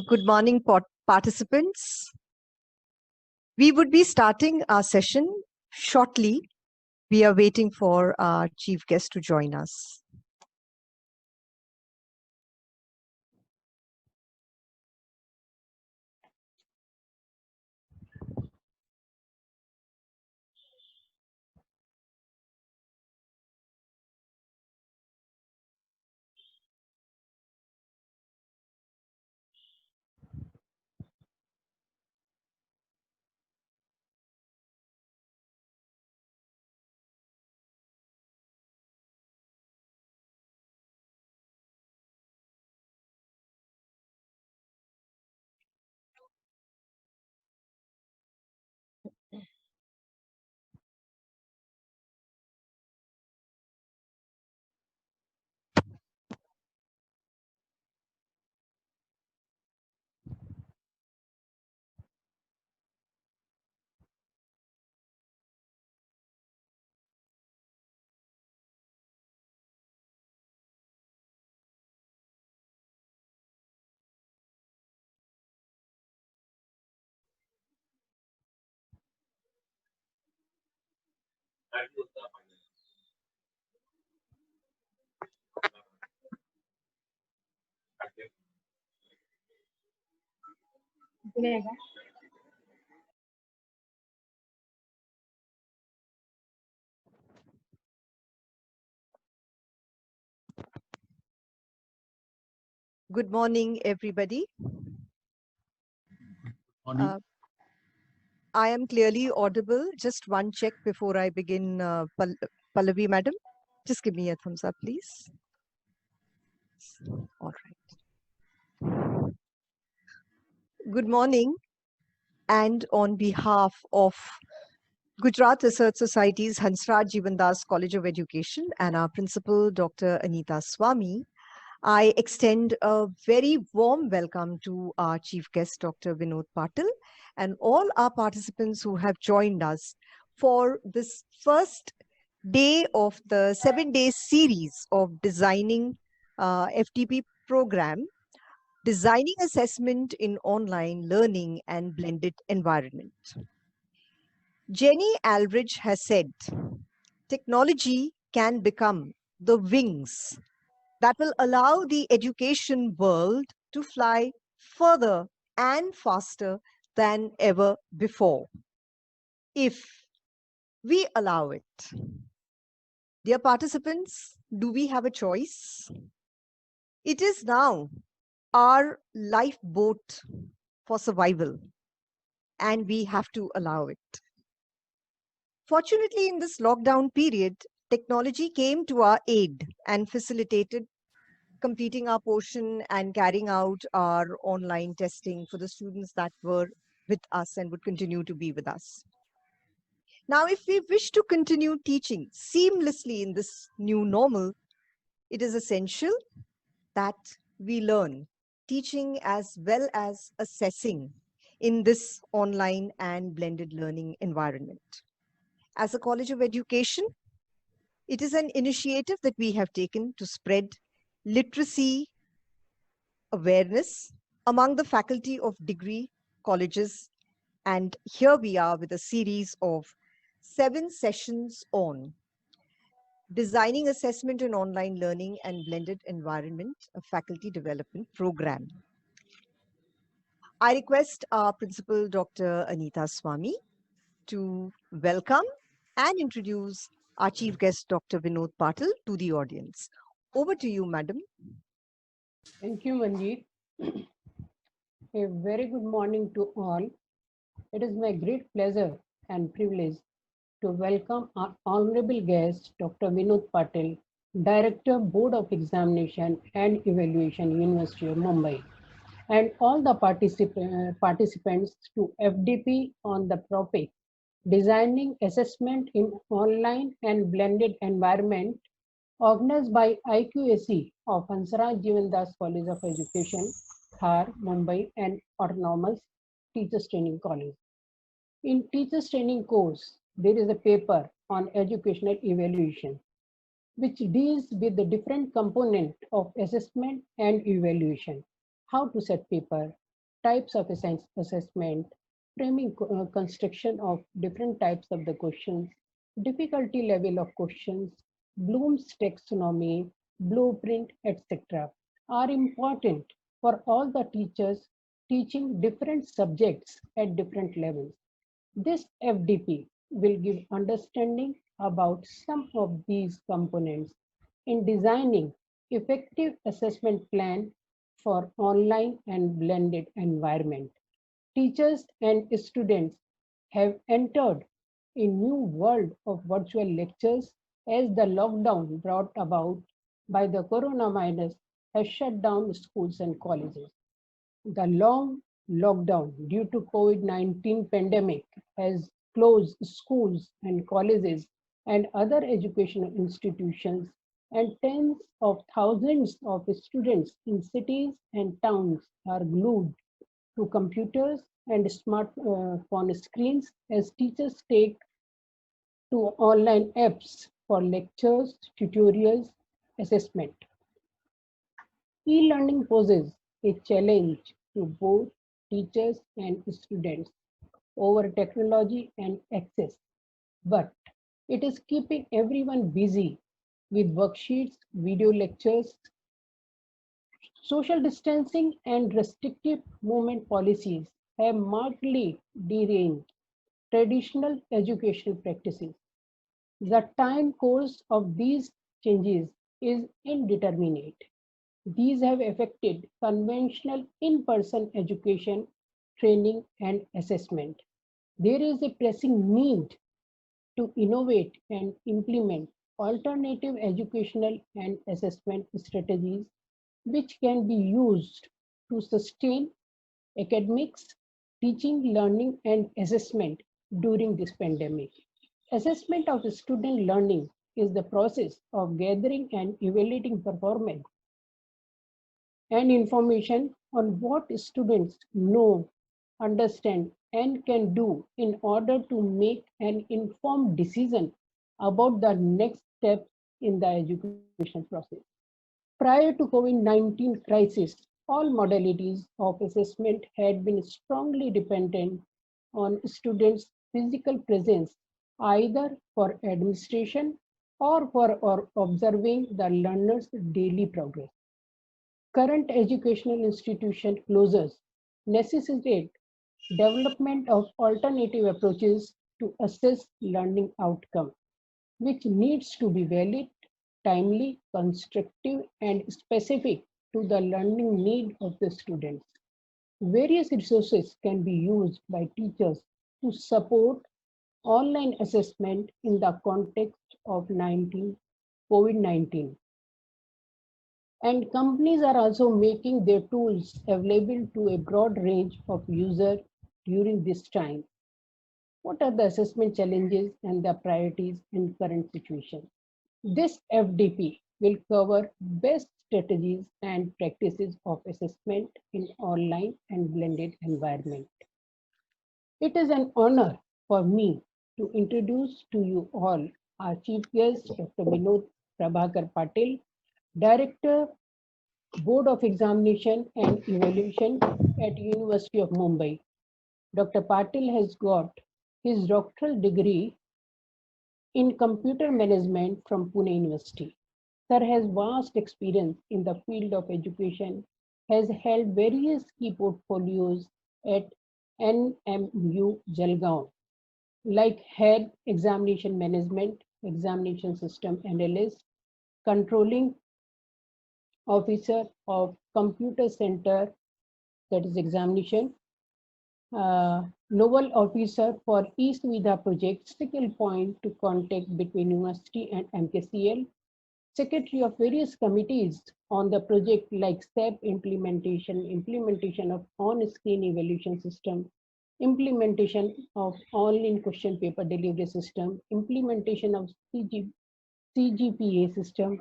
Good morning, participants. We would be starting our session shortly. We are waiting for our chief guest to join us. Good morning, everybody. Morning. I am clearly audible. Just one check before I begin, Pallavi madam. Just give me a thumbs up, please. All right. Good morning. And on behalf of Gujarat Research Society's Hansraj Jivandas College of Education and our principal, Dr. Anita Swami, I extend a very warm welcome to our chief guest, Dr. Vinod Patil, and all our participants who have joined us for this first day of the 7-day series of designing FTP program, Designing Assessment in Online Learning and Blended Environment. Jenny Aldridge has said, technology can become the wings that will allow the education world to fly further and faster than ever before, if we allow it. Dear participants, do we have a choice? It is now our lifeboat for survival, and we have to allow it. Fortunately, in this lockdown period, technology came to our aid and facilitated completing our portion and carrying out our online testing for the students that were with us and would continue to be with us. Now, if we wish to continue teaching seamlessly in this new normal, it is essential that we learn teaching as well as assessing in this online and blended learning environment. As a College of Education, it is an initiative that we have taken to spread literacy awareness among the faculty of degree colleges. And here we are with a series of 7 sessions on Designing Assessment in Online Learning and Blended Environment, a faculty development program. I request our principal, Dr. Anita Swami, to welcome and introduce our chief guest, Dr. Vinod Patil, to the audience. Over to you, madam. Thank you, Manjeet. A very good morning to all. It is my great pleasure and privilege to welcome our honorable guest, Dr. Vinod Patil, Director, Board of Examination and Evaluation, University of Mumbai, and all the participants to FDP on the topic Designing Assessment in Online and Blended Environment, organized by IQAC of Hansraj Jivandas College of Education, Thar, Mumbai, and Autonomous Teachers Training College. In Teachers Training course, there is a paper on educational evaluation, which deals with the different component of assessment and evaluation, how to set paper, types of assessment, framing construction of different types of the questions, difficulty level of questions, Bloom's taxonomy, blueprint, etc. are important for all the teachers teaching different subjects at different levels. This FDP will give understanding about some of these components in designing effective assessment plan for online and blended environment. Teachers and students have entered a new world of virtual lectures as the lockdown brought about by the coronavirus has shut down schools and colleges. The long lockdown due to COVID-19 pandemic has closed schools and colleges and other educational institutions, and tens of thousands of students in cities and towns are glued to computers and smartphone screens as teachers take to online apps for lectures, tutorials, assessment. E-learning poses a challenge to both teachers and students over technology and access, but it is keeping everyone busy with worksheets, video lectures. Social distancing and restrictive movement policies have markedly derailed traditional educational practices. The time course of these changes is indeterminate. These have affected conventional in-person education, training, and assessment. There is a pressing need to innovate and implement alternative educational and assessment strategies which can be used to sustain academics, teaching, learning, and assessment during this pandemic. Assessment of student learning is the process of gathering and evaluating performance and information on what students know, understand, and can do in order to make an informed decision about the next step in the education process. Prior to COVID-19 crisis, all modalities of assessment had been strongly dependent on students' physical presence, either for administration or observing the learner's daily progress. Current educational institution closures necessitate development of alternative approaches to assess learning outcome, which needs to be valid, timely, constructive, and specific to the learning need of the students. Various resources can be used by teachers to support online assessment in the context of COVID-19. And companies are also making their tools available to a broad range of users during this time. What are the assessment challenges and the priorities in current situation? This FDP will cover best strategies and practices of assessment in online and blended environment. It is an honor for me to introduce to you all our chief guest, Dr. Vinod Prabhakar Patil, Director, Board of Examination and Evaluation at University of Mumbai. Dr. Patil has got his doctoral degree in computer management from Pune University. Sir has vast experience in the field of education, has held various key portfolios at NMU Jalgaon, like head examination management, examination system analyst, controlling officer of computer center, that is examination, Novel Officer for eSuvidha project, single point to contact between university and MKCL, Secretary of various committees on the project like SAP implementation, implementation of on-screen evaluation system, implementation of online question paper delivery system, implementation of CGPA system,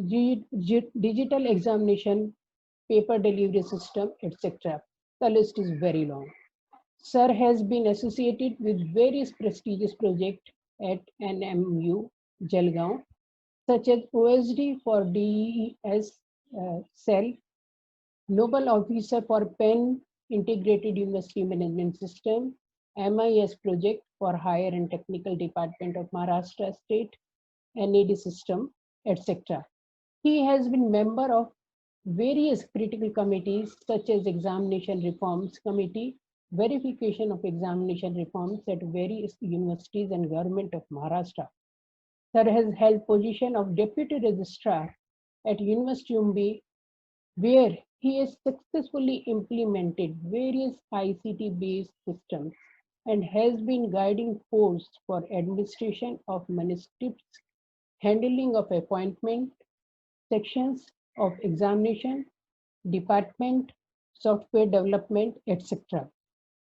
digital examination, paper delivery system, etc. The list is very long. Sir has been associated with various prestigious projects at NMU Jalgaon, such as OSD for DES cell, Nobel Officer for Pen Integrated University Management System, MIS project for Higher and Technical Department of Maharashtra State, NAD system, etc. He has been member of various critical committees such as Examination Reforms Committee, verification of examination reforms at various universities and government of Maharashtra. Sir has held position of Deputy Registrar at University Mumbai, where he has successfully implemented various ICT-based systems and has been guiding force for administration of manuscripts, handling of appointment, sections of examination, department, software development, etc.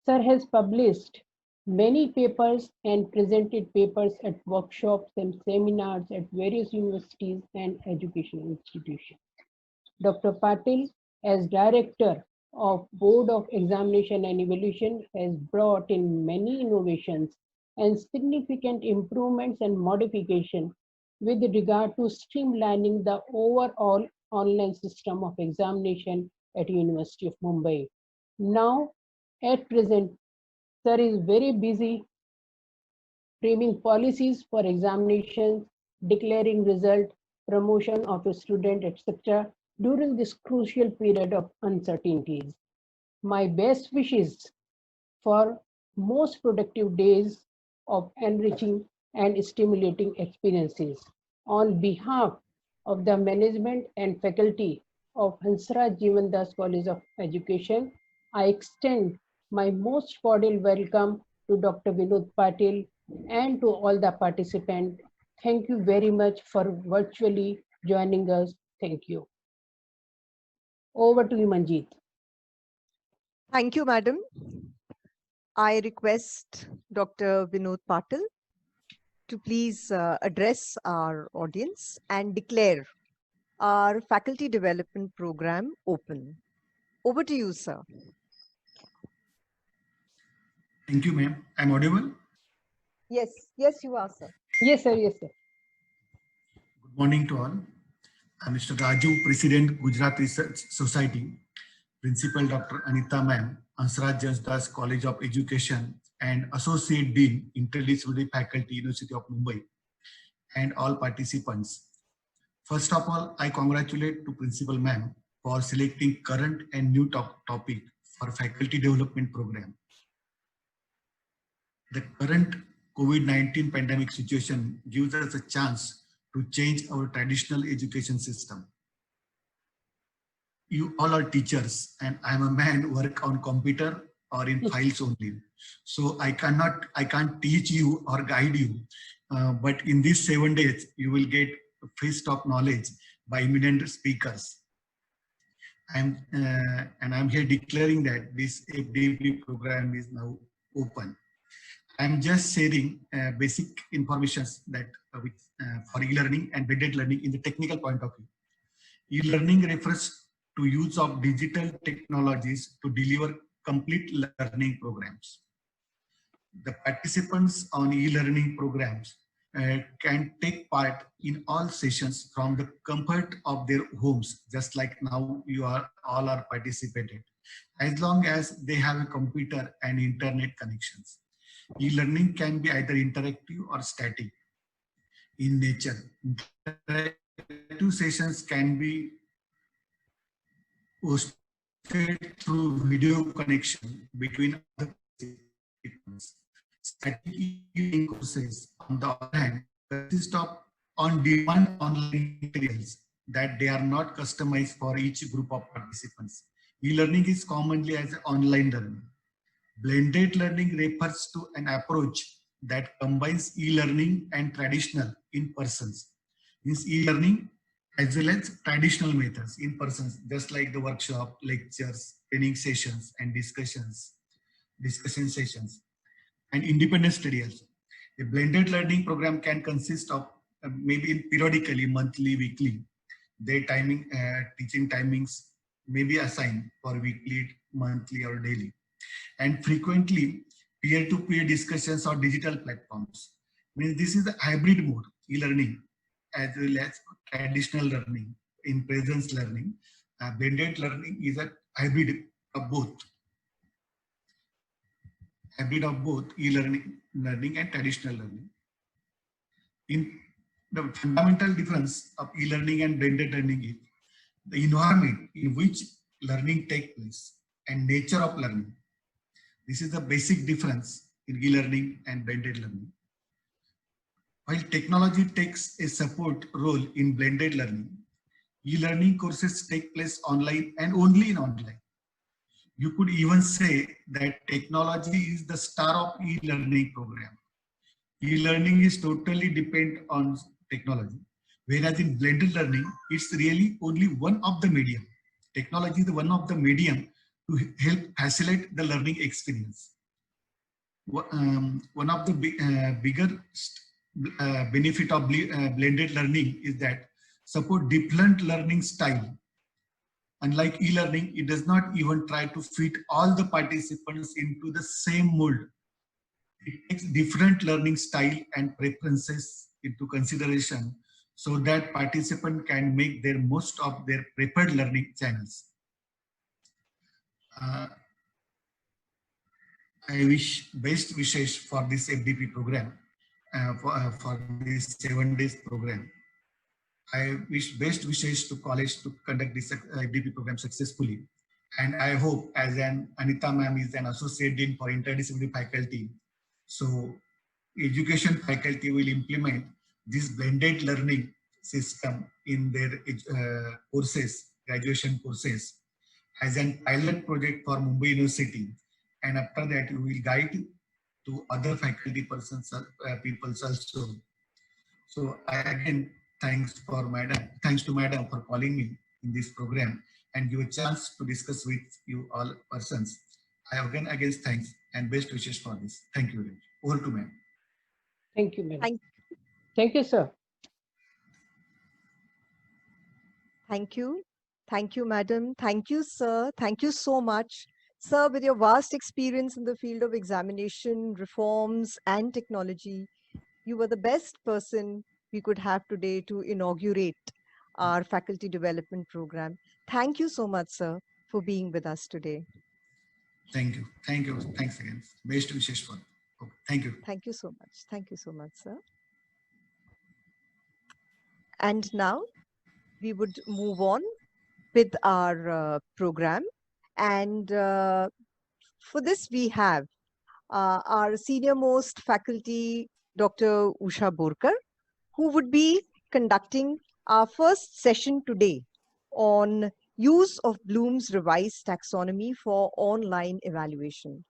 Sir has published many papers and presented papers at workshops and seminars at various universities and educational institutions. Dr. Patil, as Director of Board of Examination and Evaluation, has brought in many innovations and significant improvements and modification with regard to streamlining the overall online system of examination at University of Mumbai. Now, at present, Sir is very busy framing policies for examinations, declaring result, promotion of a student, etc. during this crucial period of uncertainties. My best wishes for most productive days of enriching and stimulating experiences. On behalf of the management and faculty of Hansraj Jivandas College of Education, I extend my most cordial welcome to Dr. Vinod Patil and to all the participants. Thank you very much for virtually joining us. Thank you. Over to you, Manjeet. Thank you, madam. I request Dr. Vinod Patil to please address our audience and declare our faculty development program open. Over to you, sir. Thank you, ma'am. I'm audible? Yes, yes, you are, sir. Yes, sir. Yes, sir. Good morning to all. I'm Mr. Raju, President, Gujarat Research Society, Principal Dr. Anita ma'am, Hansraj Jivandas College of Education, and Associate Dean, Interdisciplinary Faculty, University of Mumbai, and all participants. First of all, I congratulate to Principal ma'am for selecting current and new topic for faculty development program. The current COVID-19 pandemic situation gives us a chance to change our traditional education system. You all are teachers and I'm a man who work on computer or in files only. So I can't teach you or guide you. But in these 7 days, you will get face talk knowledge by eminent speakers. And I'm here declaring that this FDP program is now open. I'm just sharing basic information that for e-learning and blended learning in the technical point of view. E-learning refers to use of digital technologies to deliver complete learning programs. The participants on e-learning programs can take part in all sessions from the comfort of their homes, just like now you are all are participated, as long as they have a computer and internet connections. E-learning can be either interactive or static in nature. Interactive sessions can be hosted through video connection between other participants. Static e-learning courses, on the other hand, consist of on-demand online materials that they are not customized for each group of participants. E-learning is commonly as online learning. Blended learning refers to an approach that combines e-learning and traditional in-persons. Means e-learning as well as traditional methods in persons, just like the workshop, lectures, training sessions, and discussion sessions, and independent study also. A blended learning program can consist of maybe periodically, monthly, weekly. Their timing, teaching timings may be assigned for weekly, monthly, or daily. And frequently peer-to-peer discussions on digital platforms. Means this is the hybrid mode, e-learning, as well as traditional learning, in presence learning. Blended learning is a hybrid of both. hybrid of both e-learning and traditional learning. In the fundamental difference of e-learning and blended learning is the environment in which learning takes place and nature of learning. This is the basic difference in e-learning and blended learning. While technology takes a support role in blended learning, e-learning courses take place online and only in online. You could even say that technology is the star of e-learning program. E-learning is totally dependent on technology, whereas in blended learning, it's really only one of the medium. Technology is one of the medium to help facilitate the learning experience. One of the bigger benefit of blended learning is that support different learning style. Unlike e-learning, it does not even try to fit all the participants into the same mold. It takes different learning style and preferences into consideration so that participants can make their most of their preferred learning channels. I wish best wishes for this FDP program, for this 7 days program. I wish best wishes to college to conduct this FDP program successfully. And I hope, as Anita ma'am is an associate dean for interdisciplinary faculty, so education faculty will implement this blended learning system in their courses, graduation courses, as an pilot project for Mumbai University. And after that, we will guide to other faculty persons, peoples also. So I again thanks to madam for calling me in this program and give a chance to discuss with you all persons. I again thanks and best wishes for this. Thank you very much. Over to ma'am. Thank you, madam. Thank you, sir. Thank you. Thank you, madam. Thank you, sir. Thank you so much. Sir, with your vast experience in the field of examination, reforms, and technology, you were the best person we could have today to inaugurate our faculty development program. Thank you so much, sir, for being with us today. Thank you. Thank you. Thanks again. Best wishes for. Okay. Thank you. Thank you so much. Thank you so much, sir. And now we would move on with our program. And for this, we have our senior most faculty, Dr. Usha Borkar, who would be conducting our first session today on use of Bloom's revised taxonomy for online evaluation.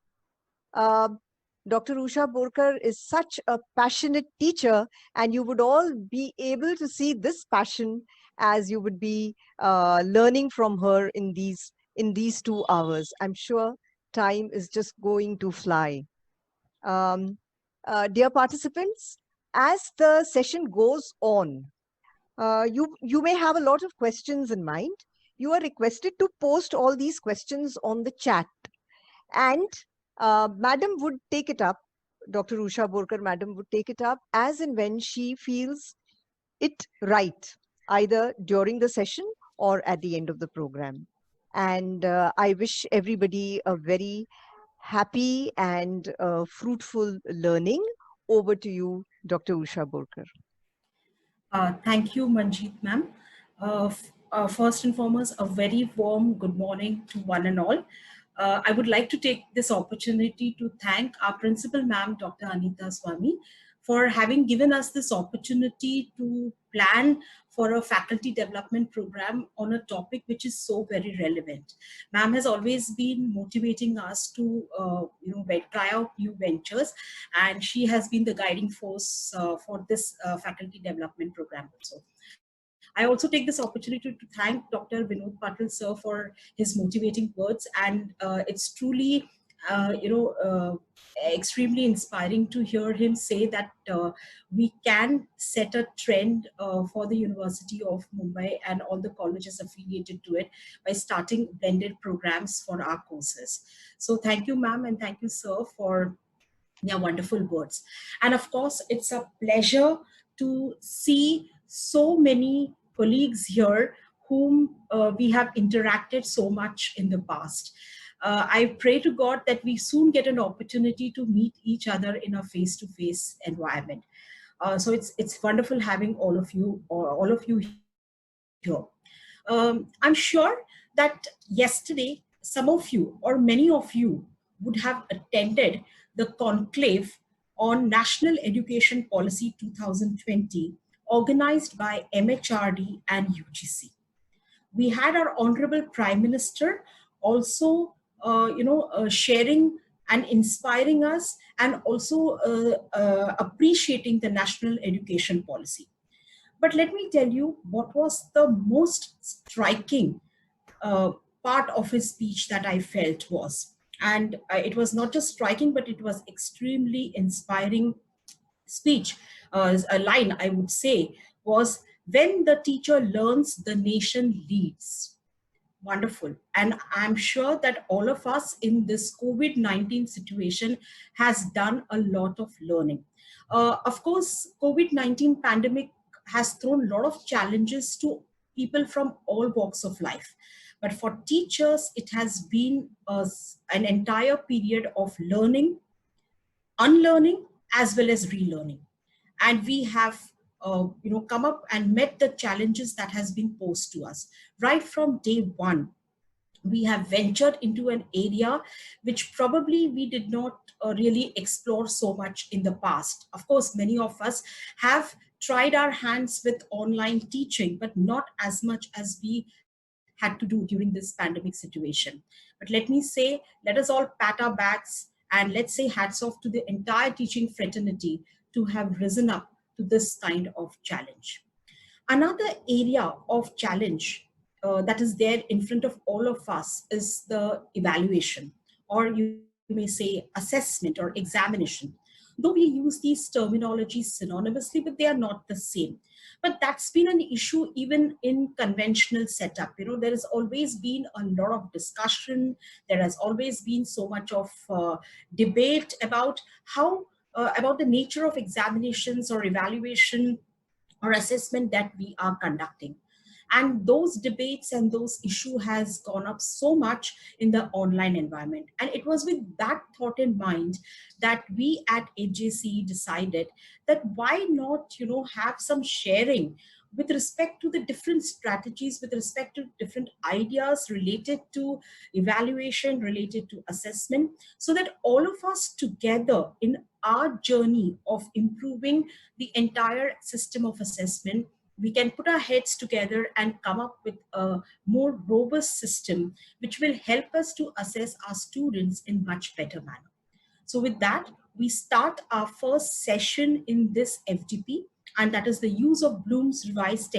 Dr. Usha Borkar is such a passionate teacher, and you would all be able to see this passion as you would be learning from her in these 2 hours. I'm sure time is just going to fly. Dear participants, as the session goes on, you may have a lot of questions in mind. You are requested to post all these questions on the chat, and madam would take it up. Dr. Usha Borkar, madam would take it up as and when she feels it right, either during the session or at the end of the program. And I wish everybody a very happy and fruitful learning. Over to you, Dr. Usha Borkar. Thank you, Manjeet ma'am. First and foremost, a very warm good morning to one and all. I would like to take this opportunity to thank our principal ma'am, Dr. Anita Swami, for having given us this opportunity to plan for a faculty development program on a topic which is so very relevant. Ma'am has always been motivating us to try out new ventures, and she has been the guiding force for this faculty development program also. I also take this opportunity to thank Dr. Vinod Patil sir for his motivating words, and it's truly extremely inspiring to hear him say that we can set a trend for the University of Mumbai and all the colleges affiliated to it by starting blended programs for our courses. So thank you, ma'am, and thank you, sir, for your wonderful words. And of course, it's a pleasure to see so many colleagues here whom we have interacted so much in the past. I pray to God that we soon get an opportunity to meet each other in a face-to-face environment. So it's wonderful having all of you here. I'm sure that yesterday some of you or many of you would have attended the conclave on National Education Policy 2020 organized by MHRD and UGC. We had our Honorable Prime Minister also sharing and inspiring us, and also appreciating the national education policy. But let me tell you what was the most striking uh, part of his speech that I felt was, and it was not just striking, but it was extremely inspiring speech. A line I would say was, when the teacher learns, the nation leads. Wonderful. And I'm sure that all of us in this COVID-19 situation has done a lot of learning. Of course, COVID-19 pandemic has thrown a lot of challenges to people from all walks of life. But for teachers, it has been an entire period of learning, unlearning, as well as relearning. And we have come up and met the challenges that has been posed to us right from day one. We have ventured into an area which probably we did not really explore so much in the past. Of course, many of us have tried our hands with online teaching, but not as much as we had to do during this pandemic situation. But let me say, let us all pat our backs and let's say hats off to the entire teaching fraternity to have risen up to this kind of challenge. Another area of challenge that is there in front of all of us is the evaluation, or you may say assessment or examination. Though we use these terminologies synonymously, but they are not the same. But that's been an issue even in conventional setup. There has always been a lot of discussion. There has always been so much of debate about how about the nature of examinations or evaluation or assessment that we are conducting. And those debates and those issue has gone up so much in the online environment. And it was with that thought in mind that we at AJC decided that why not, have some sharing with respect to the different strategies, with respect to different ideas related to evaluation, related to assessment, so that all of us together in our journey of improving the entire system of assessment, we can put our heads together and come up with a more robust system which will help us to assess our students in much better manner. So with that, we start our first session in this FDP, and that is the use of Bloom's revised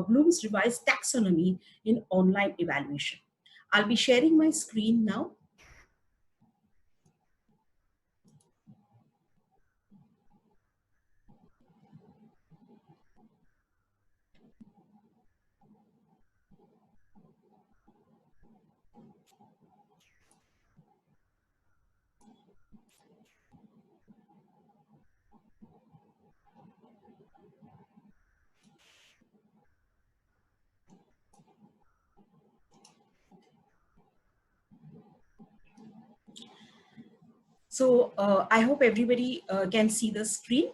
Bloom's revised taxonomy in online evaluation. I'll be sharing my screen now. So I hope everybody can see the screen.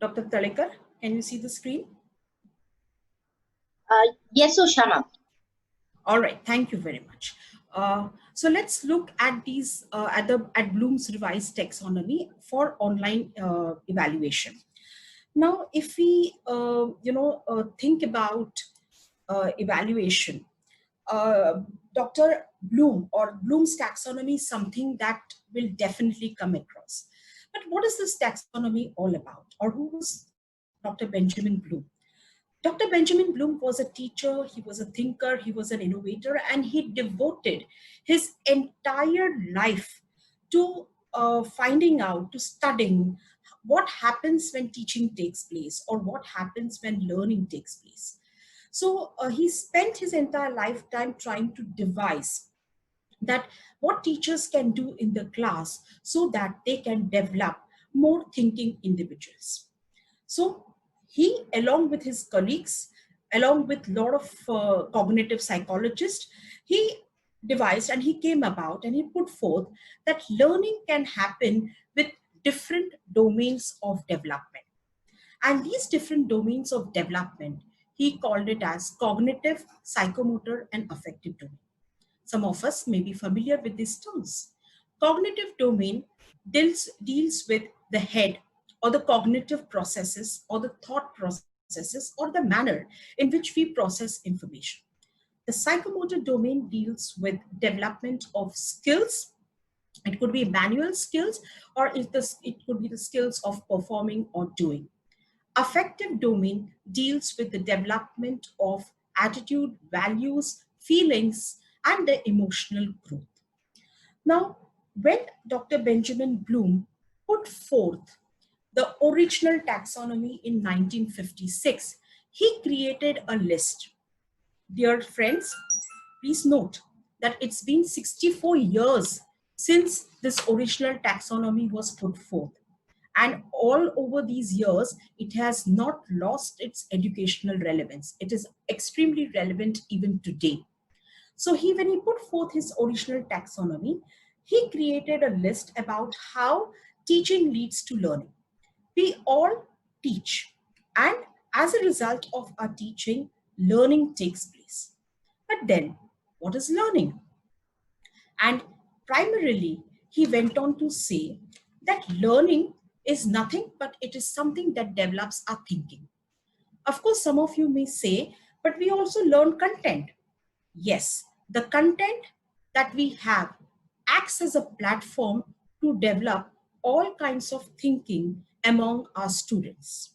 Dr. Talekar, can you see the screen? Yes, Ushama. All right, thank you very much. So let's look at these at Bloom's revised taxonomy for online evaluation. Now, if we think about evaluation, Dr. Bloom or Bloom's taxonomy is something that will definitely come across. But what is this taxonomy all about? Or who was Dr. Benjamin Bloom? Dr. Benjamin Bloom was a teacher, he was a thinker, he was an innovator, and he devoted his entire life to finding out, to studying what happens when teaching takes place or what happens when learning takes place. So he spent his entire lifetime trying to devise that what teachers can do in the class so that they can develop more thinking individuals. So he, along with his colleagues, along with a lot of cognitive psychologists, he devised and he came about and he put forth that learning can happen with different domains of development. And these different domains of development, he called it as cognitive, psychomotor, and affective domain. Some of us may be familiar with these terms. Cognitive domain deals with the head, or the cognitive processes, or the thought processes, or the manner in which we process information. The psychomotor domain deals with development of skills. It could be manual skills, or it could be the skills of performing or doing. Affective domain deals with the development of attitude, values, feelings, and the emotional growth. Now, when Dr. Benjamin Bloom put forth the original taxonomy in 1956, he created a list. Dear friends, please note that it's been 64 years since this original taxonomy was put forth. And all over these years, it has not lost its educational relevance. It is extremely relevant even today. So when he put forth his original taxonomy, he created a list about how teaching leads to learning. We all teach, and as a result of our teaching, learning takes place. But then, what is learning? And primarily, he went on to say that learning is nothing but it is something that develops our thinking. Of course, some of you may say, but we also learn content. Yes, the content that we have acts as a platform to develop all kinds of thinking among our students.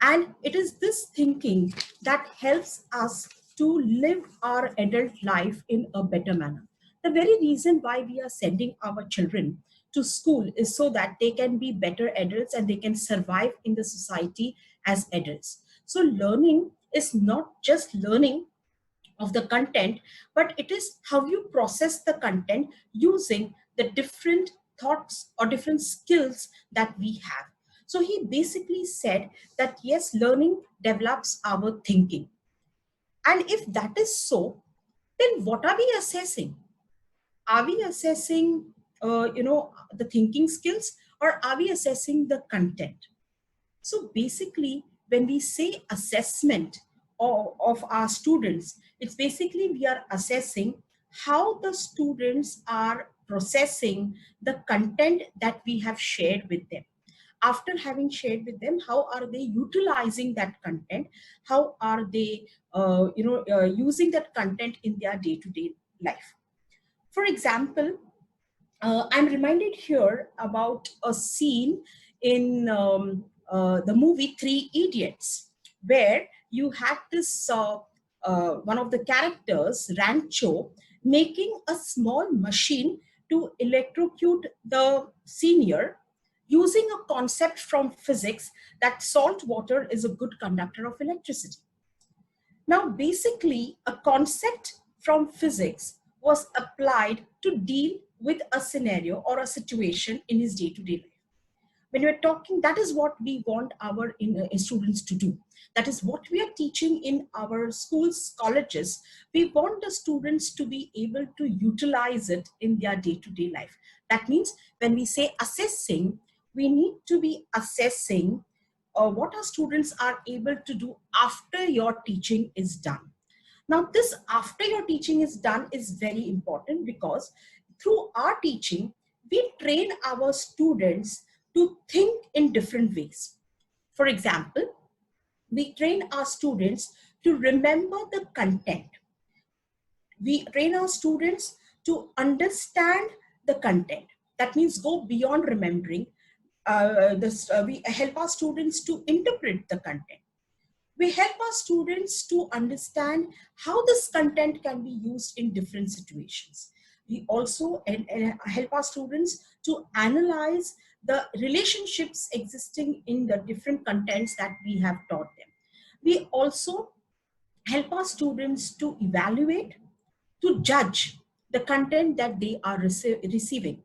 And it is this thinking that helps us to live our adult life in a better manner. The very reason why we are sending our children to school is so that they can be better adults and they can survive in the society as adults. So learning is not just learning of the content, but it is how you process the content using the different thoughts or different skills that we have. So he basically said that yes, learning develops our thinking. And if that is so, then what are we assessing? Are we assessing, the thinking skills, or are we assessing the content? So basically, when we say assessment of our students, it's basically we are assessing how the students are processing the content that we have shared with them. After having shared with them, how are they utilizing that content? How are they, using that content in their day-to-day life? For example, I'm reminded here about a scene in the movie Three Idiots, where you had this one of the characters, Rancho, making a small machine to electrocute the senior using a concept from physics that salt water is a good conductor of electricity. Now, basically, a concept from physics was applied to deal with a scenario or a situation in his day-to-day life. When we're talking, that is what we want our students to do. That is what we are teaching in our schools, colleges. We want the students to be able to utilize it in their day-to-day life. That means when we say assessing, we need to be assessing what our students are able to do after your teaching is done. Now, this after your teaching is done is very important, because through our teaching, we train our students to think in different ways. For example, we train our students to remember the content. We train our students to understand the content. That means go beyond remembering. We help our students to interpret the content. We help our students to understand how this content can be used in different situations. We also help our students to analyze the relationships existing in the different contents that we have taught them. We also help our students to evaluate, to judge the content that they are receiving.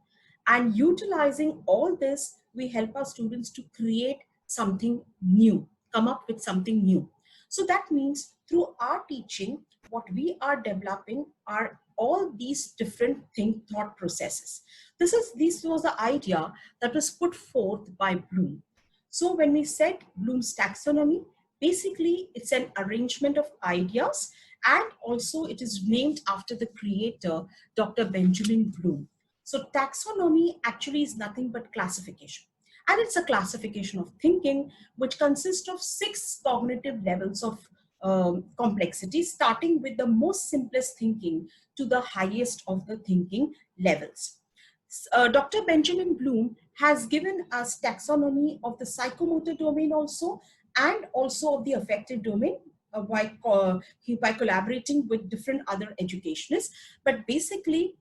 And utilizing all this, we help our students to create something new, come up with something new. So that means through our teaching, what we are developing are all these different thought processes. This was the idea that was put forth by Bloom. So when we said Bloom's taxonomy, basically it's an arrangement of ideas, and also it is named after the creator, Dr. Benjamin Bloom. So taxonomy actually is nothing but classification. And it's a classification of thinking, which consists of 6 cognitive levels of complexity, starting with the most simplest thinking to the highest of the thinking levels. Dr. Benjamin Bloom has given us taxonomy of the psychomotor domain also, and also of the affective domain by collaborating with different other educationists. But basically,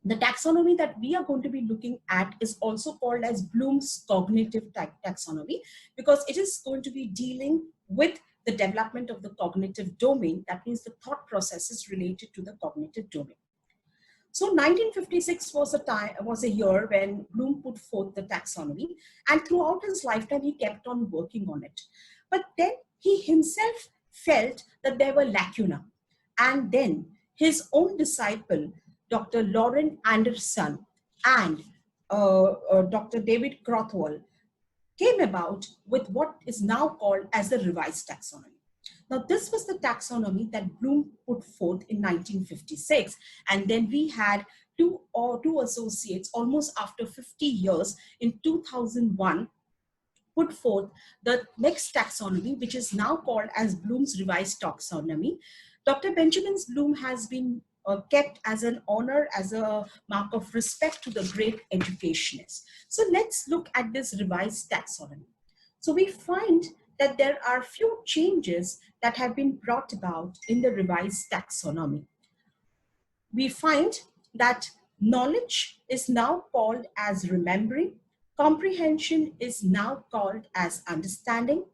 the taxonomy that we are going to be looking at is also called as Bloom's cognitive taxonomy, because it is going to be dealing with the development of the cognitive domain. That means the thought processes related to the cognitive domain. So 1956 was a year when Bloom put forth the taxonomy, and throughout his lifetime he kept on working on it. But then he himself felt that there were lacuna, and then his own disciple, Dr. Lauren Anderson and Dr. David Crothwell, came about with what is now called as the revised taxonomy. Now, this was the taxonomy that Bloom put forth in 1956, and then we had two associates almost after 50 years in 2001 put forth the next taxonomy, which is now called as Bloom's revised taxonomy. Dr. Benjamin Bloom has been kept as an honor, as a mark of respect to the great educationists. So let's look at this revised taxonomy. So we find that there are few changes that have been brought about in the revised taxonomy. We find that knowledge is now called as remembering, comprehension is now called as understanding,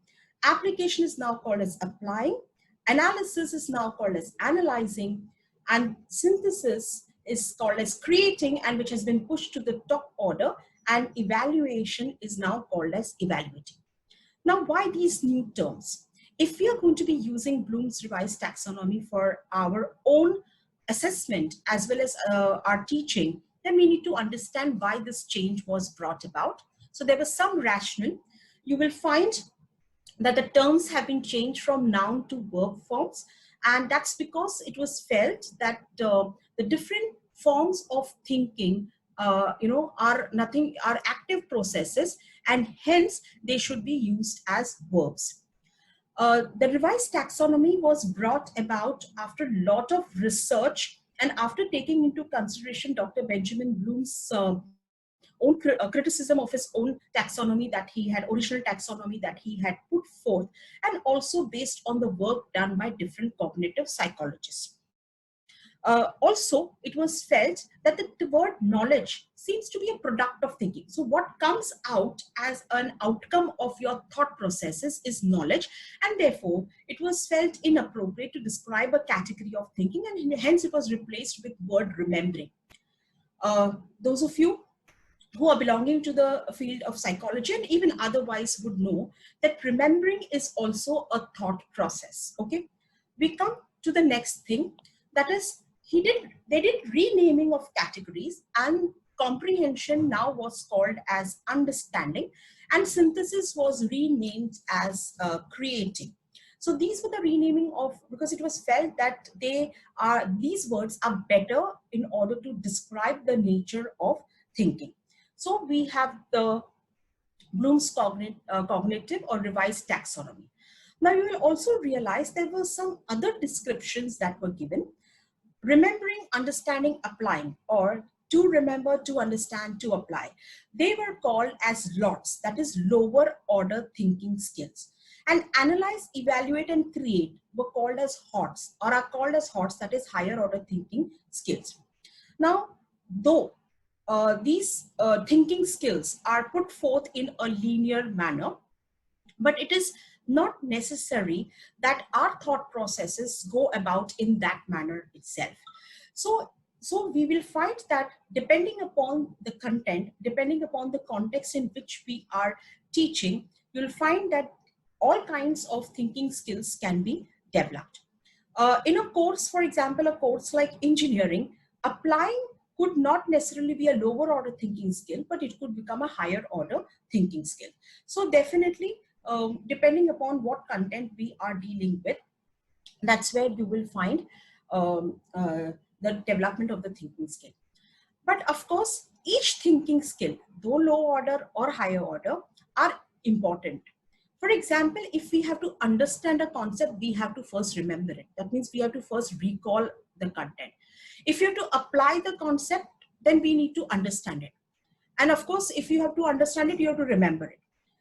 application is now called as applying, analysis is now called as analyzing, and synthesis is called as creating, and which has been pushed to the top order, and evaluation is now called as evaluating. Now, why these new terms? If we are going to be using Bloom's revised taxonomy for our own assessment as well as our teaching, then we need to understand why this change was brought about. So there was some rationale. You will find that the terms have been changed from noun to verb forms, and that's because it was felt that the different forms of thinking are active processes, and hence they should be used as verbs. The revised taxonomy was brought about after a lot of research and after taking into consideration Dr. Benjamin Bloom's own criticism of his own taxonomy original taxonomy that he had put forth, and also based on the work done by different cognitive psychologists. Also, it was felt that the word knowledge seems to be a product of thinking. So what comes out as an outcome of your thought processes is knowledge, and therefore it was felt inappropriate to describe a category of thinking, and hence it was replaced with word remembering. Those of you who are belonging to the field of psychology and even otherwise would know that remembering is also a thought process. Okay, we come to the next thing, that is they did renaming of categories, and comprehension now was called as understanding, and synthesis was renamed as creating. So these were the renaming of, because it was felt that these words are better in order to describe the nature of thinking. So we have the Bloom's cognitive or revised taxonomy. Now you will also realize there were some other descriptions that were given. Remembering, understanding, applying, or to remember, to understand, to apply. They were called as LOTS, that is lower order thinking skills. And analyze, evaluate, and create were called as HOTS, or are called as HOTS, that is higher order thinking skills. Now, though these thinking skills are put forth in a linear manner, but it is not necessary that our thought processes go about in that manner itself. So we will find that depending upon the content, depending upon the context in which we are teaching, you'll find that all kinds of thinking skills can be developed. In a course, for example, a course like engineering, applying could not necessarily be a lower order thinking skill, but it could become a higher order thinking skill. So definitely, depending upon what content we are dealing with, that's where you will find the development of the thinking skill. But of course, each thinking skill, though low order or higher order, are important. For example, if we have to understand a concept, we have to first remember it. That means we have to first recall the content. If you have to apply the concept, then we need to understand it. And of course, if you have to understand it, you have to remember it.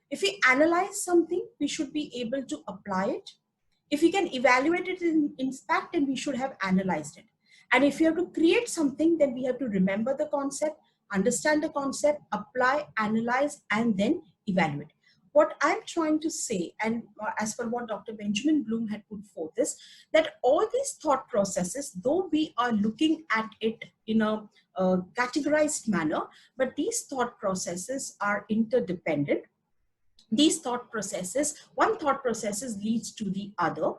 If we analyze something, we should be able to apply it. If we can evaluate it in fact, then we should have analyzed it. And if you have to create something, then we have to remember the concept, understand the concept, apply, analyze, and then evaluate. What I'm trying to say, and as per what Dr. Benjamin Bloom had put forth, is that all these thought processes, though we are looking at it in a categorized manner, but these thought processes are interdependent. These thought processes, one thought processes leads to the other,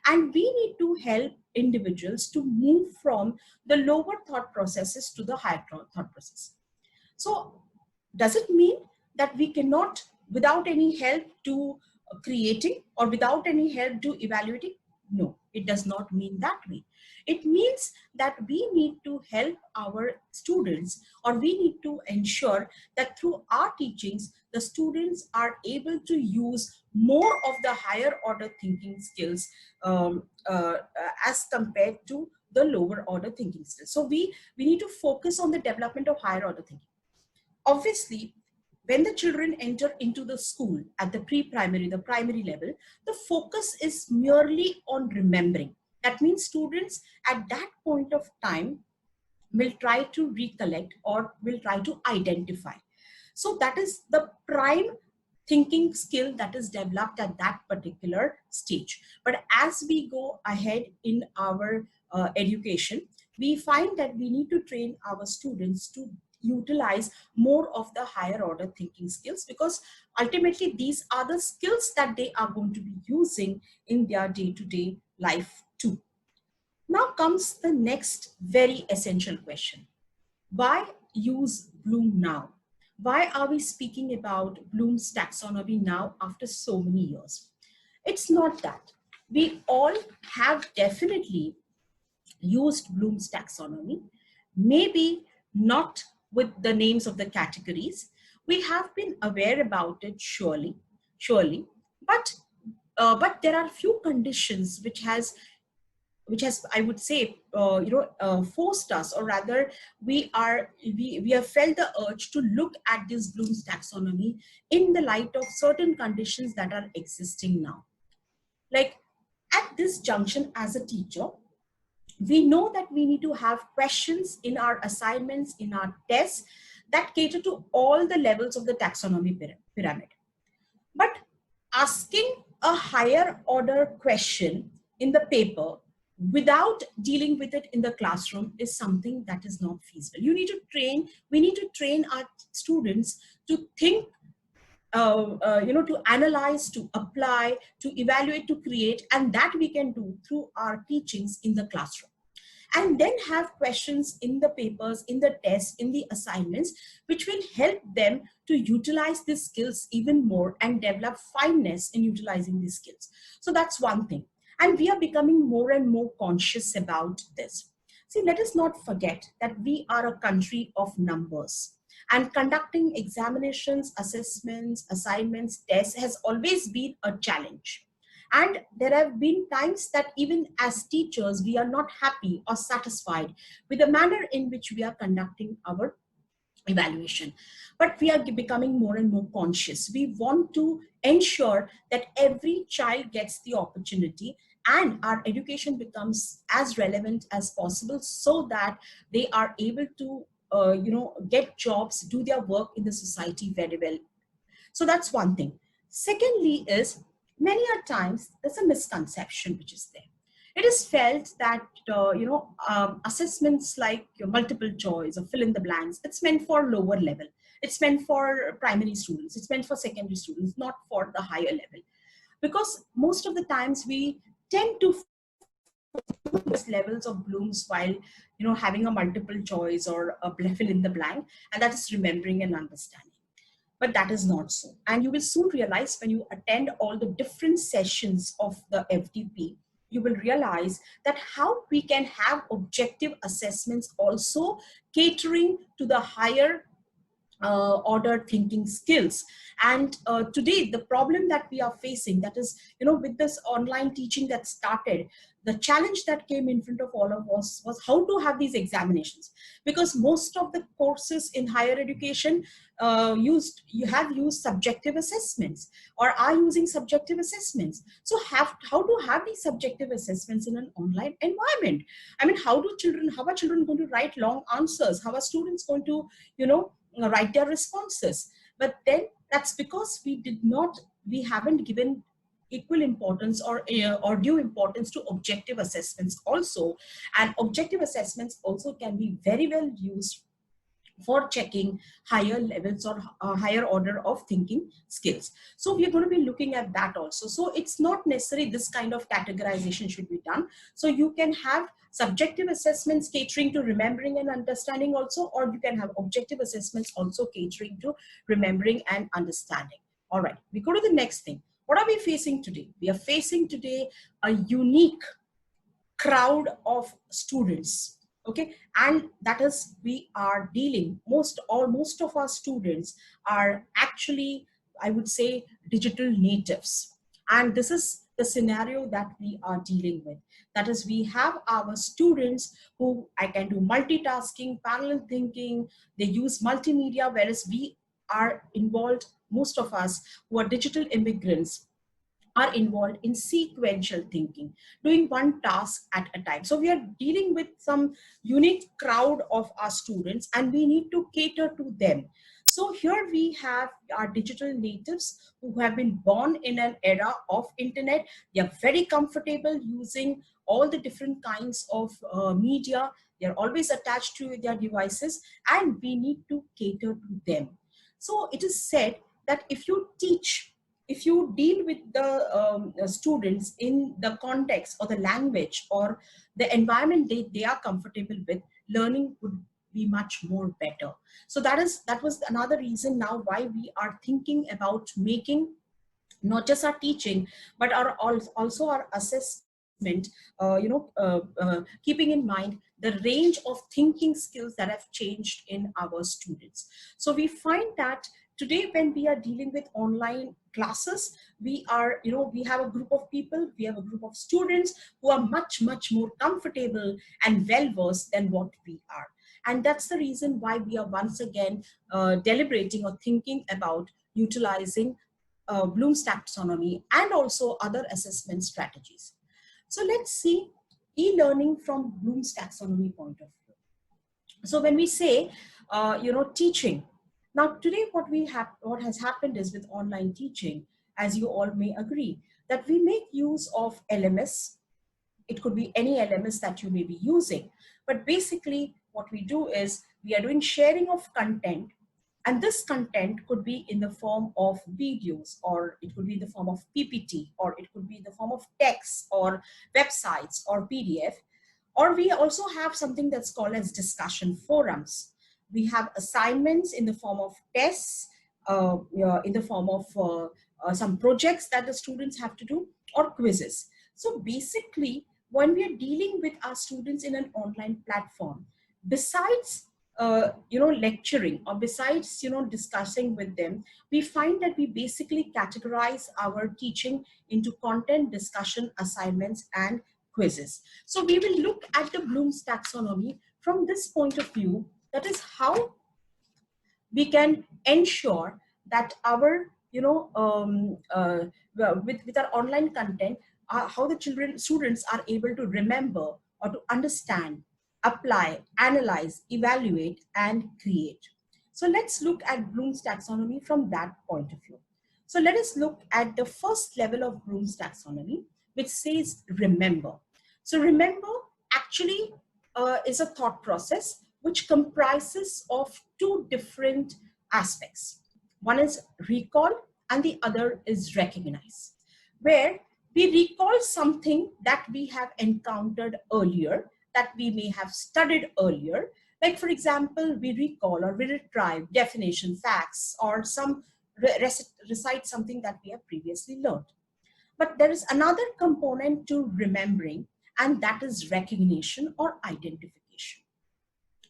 and we need to help individuals to move from the lower thought processes to the higher thought process. So does it mean that we cannot, without any help to creating or without any help to evaluating? No, it does not mean that way. It means that we need to help our students, or we need to ensure that through our teachings, the students are able to use more of the higher order thinking skills as compared to the lower order thinking skills. So we need to focus on the development of higher order thinking. Obviously, when the children enter into the school at the pre-primary, the primary level, the focus is merely on remembering. That means students at that point of time will try to recollect or will try to identify. So that is the prime thinking skill that is developed at that particular stage. But as we go ahead in our education, we find that we need to train our students to utilize more of the higher order thinking skills, because ultimately these are the skills that they are going to be using in their day-to-day life too. Now comes the next very essential question. Why use Bloom now? Why are we speaking about Bloom's taxonomy now after so many years? It's not that. We all have definitely used Bloom's taxonomy, maybe not with the names of the categories. We have been aware about it, surely, but there are few conditions which has, I would say, forced us, or rather we have felt the urge to look at this Bloom's taxonomy in the light of certain conditions that are existing now. Like at this junction, as a teacher, we know that we need to have questions in our assignments, in our tests, that cater to all the levels of the taxonomy pyramid. But asking a higher order question in the paper without dealing with it in the classroom is something that is not feasible. We need to train our students to think, to analyze, to apply, to evaluate, to create, and that we can do through our teachings in the classroom. And then have questions in the papers, in the tests, in the assignments, which will help them to utilize these skills even more and develop fineness in utilizing these skills. So that's one thing. And we are becoming more and more conscious about this. See, let us not forget that we are a country of numbers, and conducting examinations, assessments, assignments, tests has always been a challenge. And there have been times that even as teachers, we are not happy or satisfied with the manner in which we are conducting our evaluation. But we are becoming more and more conscious. We want to ensure that every child gets the opportunity and our education becomes as relevant as possible, so that they are able to get jobs, do their work in the society very well. So that's one thing. Secondly is, many a times there's a misconception which is there. It is felt that assessments like your multiple choice or fill in the blanks, it's meant for lower level. It's meant for primary students. It's meant for secondary students, not for the higher level. Because most of the times we tend to levels of Bloom's while having a multiple choice or a fill in the blank, and that is remembering and understanding. But that is not so. And you will soon realize when you attend all the different sessions of the FDP, you will realize that how we can have objective assessments also catering to the higher order thinking skills. And today the problem that we are facing, that is with this online teaching that started, the challenge that came in front of all of us was how to have these examinations, because most of the courses in higher education have used subjective assessments or are using subjective assessments. So how to have these subjective assessments in an online environment? I mean, how are children going to write long answers? How are students going to write their responses? But then that's because we haven't given equal importance or due importance to objective assessments also. And objective assessments also can be very well used for checking higher levels or higher order of thinking skills. So we are going to be looking at that also. So it's not necessary this kind of categorization should be done. So you can have subjective assessments catering to remembering and understanding also, or you can have objective assessments also catering to remembering and understanding. All right, we go to the next thing. What are we facing today? We are facing today a unique crowd of students. Okay, and that is, we are dealing, most of our students are actually, I would say, digital natives. And this is the scenario that we are dealing with. That is, we have our students who can do multitasking, parallel thinking, they use multimedia, whereas we are involved, most of us who are digital immigrants are involved in sequential thinking, doing one task at a time. So we are dealing with some unique crowd of our students and we need to cater to them. So here we have our digital natives who have been born in an era of internet. They are very comfortable using all the different kinds of media. They are always attached to their devices and we need to cater to them. So it is said that if you deal with the students in the context or the language or the environment they are comfortable with, learning would be much more better. So that was another reason now why we are thinking about making not just our teaching, but also our assessment, keeping in mind the range of thinking skills that have changed in our students. So we find that today, when we are dealing with online classes, we have a group of people, we have a group of students who are much more comfortable and well-versed than what we are. And that's the reason why we are once again deliberating or thinking about utilizing Bloom's taxonomy and also other assessment strategies. So let's see e-learning from Bloom's taxonomy point of view. So when we say, teaching, now today what has happened is with online teaching, as you all may agree, that we make use of LMS. It could be any LMS that you may be using, but basically what we do is we are doing sharing of content, and this content could be in the form of videos, or it could be in the form of PPT, or it could be in the form of text or websites or PDF, or we also have something that's called as discussion forums. We have assignments in the form of tests, in the form of some projects that the students have to do, or quizzes. So basically, when we are dealing with our students in an online platform, besides lecturing or besides discussing with them, we find that we basically categorize our teaching into content, discussion, assignments, and quizzes. So we will look at the Bloom's taxonomy from this point of view. That is how we can ensure that our with our online content, how the students are able to remember or to understand, apply, analyze, evaluate, and create. So let's look at Bloom's taxonomy from that point of view. So let us look at the first level of Bloom's taxonomy, which says remember. So remember actually is a thought process which comprises of two different aspects. One is recall and the other is recognize, where we recall something that we have encountered earlier, that we may have studied earlier. Like for example, we recall or we retrieve definition, facts, or recite something that we have previously learned. But there is another component to remembering, and that is recognition or identification.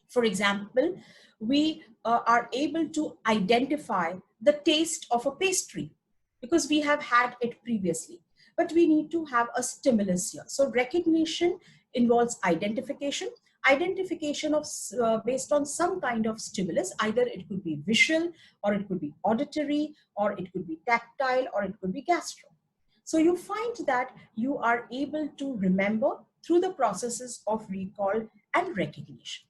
For example, we are able to identify the taste of a pastry because we have had it previously, but we need to have a stimulus here. So recognition involves identification, identification of based on some kind of stimulus. Either it could be visual, or it could be auditory, or it could be tactile, or it could be gastro. So you find that you are able to remember through the processes of recall and recognition.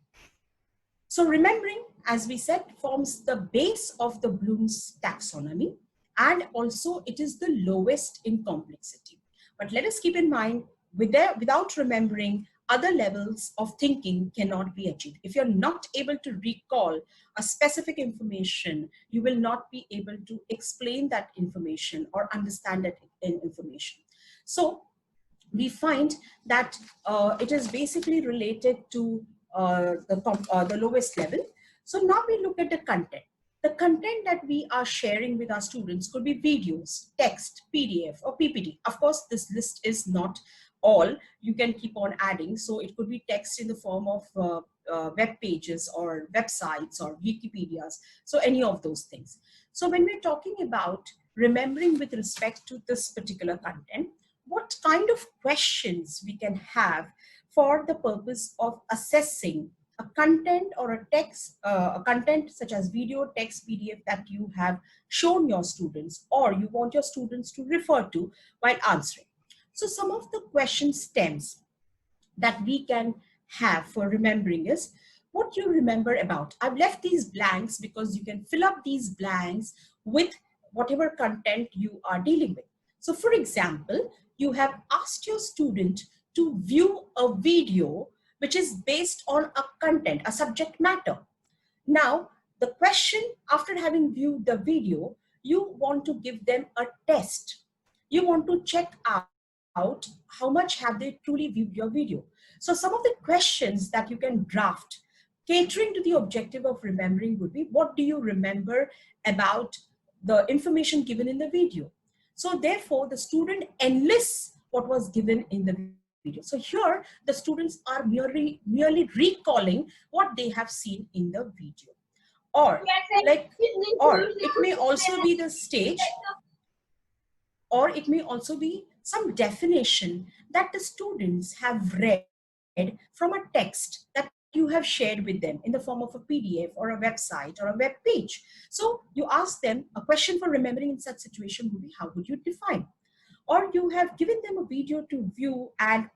So remembering, as we said, forms the base of the Bloom's taxonomy, and also it is the lowest in complexity. But let us keep in mind, without remembering, other levels of thinking cannot be achieved. If you're not able to recall a specific information, you will not be able to explain that information or understand that information. So we find that it is basically related to the lowest level. So now we look at the content. The content that we are sharing with our students could be videos, text, PDF, or PPT. Of course, this list is not all. You can keep on adding. So it could be text in the form of web pages or websites or Wikipedias. So any of those things. So when we're talking about remembering with respect to this particular content, what kind of questions we can have for the purpose of assessing a content or a text, a content such as video, text, PDF that you have shown your students or you want your students to refer to while answering. So some of the question stems that we can have for remembering is what you remember about. I've left these blanks because you can fill up these blanks with whatever content you are dealing with. So for example, you have asked your student to view a video which is based on a content, a subject matter. Now, the question, after having viewed the video, you want to give them a test. You want to check out how much have they truly viewed your video. So some of the questions that you can draft catering to the objective of remembering would be, what do you remember about the information given in the video? So therefore, the student enlists what was given in the video. So here, the students are merely recalling what they have seen in the video. Or it may also be the stage, or it may also be some definition that the students have read from a text that you have shared with them in the form of a PDF or a website or a web page. So you ask them a question for remembering in such situation would be, how would you define? Or you have given them a video to view and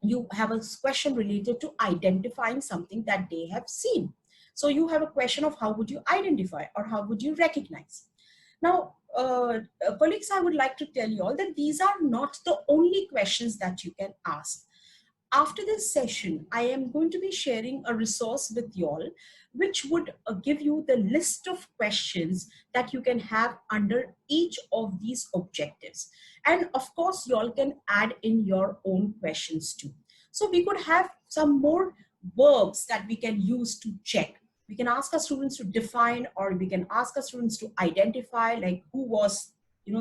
you have a question related to identifying something that they have seen. So you have a question of how would you identify or how would you recognize? Now, colleagues, I would like to tell you all that these are not the only questions that you can ask. After this session, I am going to be sharing a resource with you all, which would give you the list of questions that you can have under each of these objectives. And of course, you all can add in your own questions too. So we could have some more verbs that we can use to check. We can ask our students to define, or we can ask our students to identify, like who was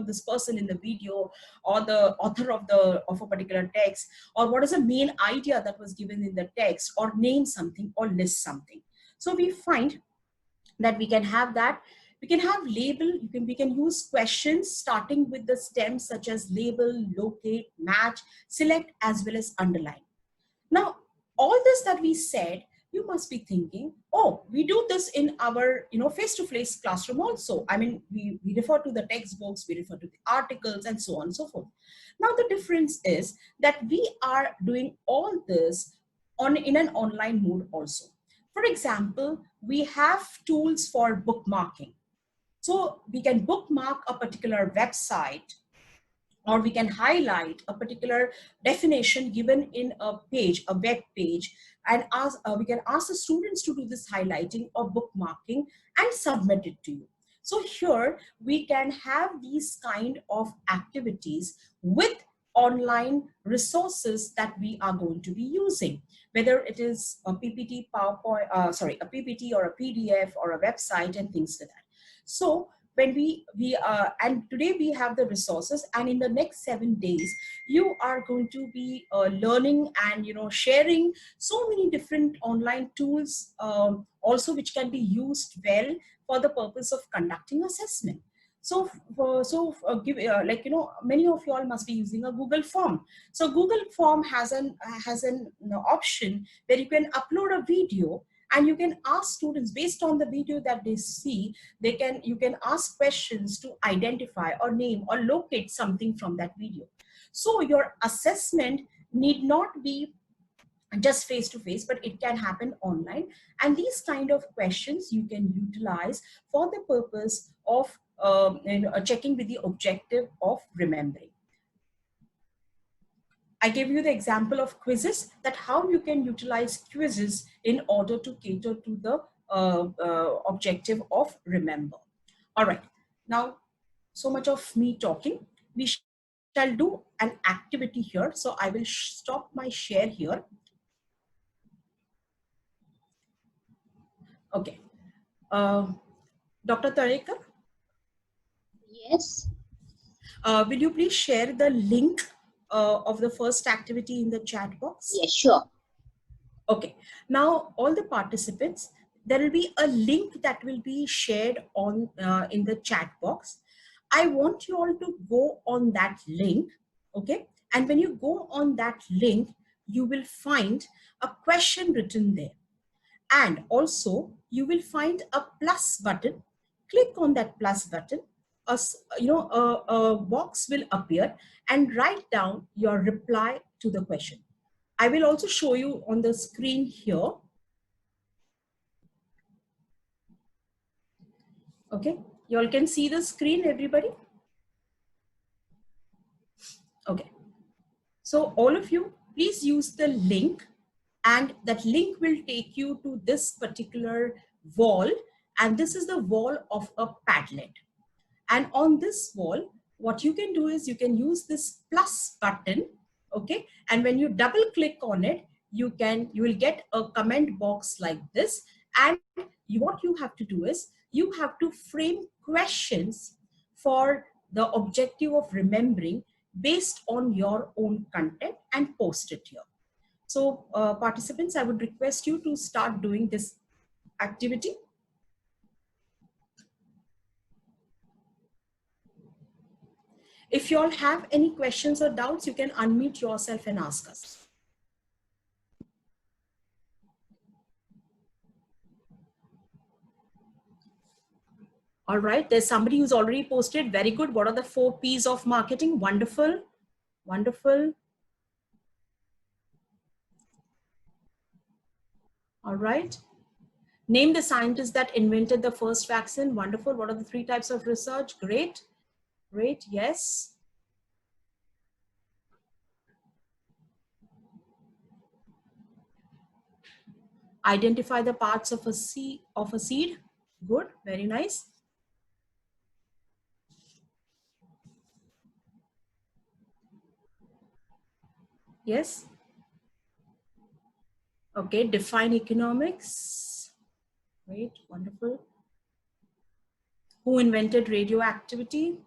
this person in the video, or the author of a particular text, or what is the main idea that was given in the text, or name something or list something. So we find that we can have that. We can have label. We can use questions starting with the stems such as label, locate, match, select, as well as underline. Now, all this that we said, you must be thinking, oh, we do this in our face-to-face classroom also. I mean, we refer to the textbooks, we refer to the articles, and so on and so forth. Now, the difference is that we are doing all this in an online mode also. For example, we have tools for bookmarking. So we can bookmark a particular website, or we can highlight a particular definition given in a page, a web page, and we can ask the students to do this highlighting or bookmarking and submit it to you. So here we can have these kind of activities with online resources that we are going to be using, whether it is a PPT, PowerPoint, a PPT or a PDF or a website and things like that. So when and today we have the resources, and in the next 7 days you are going to be learning and sharing so many different online tools, also which can be used well for the purpose of conducting assessment. So many of you all must be using a Google form. So Google form has an option where you can upload a video, and you can ask students based on the video that they see. You can ask questions to identify or name or locate something from that video. So your assessment need not be just face to face, but it can happen online. And these kind of questions you can utilize for the purpose of checking with the objective of remembering. I gave you the example of quizzes, that how you can utilize quizzes in order to cater to the objective of remember. All right, now so much of me talking. We shall do an activity here. So I will stop my share here. Okay. Dr. Tarekar? Yes. Will you please share the link of the first activity in the chat box? Yes, sure. Okay. Now, all the participants, there will be a link that will be shared on in the chat box. I want you all to go on that link. Okay. And when you go on that link, you will find a question written there. And also you will find a plus button. Click on that plus button. A box will appear, and write down your reply to the question. I will also show you on the screen here. Okay, you all can see the screen, everybody? Okay, so all of you, please use the link, and that link will take you to this particular wall, and this is the wall of a Padlet. And on this wall, what you can do is you can use this plus button, okay? And when you double click on it, you will get a comment box like this. And what you have to do is you have to frame questions for the objective of remembering based on your own content and post it here. So participants, I would request you to start doing this activity. If you all have any questions or doubts, you can unmute yourself and ask us. All right, there's somebody who's already posted. Very good. What are the 4 P's of marketing? Wonderful. Wonderful. All right. Name the scientist that invented the first vaccine. Wonderful. What are the 3 types of research? Great. Great. Yes. Identify the parts of a seed. Good. Very nice. Yes. Okay. Define economics. Great. Wonderful. Who invented radioactivity?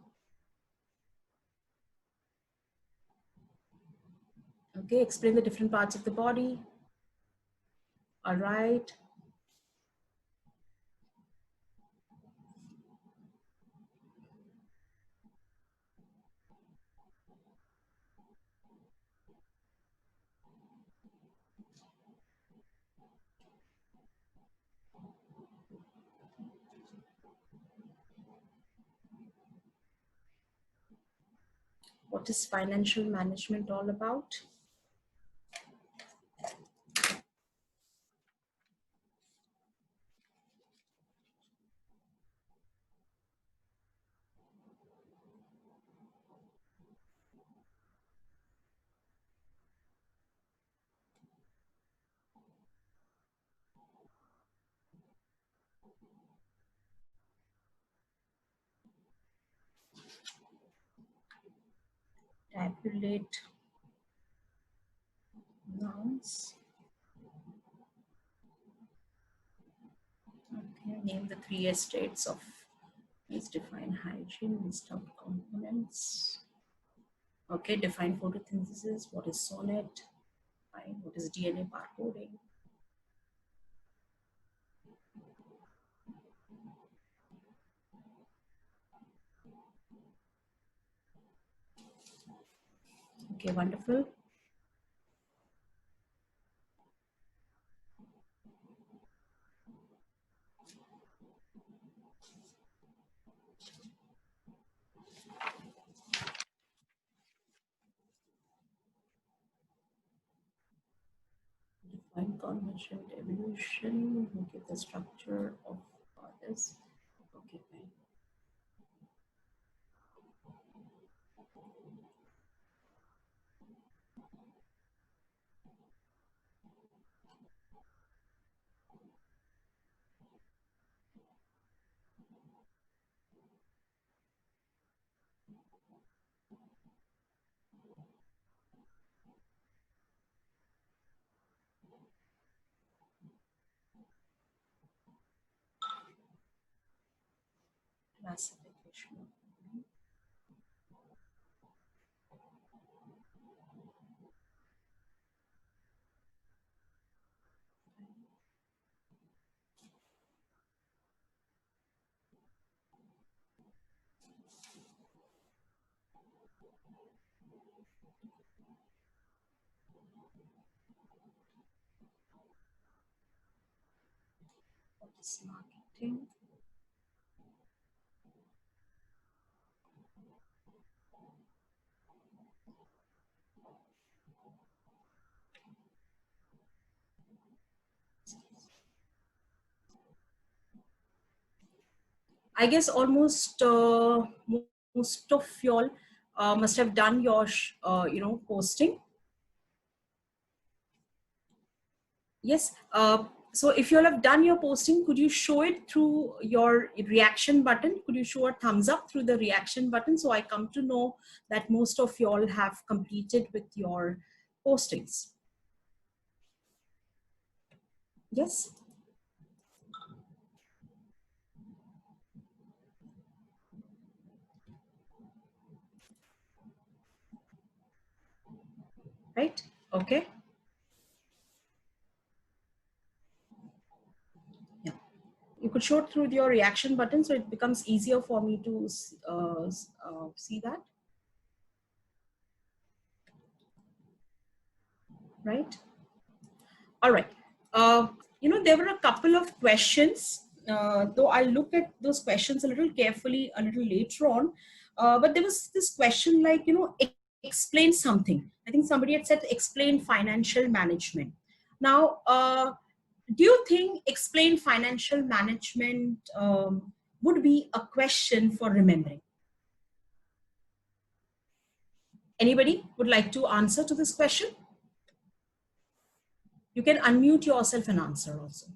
Okay. Explain the different parts of the body. All right. What is financial management all about? tabulate nouns. Okay, name the 3 estates of, please define hygiene, list out components. Okay, define photosynthesis, what is sonnet, fine, what is DNA barcoding. Okay, wonderful. Define convergent evolution, okay, the structure of this. Okay, fine. Classification. What is marketing? I guess almost most of y'all must have done your posting. Yes. So if you all have done your posting, could you show it through your reaction button? Could you show a thumbs up through the reaction button, so I come to know that most of y'all have completed with your postings? Yes. Right. Okay. Yeah. You could show it through your reaction button, so it becomes easier for me to see that. Right. All right. There were a couple of questions, though I'll look at those questions a little carefully a little later on. But there was this question like, explain something. I think somebody had said explain financial management. Now, do you think explain financial management would be a question for remembering? Anybody would like to answer to this question? You can unmute yourself and answer also.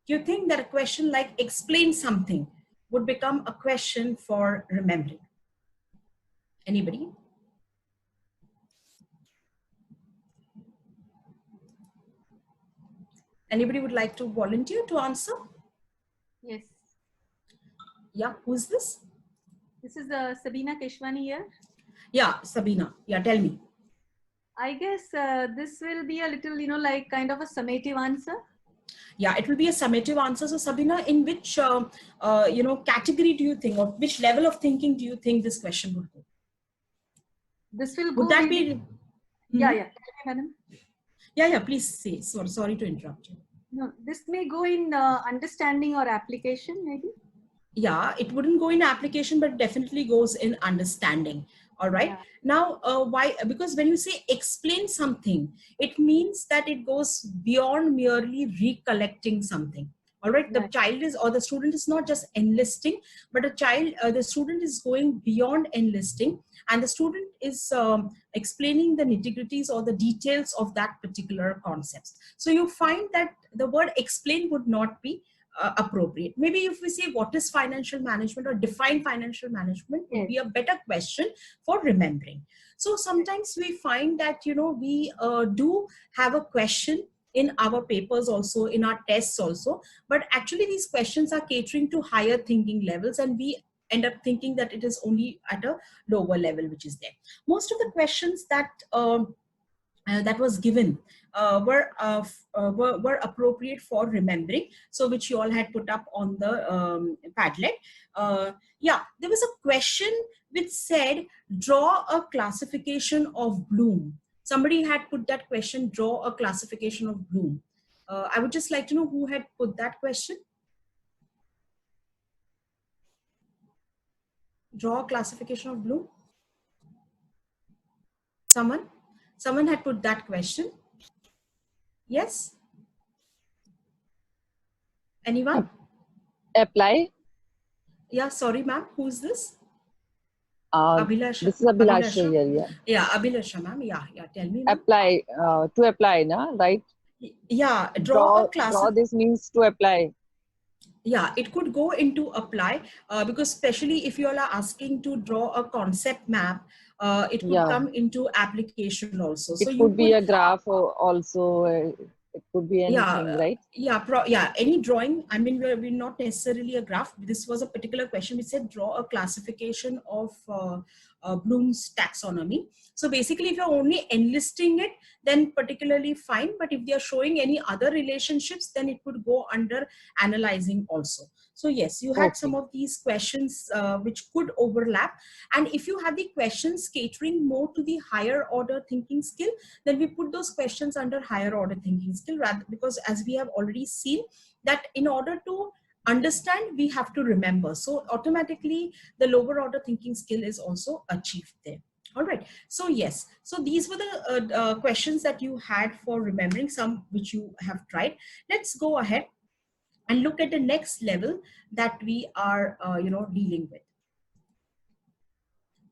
Do you think that a question like explain something would become a question for remembering? Anybody? Anybody would like to volunteer to answer? Yes. Yeah, who's this? This is Sabina Keshwani here. Yeah, Sabina. Yeah, tell me. I guess this will be a little, like kind of a summative answer. Yeah, it will be a summative answer. So Sabina, in which, category do you think, or which level of thinking do you think this question would go? This will Would go that maybe, be? Yeah, yeah. Madam. Yeah, please say. Sorry to interrupt you. No, this may go in understanding or application, maybe. Yeah, it wouldn't go in application, but definitely goes in understanding. All right. Yeah. Now, why? Because when you say explain something, it means that it goes beyond merely recollecting something. All right. The child is, or the student is not just enlisting, but the student is going beyond enlisting, and the student is explaining the nitty-gritties or the details of that particular concept. So you find that the word explain would not be appropriate. Maybe if we say what is financial management or define financial management would be a better question for remembering. So sometimes we find that, you know, we do have a question in our papers also, in our tests also, but actually these questions are catering to higher thinking levels, and we end up thinking that it is only at a lower level which is there. Most of the questions that that was given were appropriate for remembering, so which you all had put up on the Padlet. Yeah, there was a question which said, draw a classification of Bloom. Somebody had put that question, draw a classification of Bloom. I would just like to know who had put that question. Draw a classification of Bloom. Someone had put that question. Yes? Anyone? Apply. Yeah, sorry, ma'am. Who's this? This is Abhilasha here, yeah. Yeah, Abhilasha, ma'am. Yeah, tell me. Apply, to apply, na, right? Yeah, draw a class. Draw, this means to apply. Yeah, it could go into apply, because especially if you all are asking to draw a concept map, it could come into application also. So it could be a graph also. It could be anything, right? Yeah, any drawing. I mean, we're not necessarily a graph. This was a particular question which said draw a classification of Bloom's taxonomy. So basically, if you're only enlisting it, then particularly fine. But if they are showing any other relationships, then it could go under analyzing also. So yes, you had some of these questions which could overlap. And if you have the questions catering more to the higher order thinking skill, then we put those questions under higher order thinking skill, rather, because as we have already seen that in order to understand, we have to remember. So automatically the lower order thinking skill is also achieved there. All right. So yes, so these were the questions that you had for remembering, some which you have tried. Let's go ahead and look at the next level that we are, dealing with.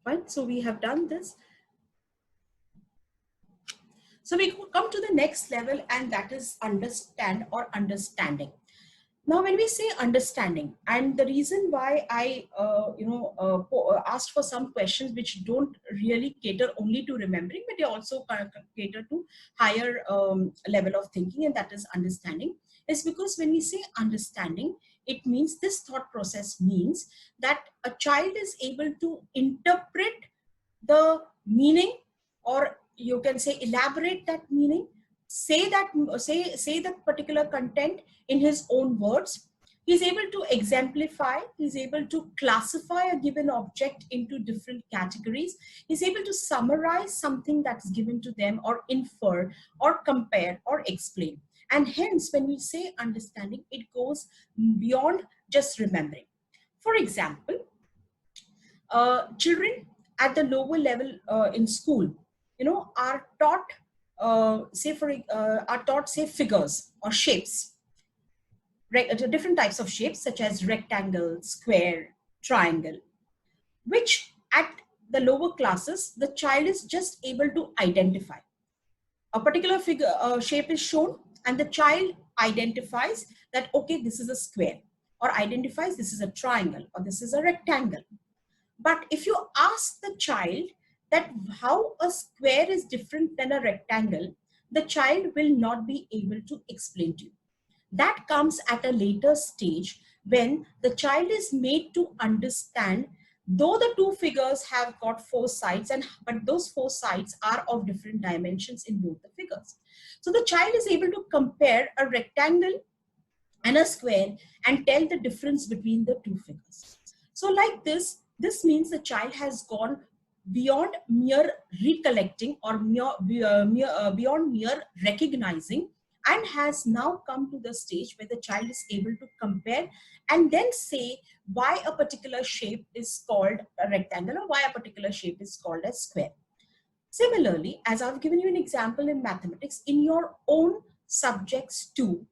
Fine. So we have done this. So we come to the next level, and that is understand or understanding. Now, when we say understanding, and the reason why I, asked for some questions which don't really cater only to remembering, but they also cater to higher level of thinking, and that is understanding, is because when we say understanding, it means, this thought process means that a child is able to interpret the meaning, or you can say elaborate that meaning, say that particular content in his own words. He's able to exemplify, he's able to classify a given object into different categories, he's able to summarize something that's given to them, or infer, or compare, or explain. And hence, when we say understanding, it goes beyond just remembering. For example, children at the lower level in school, are taught, say figures or shapes, different types of shapes such as rectangle, square, triangle, which at the lower classes, the child is just able to identify. A particular figure shape is shown, and the child identifies that, okay, this is a square, or identifies this is a triangle, or this is a rectangle. But if you ask the child that how a square is different than a rectangle, the child will not be able to explain to you. That comes at a later stage, when the child is made to understand, though the two figures have got four sides, but those four sides are of different dimensions in both the figures. So the child is able to compare a rectangle and a square and tell the difference between the two figures. So like this means the child has gone beyond mere recollecting, or beyond mere recognizing, and has now come to the stage where the child is able to compare and then say why a particular shape is called a rectangle, or why a particular shape is called a square. Similarly, as I've given you an example in mathematics, in your own subjects too,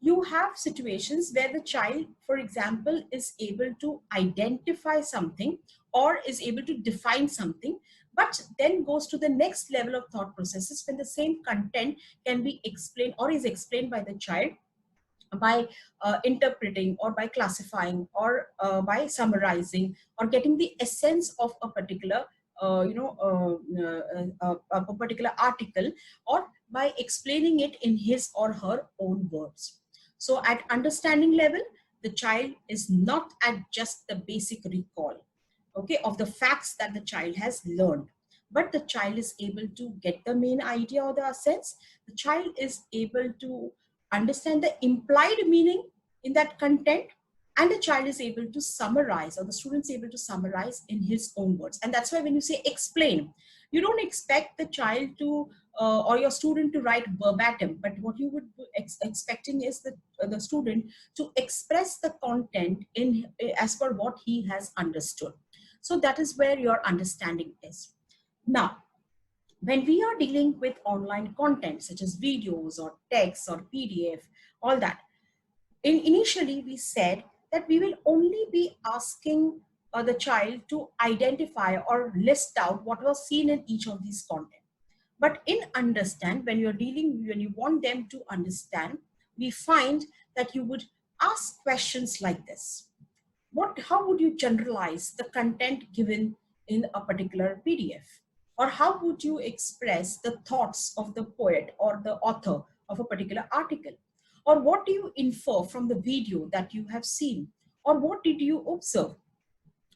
you have situations where the child, for example, is able to identify something, or is able to define something, but then goes to the next level of thought processes when the same content can be explained, or is explained by the child by interpreting, or by classifying, or by summarizing, or getting the essence of a particular a particular article, or by explaining it in his or her own words. So at understanding level, the child is not at just the basic recall, okay, of the facts that the child has learned, but the child is able to get the main idea or the sense. The child is able to understand the implied meaning in that content, and the child is able to summarize, or the student is able to summarize in his own words. And that's why when you say explain, you don't expect the child to or your student to write verbatim, but what you would be expecting is the student to express the content in as per what he has understood. So that is where your understanding is. Now, when we are dealing with online content such as videos or text or PDF, all that, initially we said that we will only be asking the child to identify or list out what was seen in each of these content. But in understand, when you want them to understand, we find that you would ask questions like this. How would you generalize the content given in a particular PDF? Or how would you express the thoughts of the poet or the author of a particular article? Or what do you infer from the video that you have seen? Or what did you observe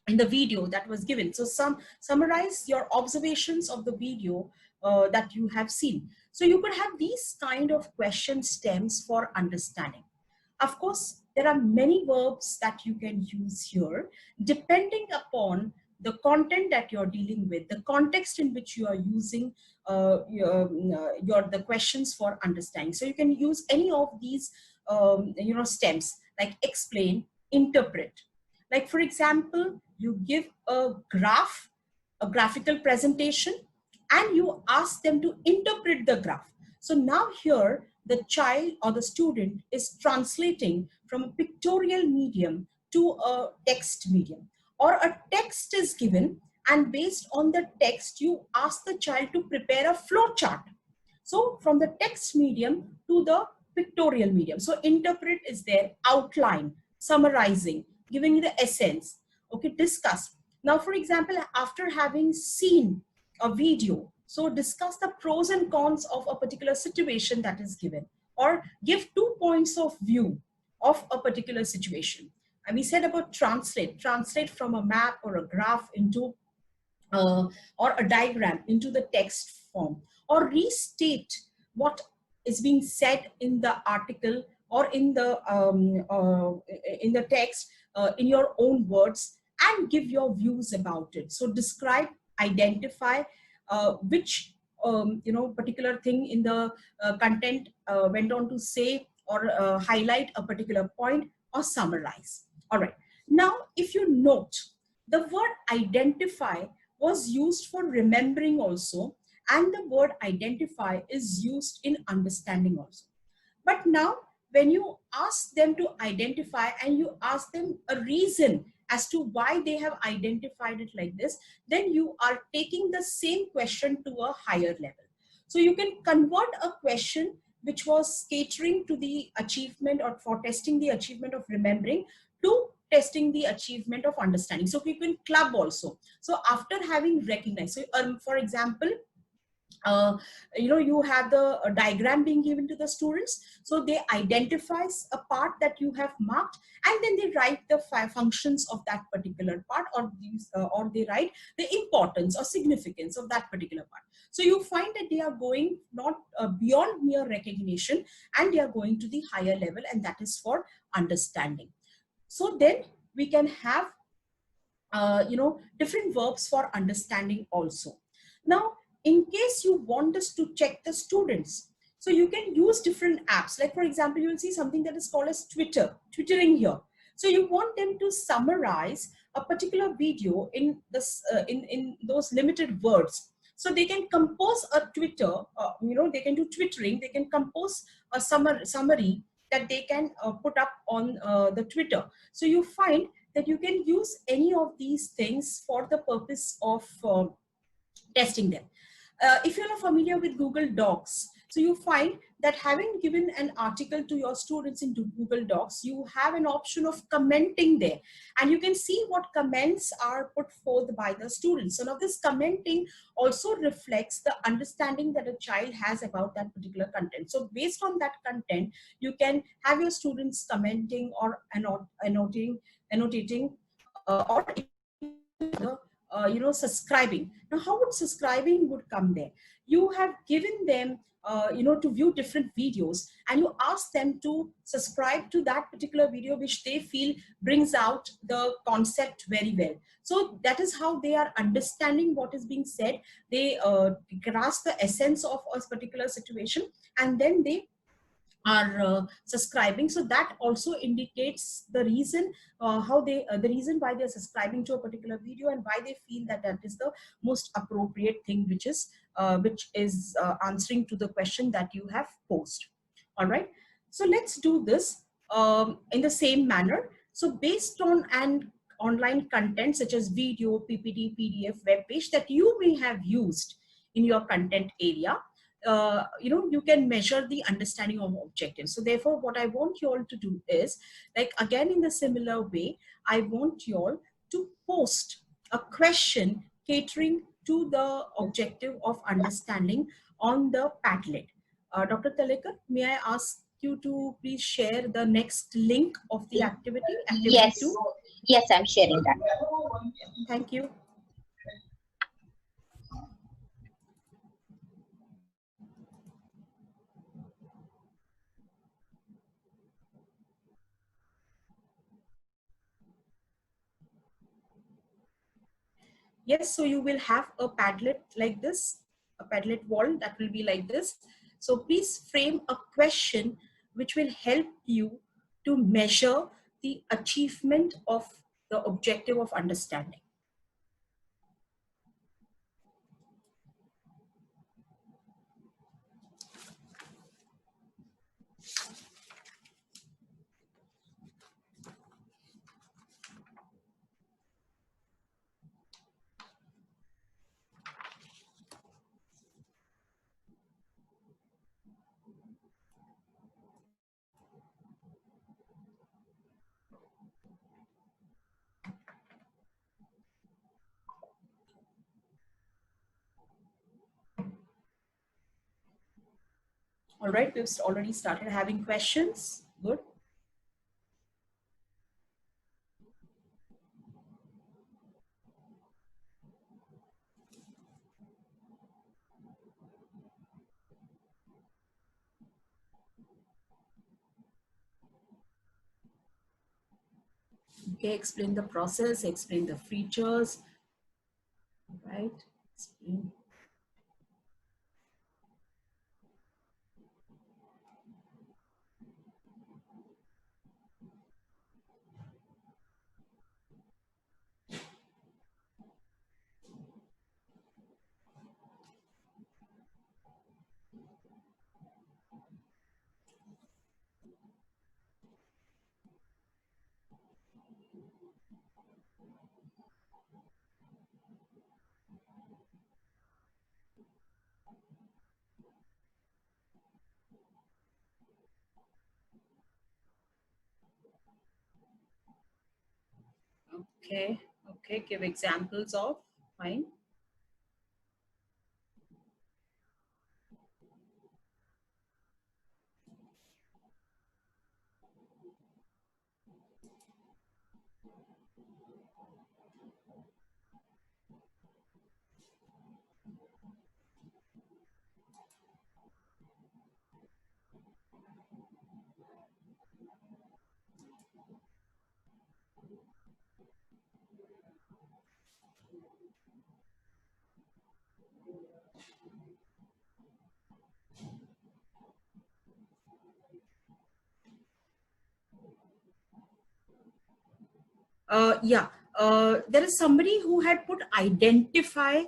in the video that was given? So summarize your observations of the video that you have seen. So you could have these kind of question stems for understanding. Of course, there are many verbs that you can use here, depending upon the content that you're dealing with, the context in which you are using the questions for understanding. So you can use any of these stems, like explain, interpret. Like for example, you give a graph, a graphical presentation, and you ask them to interpret the graph. So now here, the child or the student is translating from a pictorial medium to a text medium, or a text is given, and based on the text, you ask the child to prepare a flow chart. So from the text medium to the pictorial medium. So interpret is there, outline, summarizing, giving you the essence, okay, discuss. Now, for example, after having seen a video, so discuss the pros and cons of a particular situation that is given, or give 2 points of view of a particular situation. And we said about translate from a map or a graph into or a diagram into the text form, or restate what is being said in the article or in the text in your own words, and give your views about it. So describe, identify which particular thing in the content went on to say or highlight a particular point or summarize. All right. Now, if you note, the word identify was used for remembering also, and the word identify is used in understanding also. But now, when you ask them to identify and you ask them a reason as to why they have identified it like this, then you are taking the same question to a higher level. So you can convert a question which was catering to the achievement or for testing the achievement of remembering to testing the achievement of understanding. So you can club also. So after having recognized, so for example, you have the diagram being given to the students, so they identifies a part that you have marked, and then they write the functions of that particular part, or they write the importance or significance of that particular part. So you find that they are going not beyond mere recognition, and they are going to the higher level, and that is for understanding. So then we can have different verbs for understanding also. Now, in case you want us to check the students, so you can use different apps. Like for example, you will see something that is called as twittering here. So you want them to summarize a particular video in this in those limited words. So they can compose a Twitter, they can do twittering, they can compose a summary that they can put up on the Twitter. So you find that you can use any of these things for the purpose of testing them. If you're not familiar with Google Docs, so you find that having given an article to your students into Google Docs, you have an option of commenting there, and you can see what comments are put forth by the students. So now this commenting also reflects the understanding that a child has about that particular content. So based on that content, you can have your students commenting or annotating, or subscribing. Now how would subscribing would come there? You have given them to view different videos, and you ask them to subscribe to that particular video which they feel brings out the concept very well. So that is how they are understanding what is being said. They grasp the essence of a particular situation, and then they are subscribing. So that also indicates the reason the reason why they're subscribing to a particular video, and why they feel that that is the most appropriate thing, which is answering to the question that you have posed. All right, so let's do this in the same manner. So based on an online content such as video, PPT, PDF, web page that you may have used in your content area, you can measure the understanding of objectives. So therefore, what I want you all to do is, like again in the similar way, I want you all to post a question catering to the objective of understanding on the Padlet. Dr. Talekar, may I ask you to please share the next link of the activity? Yes, 2? yes, I'm sharing that. Thank you. Yes, so you will have a Padlet like this, a Padlet wall that will be like this. So please frame a question which will help you to measure the achievement of the objective of understanding. All right, we've already started having questions. Good. Okay, explain the process, explain the features, right? Explain. Okay, okay, give examples of, fine. Yeah, there is somebody who had put identify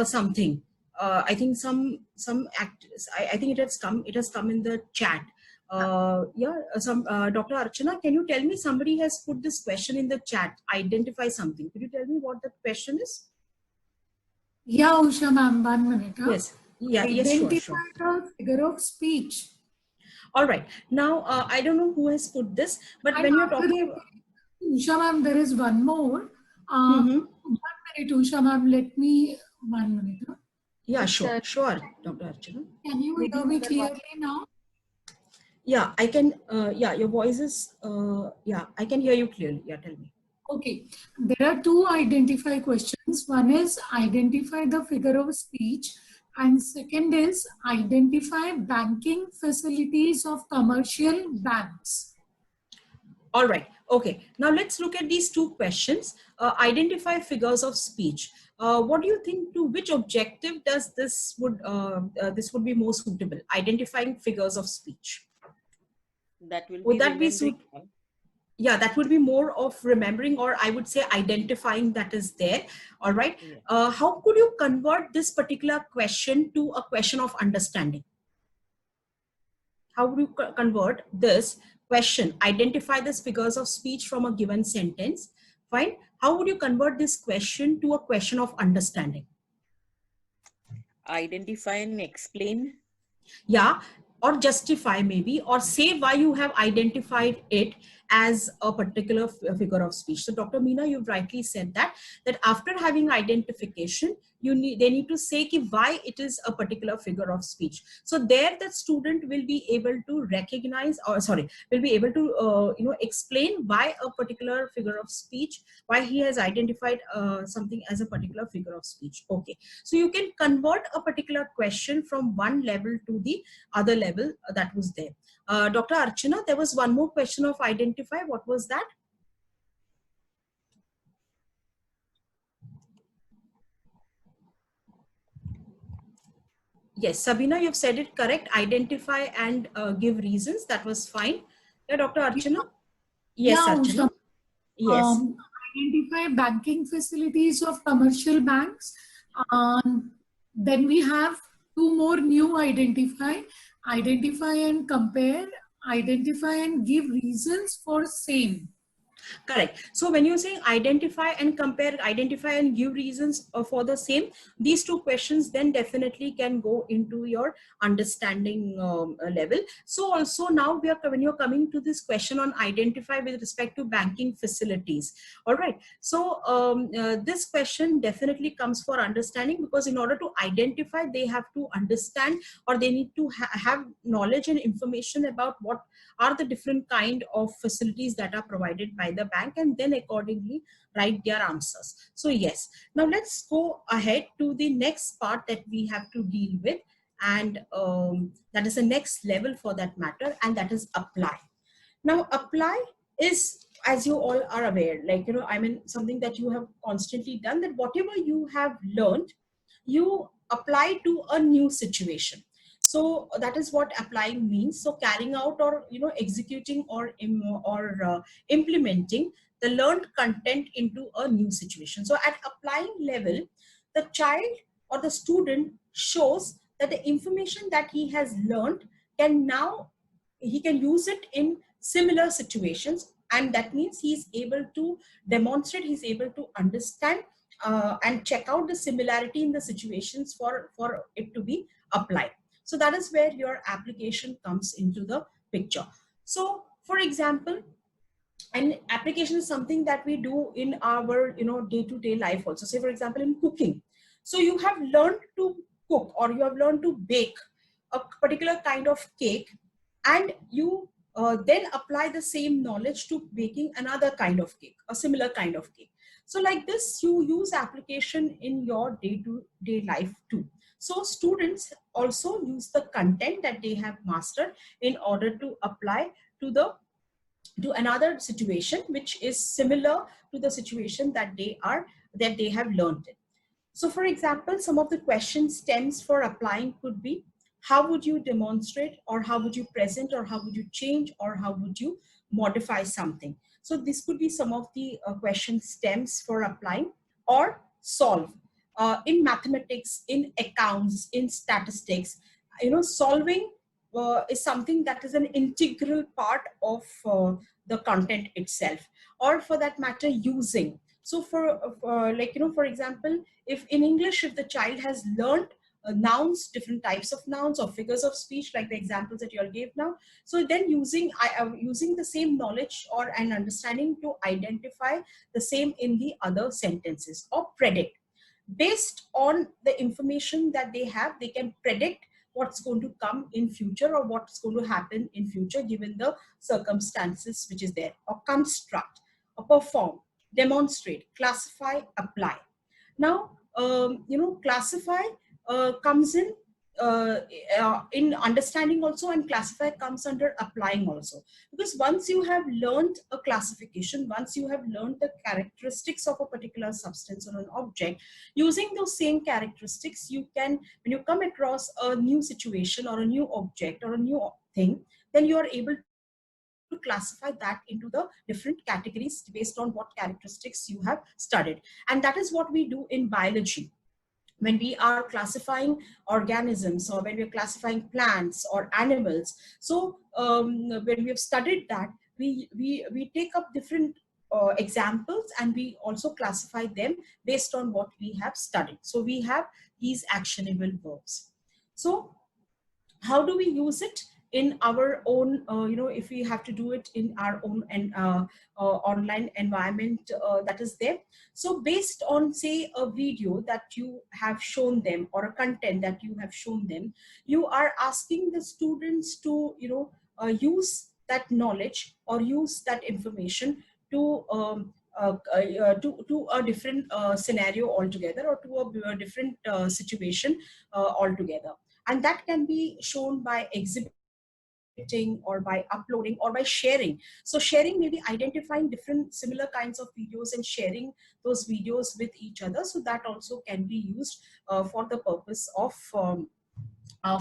something. I think I think it has come in the chat. Dr. Archana, can you tell me, somebody has put this question in the chat, identify something. Could you tell me what the question is? Yeah, Usha ma'am, 1 minute. Huh? Yes. Yeah, yes, sure, Identify sure. the figure of speech All right. Now, I don't know who has put this, but And when you're after talking about... Usha ma'am, there is one more. 1 minute, Usha ma'am, let me 1 minute. Huh? Yeah, It's, sure, sure, Dr. Archana. Can you Maybe hear me another clearly now? Yeah, I can, yeah, your voice is, yeah, I can hear you clearly. Yeah, tell me. Okay, there are two identify questions. One is identify the figure of speech, and second is identify banking facilities of commercial banks. All right. Okay. Now let's look at these two questions. Identify figures of speech. What do you think? To which objective does this would be more suitable? Identifying figures of speech. That will Would be that be remembering. Yeah, that would be more of remembering, or I would say identifying that is there. All right. Yeah. How could you convert this particular question to a question of understanding? How would you convert this question, identify the figures of speech from a given sentence? Fine. How would you convert this question to a question of understanding? Identify and explain. Yeah, or justify maybe, or say why you have identified it as a particular figure of speech. So Dr. Meena, you've rightly said that after having identification, they need to say why it is a particular figure of speech. So there the student will be able to recognize, or sorry, will be able to explain why a particular figure of speech, why he has identified something as a particular figure of speech. Okay, so you can convert a particular question from one level to the other level that was there. Dr. Archana, there was one more question of identify. What was that? Yes, Sabina, you've said it correct. Identify and give reasons. That was fine. Yeah, Dr. Archana? Yes, Yeah, Archana. Usha. Yes. Identify banking facilities of commercial banks. Then we have two more new identify and compare, identify and give reasons for same. Correct. So when you're saying identify and compare, identify and give reasons for the same, these two questions then definitely can go into your understanding level. So also now when you're coming to this question on identify with respect to banking facilities. All right. So this question definitely comes for understanding, because in order to identify, they have to understand, or they need to have knowledge and information about what are the different kind of facilities that are provided by the bank, and then accordingly write their answers. So yes, now let's go ahead to the next part that we have to deal with, and that is the next level for that matter, and that is apply. Now apply is, as you all are aware, like, I mean, something that you have constantly done, that whatever you have learned, you apply to a new situation. So that is what applying means. So carrying out, or executing, or implementing the learned content into a new situation. So at applying level, the child or the student shows that the information that he has learned he can use it in similar situations, and that means he's able to demonstrate, he's able to understand and check out the similarity in the situations for it to be applied. So that is where your application comes into the picture. So for example, and application is something that we do in our day-to-day life also. Say for example, in cooking, so you have learned to cook, or you have learned to bake a particular kind of cake, and you then apply the same knowledge to baking another kind of cake, a similar kind of cake. So like this, you use application in your day-to-day life too. So students also use the content that they have mastered in order to apply to another situation which is similar to the situation that they have learned in. So for example, some of the question stems for applying could be, how would you demonstrate, or how would you present, or how would you change, or how would you modify something? So this could be some of the question stems for applying. Or solve. In mathematics, in accounts, in statistics, solving is something that is an integral part of the content itself. Or for that matter, using. So for example, if in English, if the child has learned nouns, different types of nouns or figures of speech, like the examples that you all gave now. So then using the same knowledge or an understanding to identify the same in the other sentences, or predict. Based on the information that they have, they can predict what's going to come in future or what's going to happen in future given the circumstances which is there. Or construct, or perform, demonstrate, classify, apply. Now, classify comes in understanding also, and classify comes under applying also. Because once you have learned a classification, once you have learned the characteristics of a particular substance or an object, using those same characteristics, you can, when you come across a new situation or a new object or a new thing, then you are able to classify that into the different categories based on what characteristics you have studied. And that is what we do in biology. When we are classifying organisms, or when we are classifying plants or animals, so when we have studied that, we take up different examples, and we also classify them based on what we have studied. So we have these actionable verbs. So how do we use it in our own, if we have to do it in our own and online environment that is there? So based on, say, a video that you have shown them or a content that you have shown them, you are asking the students to use that knowledge or use that information to to a different scenario altogether, or to a different situation altogether. And that can be shown by exhibiting, or by uploading, or by sharing. So sharing may be identifying different similar kinds of videos and sharing those videos with each other. So that also can be used for the purpose of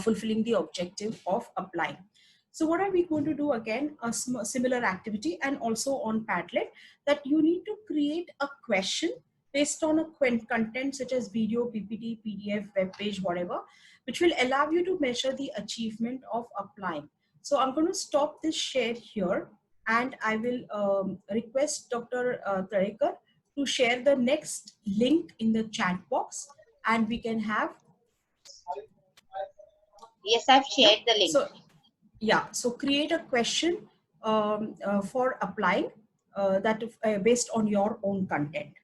fulfilling the objective of applying. So what are we going to do again? A similar activity, and also on Padlet, that you need to create a question based on a content such as video, PPT, PDF, web page, whatever, which will allow you to measure the achievement of applying. So I'm going to stop this share here, and I will request Dr. Tarekar to share the next link in the chat box, and we can have. Yes, I've shared the link. So, yeah, so create a question for applying that based on your own content.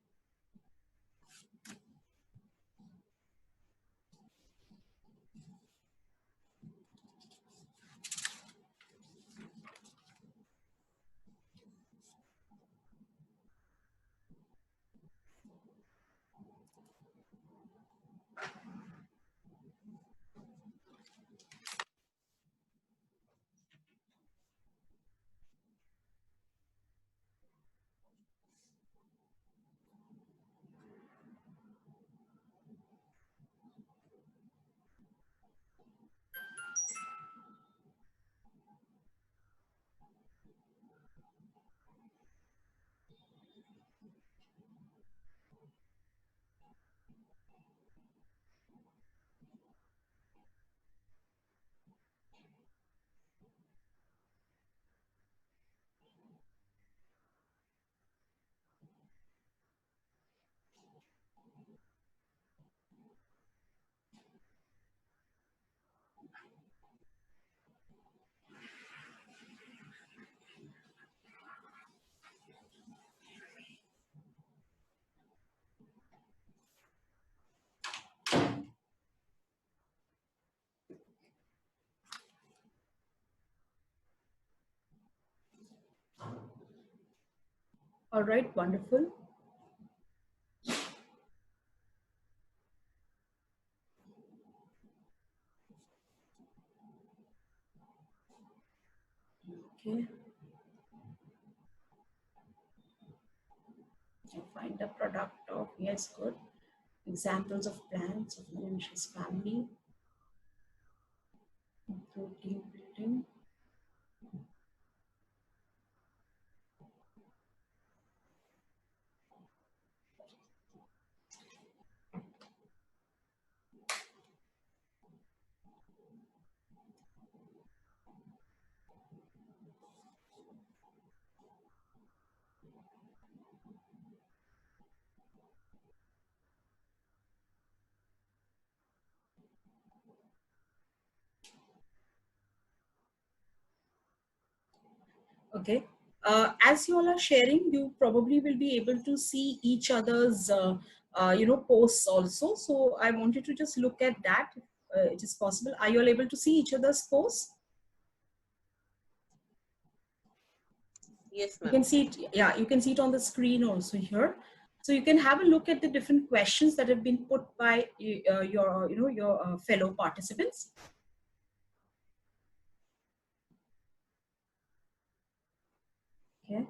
All right, wonderful. Okay. Find the product of, yes, good. Examples of plants of Menaceous family. Protein building. Okay. As you all are sharing, you probably will be able to see each other's, posts also. So I want you to just look at that. If, it is possible. Are you all able to see each other's posts? Yes, You ma'am. can see it. Yeah, you can see it on the screen also here. So you can have a look at the different questions that have been put by your fellow participants. Okay.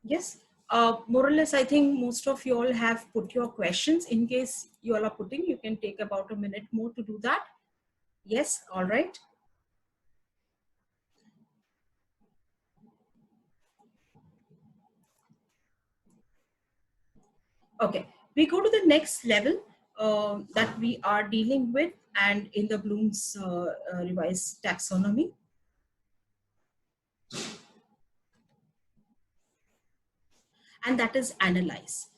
Yes. More or less, I think most of you all have put your questions. In case you all are putting, you can take about a minute more to do that. Yes. All right. Okay. We go to the next level that we are dealing with, and in the Bloom's revised taxonomy. And that is analyze.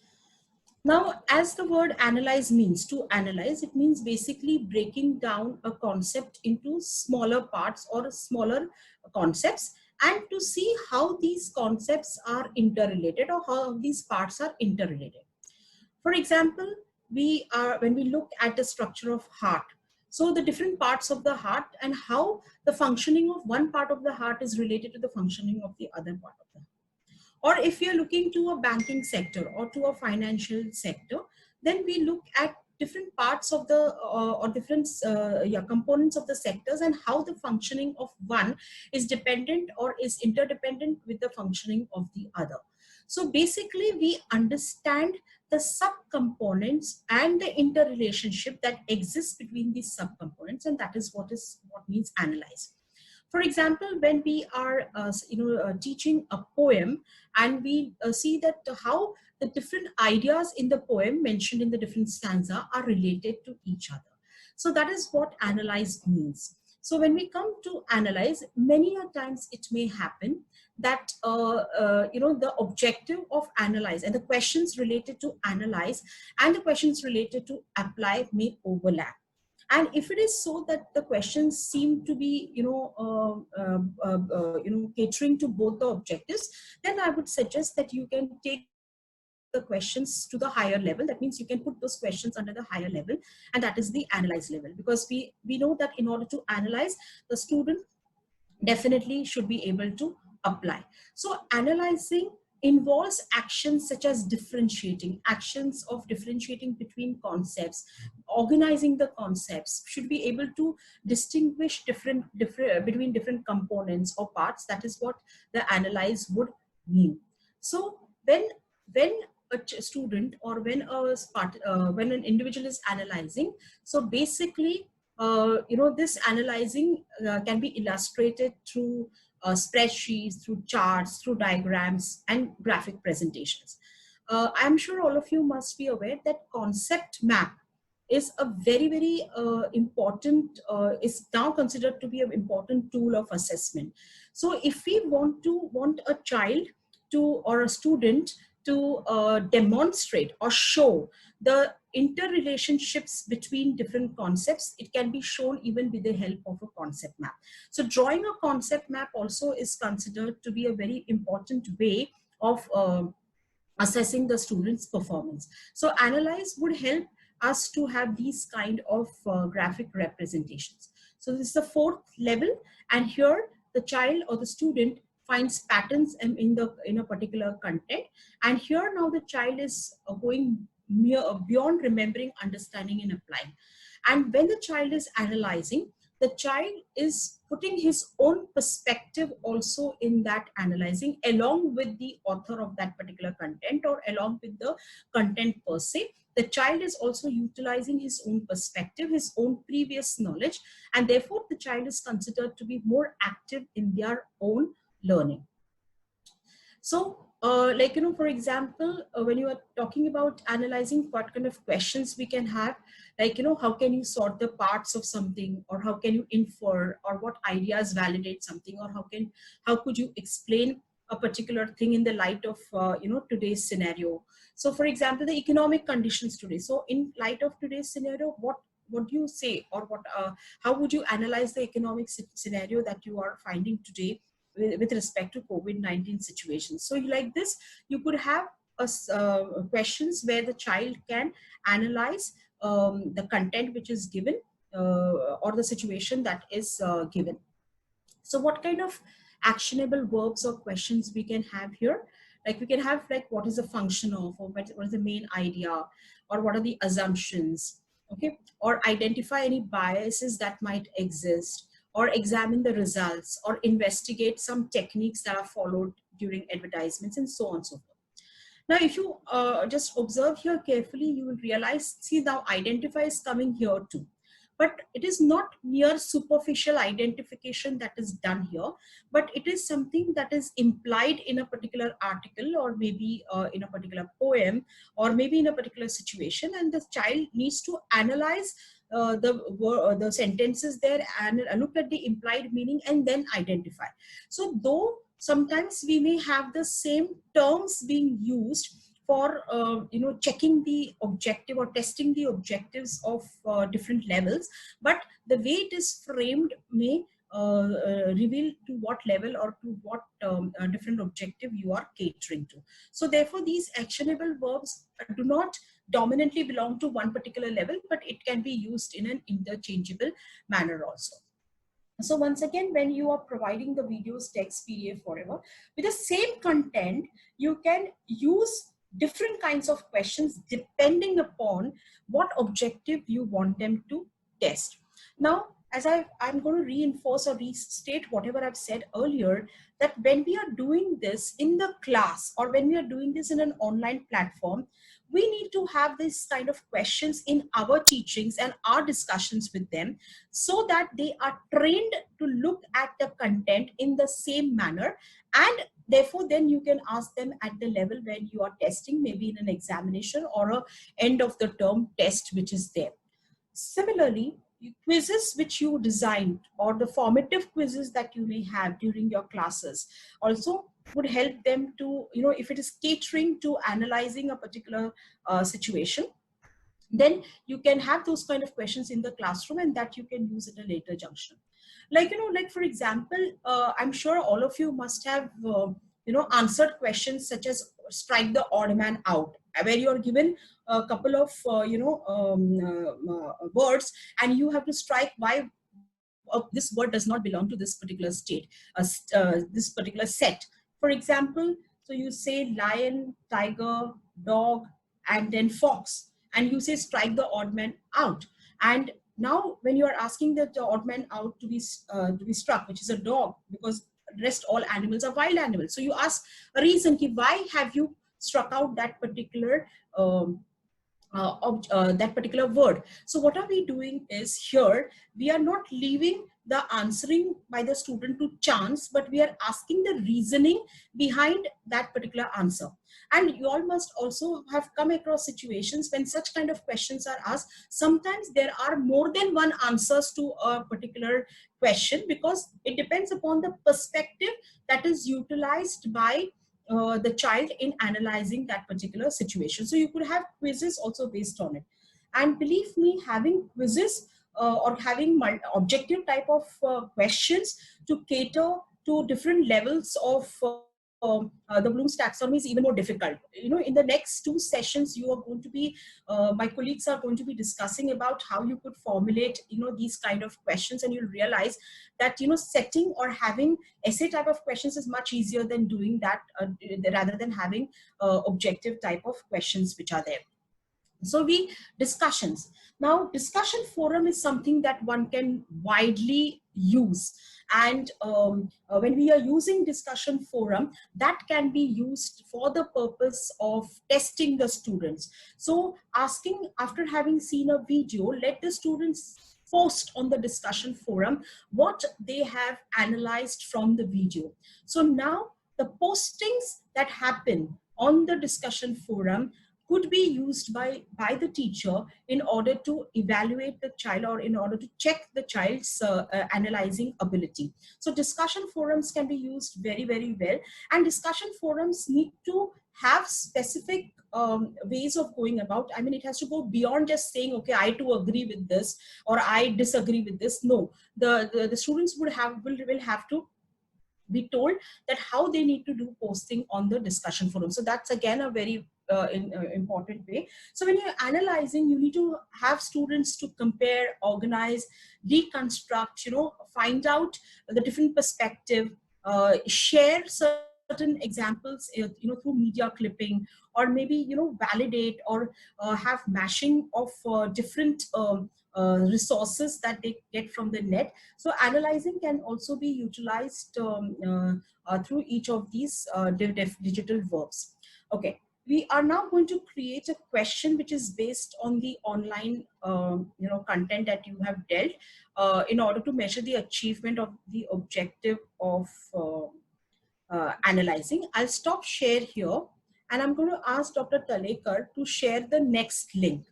Now, as the word analyze means, to analyze, it means basically breaking down a concept into smaller parts or smaller concepts, and to see how these concepts are interrelated or how these parts are interrelated. For example, when we look at the structure of heart, so the different parts of the heart and how the functioning of one part of the heart is related to the functioning of the other part of the heart. Or if you're looking to a banking sector or to a financial sector, then we look at different parts of the or different components of the sectors and how the functioning of one is dependent or is interdependent with the functioning of the other. So basically we understand the subcomponents and the interrelationship that exists between these subcomponents, and that is what means analyze. For example, when we are teaching a poem, and we see that how the different ideas in the poem mentioned in the different stanza are related to each other. So that is what analyze means. So when we come to analyze, many a times it may happen that the objective of analyze and the questions related to analyze and the questions related to apply may overlap. And if it is so that the questions seem to be catering to both the objectives, then I would suggest that you can take the questions to the higher level. That means you can put those questions under the higher level, and that is the analyze level, because we know that in order to analyze, the student definitely should be able to apply. So analyzing involves actions such as differentiating, actions of differentiating between concepts, organizing the concepts, should be able to distinguish between different components or parts. That is what the analyze would mean. So when a student or when an individual is analyzing, so basically this analyzing can be illustrated through spreadsheets, through charts, through diagrams and graphic presentations. I'm sure all of you must be aware that concept map is a very, very important, is now considered to be an important tool of assessment. So if we want a child to, or a student to demonstrate or show the interrelationships between different concepts, it can be shown even with the help of a concept map. So drawing a concept map also is considered to be a very important way of assessing the student's performance. So analyze would help us to have these kind of graphic representations. So this is the fourth level, and here the child or the student finds patterns in a particular content, and here now the child is going beyond remembering, understanding and applying. And when the child is analyzing, the child is putting his own perspective also in that analyzing, along with the author of that particular content or along with the content per se. the child is also utilizing his own perspective, his own previous knowledge, and therefore the child is considered to be more active in their own learning. So, like, for example, when you are talking about analyzing what kind of questions we can have, like, how can you sort the parts of something, or how can you infer, or what ideas validate something, or how could you explain a particular thing in the light of, today's scenario. So, for example, the economic conditions today. So, in light of today's scenario, what do you say, or how would you analyze the economic scenario that you are finding today with respect to COVID-19 situation? So like this, you could have questions where the child can analyze the content which is given, or the situation that is given. So what kind of actionable verbs or questions we can have here? Like we can have like, what is the function of, or what is the main idea, or what are the assumptions, okay? Or identify any biases that might exist, or examine the results, or investigate some techniques that are followed during advertisements, and so on and so forth. Now, if you just observe here carefully, you will realize, see, now identify is coming here too. But it is not mere superficial identification that is done here, but it is something that is implied in a particular article, or maybe in a particular poem, or maybe in a particular situation, and the child needs to analyze the sentences there and look at the implied meaning and then identify. So though sometimes we may have the same terms being used for checking the objective or testing the objectives of different levels, but the way it is framed may reveal to what level or to what different objective you are catering to. So therefore these actionable verbs do not dominantly belong to one particular level, but it can be used in an interchangeable manner also. So once again, when you are providing the videos, text, PDF, whatever, with the same content, you can use different kinds of questions depending upon what objective you want them to test. Now, as I'm going to reinforce or restate whatever I've said earlier, that when we are doing this in the class, or when we are doing this in an online platform, we need to have this kind of questions in our teachings and our discussions with them, so that they are trained to look at the content in the same manner, and therefore then you can ask them at the level when you are testing, maybe in an examination or a end of the term test which is there. Similarly, quizzes which you designed, or the formative quizzes that you may have during your classes, also would help them to, if it is catering to analyzing a particular situation, then you can have those kind of questions in the classroom, and that you can use at a later junction. Like, like for example, I'm sure all of you must have, answered questions such as strike the odd man out, where you're given a couple of, words, and you have to strike why this word does not belong to this particular state, this particular set. For example, so you say lion, tiger, dog, and then fox, and you say strike the odd man out. And now when you are asking the odd man out to be struck, which is a dog, because rest all animals are wild animals, so you ask a reason, why have you struck out that particular that particular word. So what are we doing is, here we are not leaving the answering by the student to chance, but we are asking the reasoning behind that particular answer. And you all must also have come across situations when such kind of questions are asked. Sometimes there are more than one answers to a particular question, because it depends upon the perspective that is utilized by the child in analyzing that particular situation. So you could have quizzes also based on it. And believe me, having quizzes or having objective type of questions to cater to different levels of the Bloom's taxonomy is even more difficult. In the next 2 sessions, you are going to be, my colleagues are going to be discussing about how you could formulate, these kind of questions, and you'll realize that, setting or having essay type of questions is much easier than doing that, rather than having objective type of questions which are there. So discussions. Now, discussion forum is something that one can widely use. And when we are using discussion forum, that can be used for the purpose of testing the students. So asking, after having seen a video, let the students post on the discussion forum what they have analyzed from the video. So now the postings that happen on the discussion forum could be used by the teacher in order to evaluate the child, or in order to check the child's analyzing ability. So discussion forums can be used very, very well, and discussion forums need to have specific ways of going about. I mean, it has to go beyond just saying, okay, I too agree with this, or I disagree with this. No, the students will have to be told that how they need to do posting on the discussion forum. So that's again a very important way. So when you're analyzing, you need to have students to compare, organize, deconstruct, find out the different perspective, share certain examples, through media clipping, or maybe, validate or have mashing of different resources that they get from the net. So analyzing can also be utilized through each of these digital verbs. Okay, we are now going to create a question which is based on the online content that you have dealt in order to measure the achievement of the objective of analyzing. I'll stop share here, and I'm going to ask Dr. Talekar to share the next link.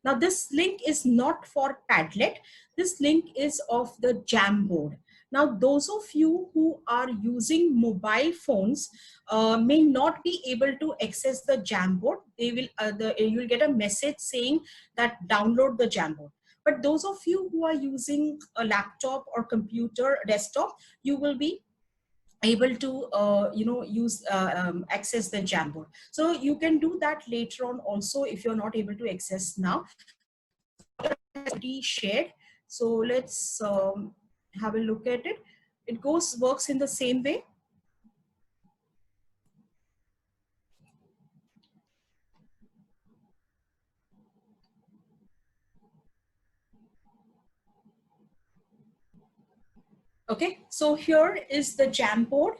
Now this link is not for Padlet. This link is of the Jamboard. Now those of you who are using mobile phones may not be able to access the Jamboard. You will get a message saying that download the Jamboard. But those of you who are using a laptop or computer, desktop, you will be able to access the Jamboard. So you can do that later on also if you're not able to access now. Already shared. So let's have a look at it. It works in the same way. Okay, so here is the Jamboard,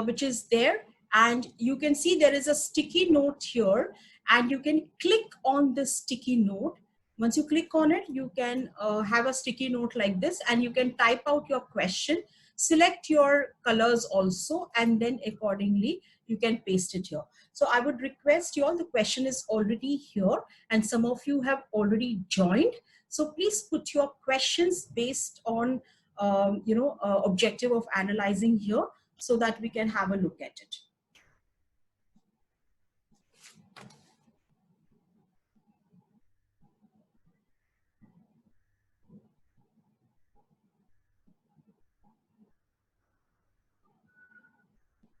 which is there, and you can see there is a sticky note here, and you can click on this sticky note. Once you click on it, you can have a sticky note like this, and you can type out your question, select your colors also, and then accordingly you can paste it here. So I would request you all, the question is already here, and some of you have already joined. So please put your questions based on objective of analyzing here, so that we can have a look at it.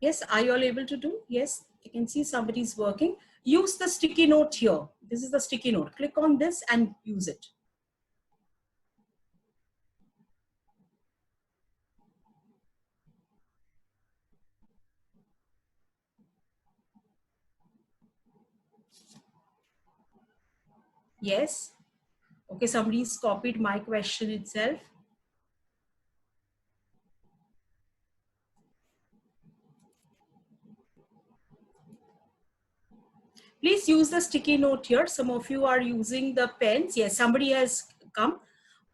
Yes, are you all able to do? Yes, you can see somebody's working. Use the sticky note here. This is the sticky note. Click on this and use it. Yes. Okay, somebody's copied my question itself. Please use the sticky note here. Some of you are using the pens. Yes, somebody has come.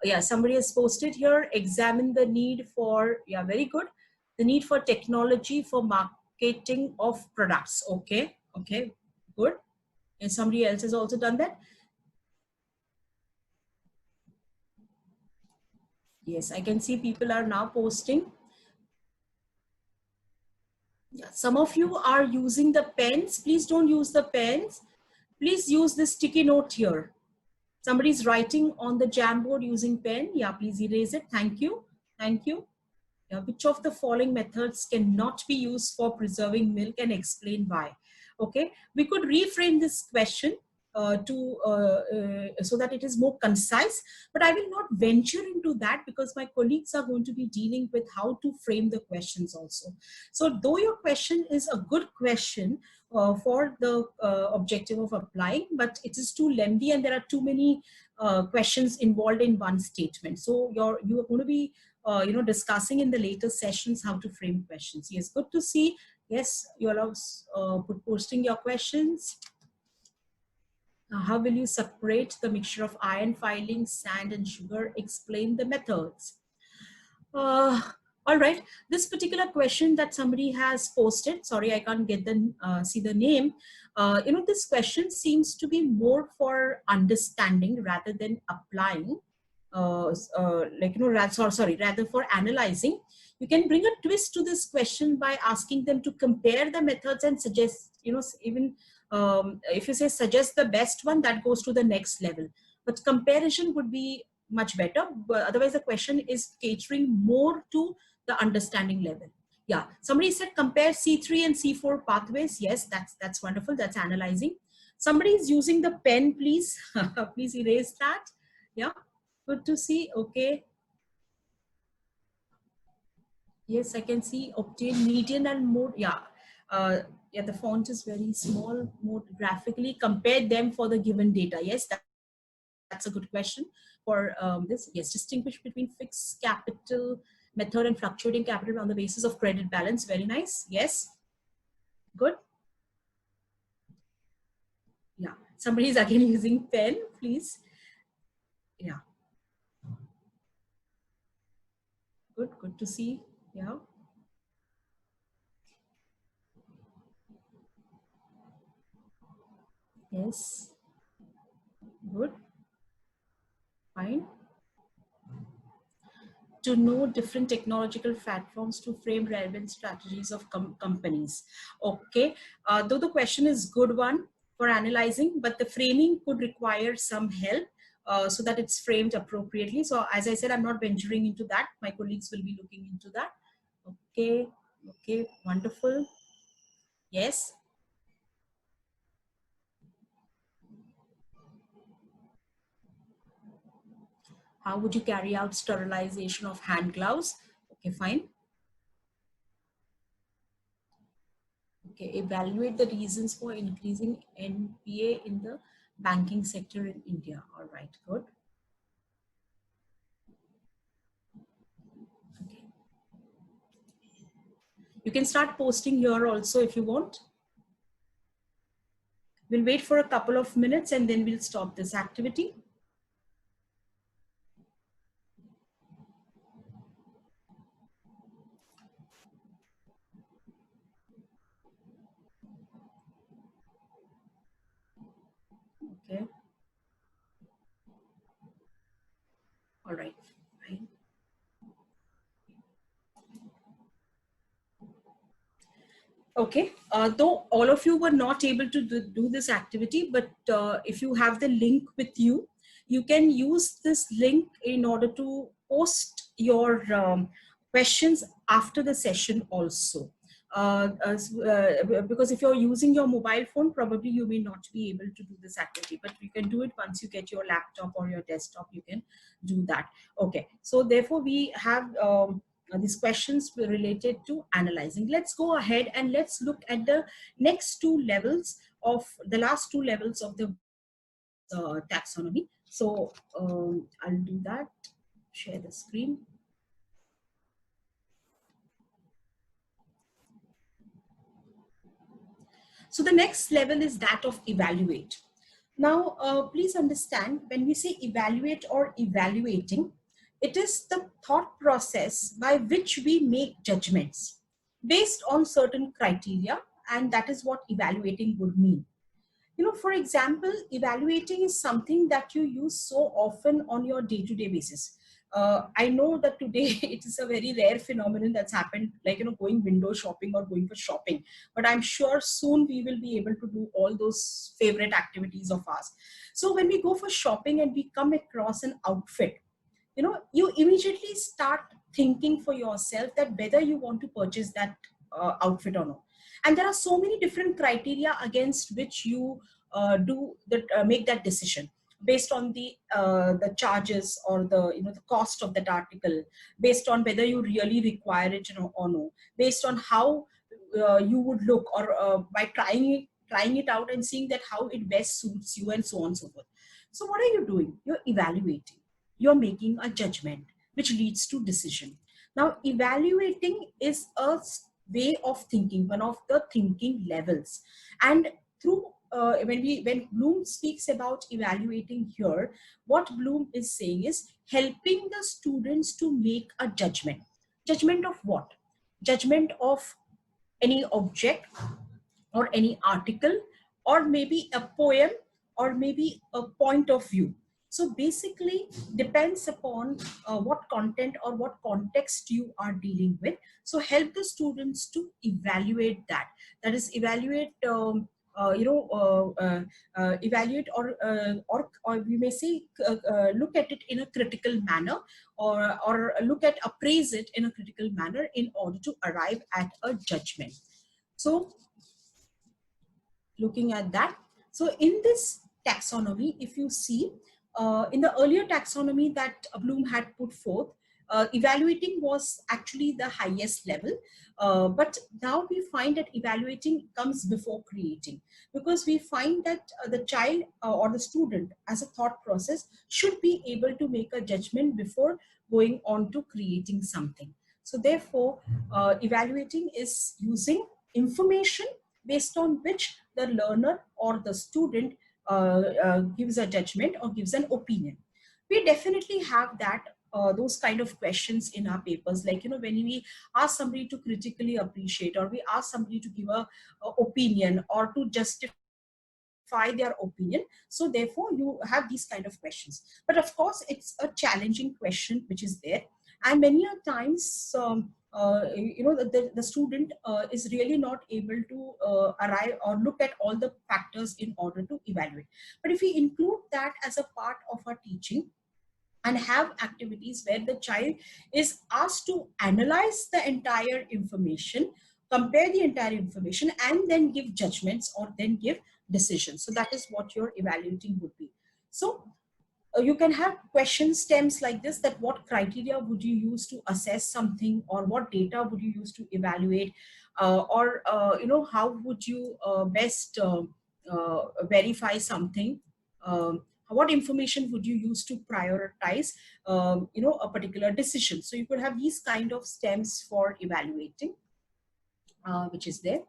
Yeah, somebody has posted here. Examine the need for, yeah, very good. The need for technology for marketing of products. Okay, okay, good. And somebody else has also done that. Yes, I can see people are now posting. Yeah, some of you are using the pens. Please don't use the pens. Please use the sticky note here. Somebody's writing on the Jamboard using pen. Yeah, please erase it. Thank you. Thank you. Yeah, which of the following methods cannot be used for preserving milk, and explain why? Okay, we could reframe this question. so that it is more concise. But I will not venture into that because my colleagues are going to be dealing with how to frame the questions also. So though your question is a good question for the objective of applying, but it is too lengthy and there are too many questions involved in one statement. So you are going to be discussing in the later sessions how to frame questions. Yes, good to see. Yes, you are posting your questions. Now, how will you separate the mixture of iron filings, sand and sugar? Explain the methods. All right, this particular question that somebody has posted, sorry, I can't get the see the name. This question seems to be more for understanding rather than applying. Rather for analyzing. You can bring a twist to this question by asking them to compare the methods and suggest, even if you say suggest the best one, that goes to the next level. But comparison would be much better. But otherwise, the question is catering more to the understanding level. Yeah, somebody said compare C3 and C4 pathways. Yes, that's wonderful. That's analyzing. Somebody is using the pen, please. Please erase that. Yeah, good to see. Okay. Yes, I can see obtain median and mode. Yeah. Yeah, the font is very small. More graphically compare them for the given data. Yes, that's a good question for this. Yes, distinguish between fixed capital method and fluctuating capital on the basis of credit balance. Very nice. Yes, good. Yeah, somebody is again using pen, please. Yeah, good to see. Yeah. Yes, good, fine. To know different technological platforms to frame relevant strategies of companies. Okay, though the question is good one for analyzing, but the framing could require some help so that it's framed appropriately. So as I said, I'm not venturing into that. My colleagues will be looking into that. Okay, okay, wonderful. Yes. How would you carry out sterilization of hand gloves? Okay, fine. Okay, evaluate the reasons for increasing NPA in the banking sector in India. All right, good. Okay. You can start posting here also if you want. We'll wait for a couple of minutes and then we'll stop this activity. Okay. All right. Fine. Okay, though all of you were not able to do this activity, but if you have the link with you, you can use this link in order to post your questions after the session also. Because if you're using your mobile phone, probably you may not be able to do this activity, but you can do it once you get your laptop or your desktop, you can do that. Okay, so therefore we have these questions were related to analyzing. Let's go ahead and let's look at the next two levels of the last two levels of the taxonomy. So I'll do that, share the screen. So the next level is that of evaluate. Now, please understand, when we say evaluate or evaluating, it is the thought process by which we make judgments based on certain criteria, and that is what evaluating would mean. For example, evaluating is something that you use so often on your day-to-day basis. I know that today it is a very rare phenomenon that's happened, like, going window shopping or going for shopping. But I'm sure soon we will be able to do all those favorite activities of ours. So when we go for shopping and we come across an outfit, you immediately start thinking for yourself that whether you want to purchase that outfit or not. And there are so many different criteria against which you make that decision based on the charges or the cost of that article, based on whether you really require it or no, based on how you would look, or by trying it out and seeing that how it best suits you, and so on and so forth. So what are you doing? You're evaluating. You're making a judgment which leads to decision. Now, evaluating is a way of thinking, one of the thinking levels. And through when Bloom speaks about evaluating here, what Bloom is saying is helping the students to make a judgment. Judgment of what? Judgment of any object, or any article, or maybe a poem, or maybe a point of view. So basically depends upon what content or what context you are dealing with. So help the students to evaluate that. That is, evaluate evaluate, or we may say look at it in a critical manner, or appraise it in a critical manner in order to arrive at a judgment. So looking at that, so in this taxonomy, if you see in the earlier taxonomy that Bloom had put forth, evaluating was actually the highest level, but now we find that evaluating comes before creating, because we find that the child or the student as a thought process should be able to make a judgment before going on to creating something. So therefore evaluating is using information based on which the learner or the student gives a judgment or gives an opinion. We definitely have that those kind of questions in our papers, like when we ask somebody to critically appreciate, or we ask somebody to give a opinion or to justify their opinion. So therefore you have these kind of questions, but of course it's a challenging question which is there, and many a times the student is really not able to arrive or look at all the factors in order to evaluate. But if we include that as a part of our teaching and have activities where the child is asked to analyze the entire information, compare the entire information, and then give judgments or then give decisions. So that is what your evaluating would be. So you can have question stems like this, that what criteria would you use to assess something, or what data would you use to evaluate, or how would you best verify something, what information would you use to prioritize a particular decision. So you could have these kind of stems for evaluating, which is there.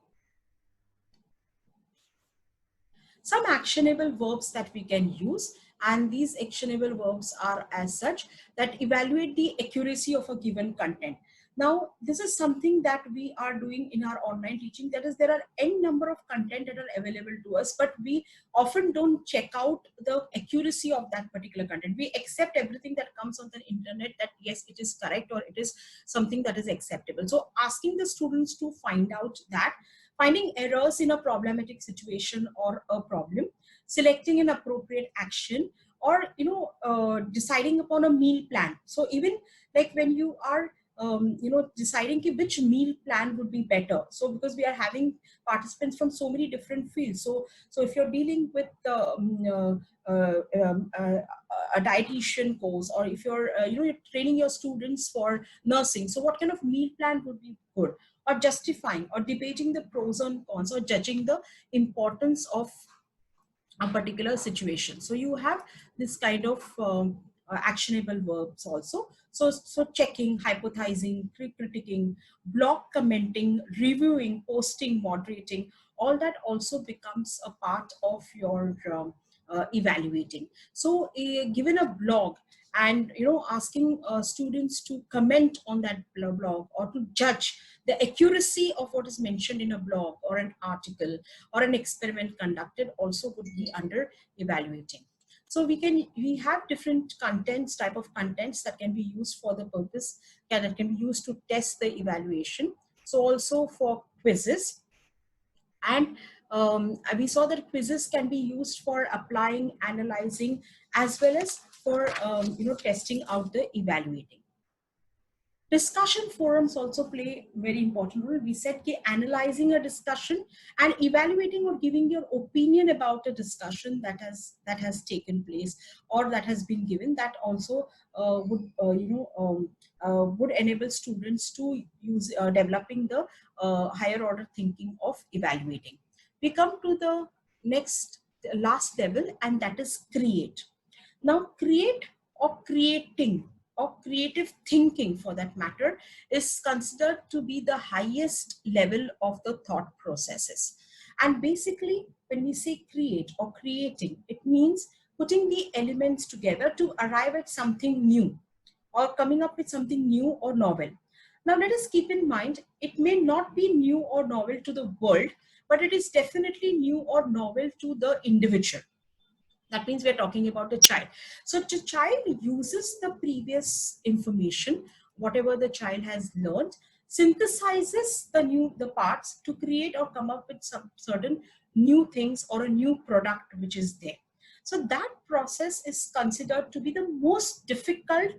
Some actionable verbs that we can use, and these actionable verbs are as such that evaluate the accuracy of a given content. Now, this is something that we are doing in our online teaching. That is, there are n number of content that are available to us, but we often don't check out the accuracy of that particular content. We accept everything that comes on the internet, that yes, it is correct, or it is something that is acceptable. So asking the students to find out that, finding errors in a problematic situation or a problem, selecting an appropriate action, or deciding upon a meal plan. So even like when you are deciding which meal plan would be better. So because we are having participants from so many different fields. So if you're dealing with a dietitian course, or if you're you're training your students for nursing, so what kind of meal plan would be good? Or justifying or debating the pros and cons, or judging the importance of a particular situation. So you have this kind of actionable verbs also. So checking, hypothesizing, critiquing, blog commenting, reviewing, posting, moderating, all that also becomes a part of your evaluating. So given a blog, and asking students to comment on that blog, or to judge the accuracy of what is mentioned in a blog or an article or an experiment conducted, also would be under evaluating. So we have different type of contents that can be used for the purpose, that can be used to test the evaluation. So also for quizzes, and we saw that quizzes can be used for applying, analyzing, as well as for testing out the evaluating. Discussion forums also play very important role. We said कि analyzing a discussion and evaluating or giving your opinion about a discussion that has taken place or that has been given, that also would enable students to use developing the higher order thinking of evaluating. We come to the last level, and that is create. Now, create or creating or creative thinking, for that matter, is considered to be the highest level of the thought processes. And basically, when we say create or creating, it means putting the elements together to arrive at something new or coming up with something new or novel. Now, let us keep in mind, it may not be new or novel to the world, but it is definitely new or novel to the individual. That means we're talking about the child. So the child uses the previous information, whatever the child has learned, synthesizes the parts to create or come up with some certain new things or a new product which is there. So that process is considered to be the most difficult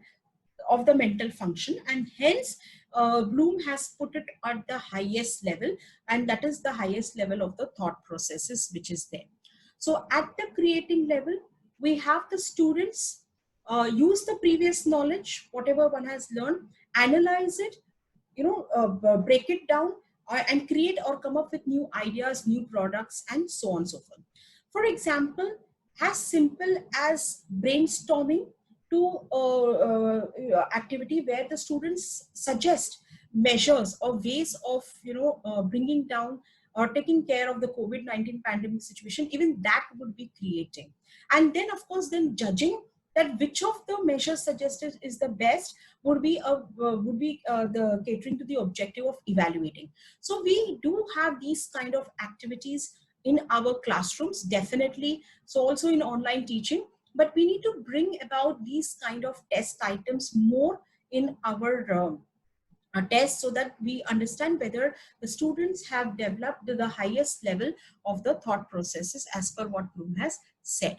of the mental function, and hence Bloom has put it at the highest level, and that is the highest level of the thought processes which is there. So at the creating level, we have the students use the previous knowledge, whatever one has learned, analyze it, break it down, and create or come up with new ideas, new products, and so on and so forth. For example, as simple as brainstorming to activity where the students suggest measures or ways of bringing down or taking care of the COVID-19 pandemic situation, even that would be creating. And then, of course, then judging that which of the measures suggested is the best would be the catering to the objective of evaluating. So we do have these kind of activities in our classrooms, definitely. So also in online teaching, but we need to bring about these kind of test items more in our test, so that we understand whether the students have developed the highest level of the thought processes as per what Bloom has said.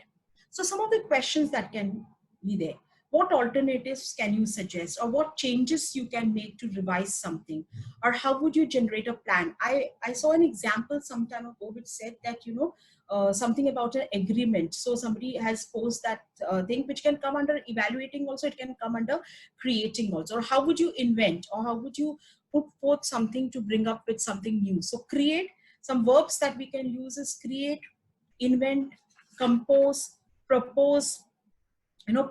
So some of the questions that can be there: what alternatives can you suggest, or what changes you can make to revise something, or how would you generate a plan? I saw an example some time ago which said that something about an agreement. So somebody has posed that thing, which can come under evaluating also, it can come under creating also. Or how would you invent, or how would you put forth something to bring up with something new? So create, some verbs that we can use is create, invent, compose, propose,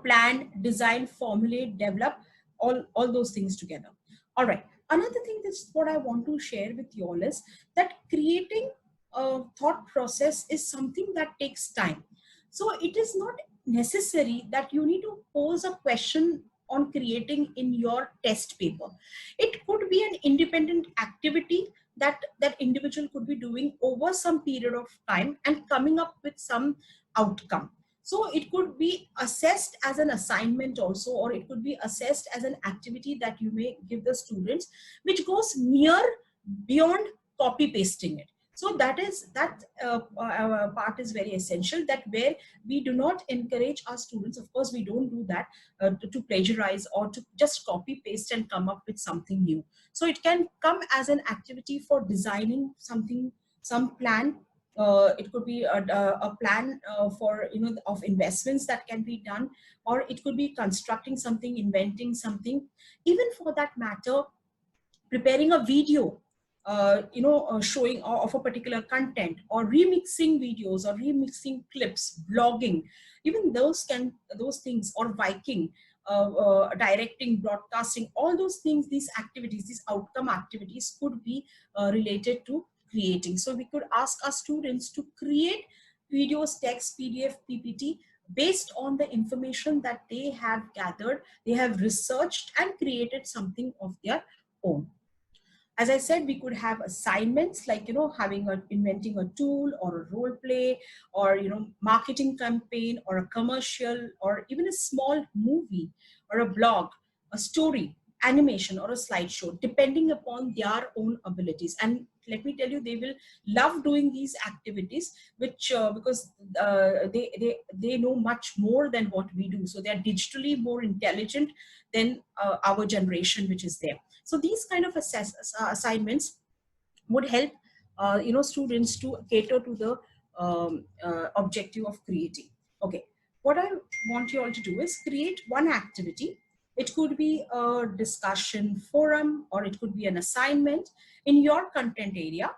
plan, design, formulate, develop, all those things together. All right. Another thing that's what I want to share with you all is that creating a thought process is something that takes time. So it is not necessary that you need to pose a question on creating in your test paper. It could be an independent activity that individual could be doing over some period of time and coming up with some outcome. So it could be assessed as an assignment also, or it could be assessed as an activity that you may give the students, which goes near beyond copy pasting it. So that part is very essential, that where we do not encourage our students, of course we don't do that, to plagiarize or to just copy paste and come up with something new. So it can come as an activity for designing something, some plan. It could be a plan for of investments that can be done, or it could be constructing something, inventing something, even for that matter preparing a video showing of a particular content, or remixing videos or remixing clips, blogging, even those things, or Viking, directing, broadcasting, all those things, these activities, these outcome activities could be related to creating. So we could ask our students to create videos, text, PDF, PPT based on the information that they have gathered, they have researched and created something of their own. As I said, we could have assignments like, inventing a tool or a role play, or, marketing campaign, or a commercial, or even a small movie or a blog, a story. animation or a slideshow, depending upon their own abilities. And let me tell you, they will love doing these activities, which because they know much more than what we do. So they are digitally more intelligent than our generation, which is there. So these kind of assignments would help students to cater to the objective of creating. Okay, what I want you all to do is create one activity. It could be a discussion forum, or it could be an assignment in your content area,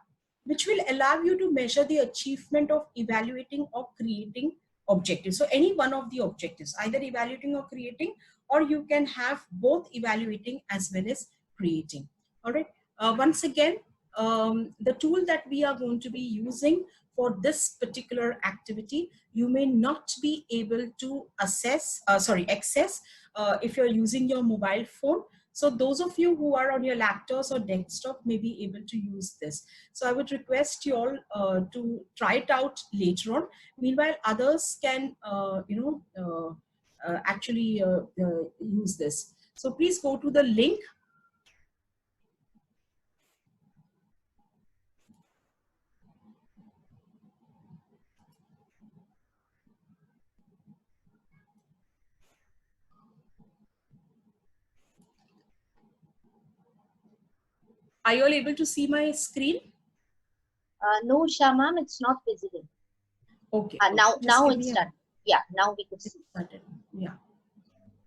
which will allow you to measure the achievement of evaluating or creating objectives. So any one of the objectives, either evaluating or creating, or you can have both evaluating as well as creating. All right. Once again, the tool that we are going to be using for this particular activity, you may not be able to access if you're using your mobile phone. So those of you who are on your laptops or desktop may be able to use this. So I would request you all to try it out later on. Meanwhile, others can actually use this. So please go to the link. Are you all able to see my screen? No, Usha ma'am, it's not visible. Okay. Now it's done. Yeah, now we could see. Yeah.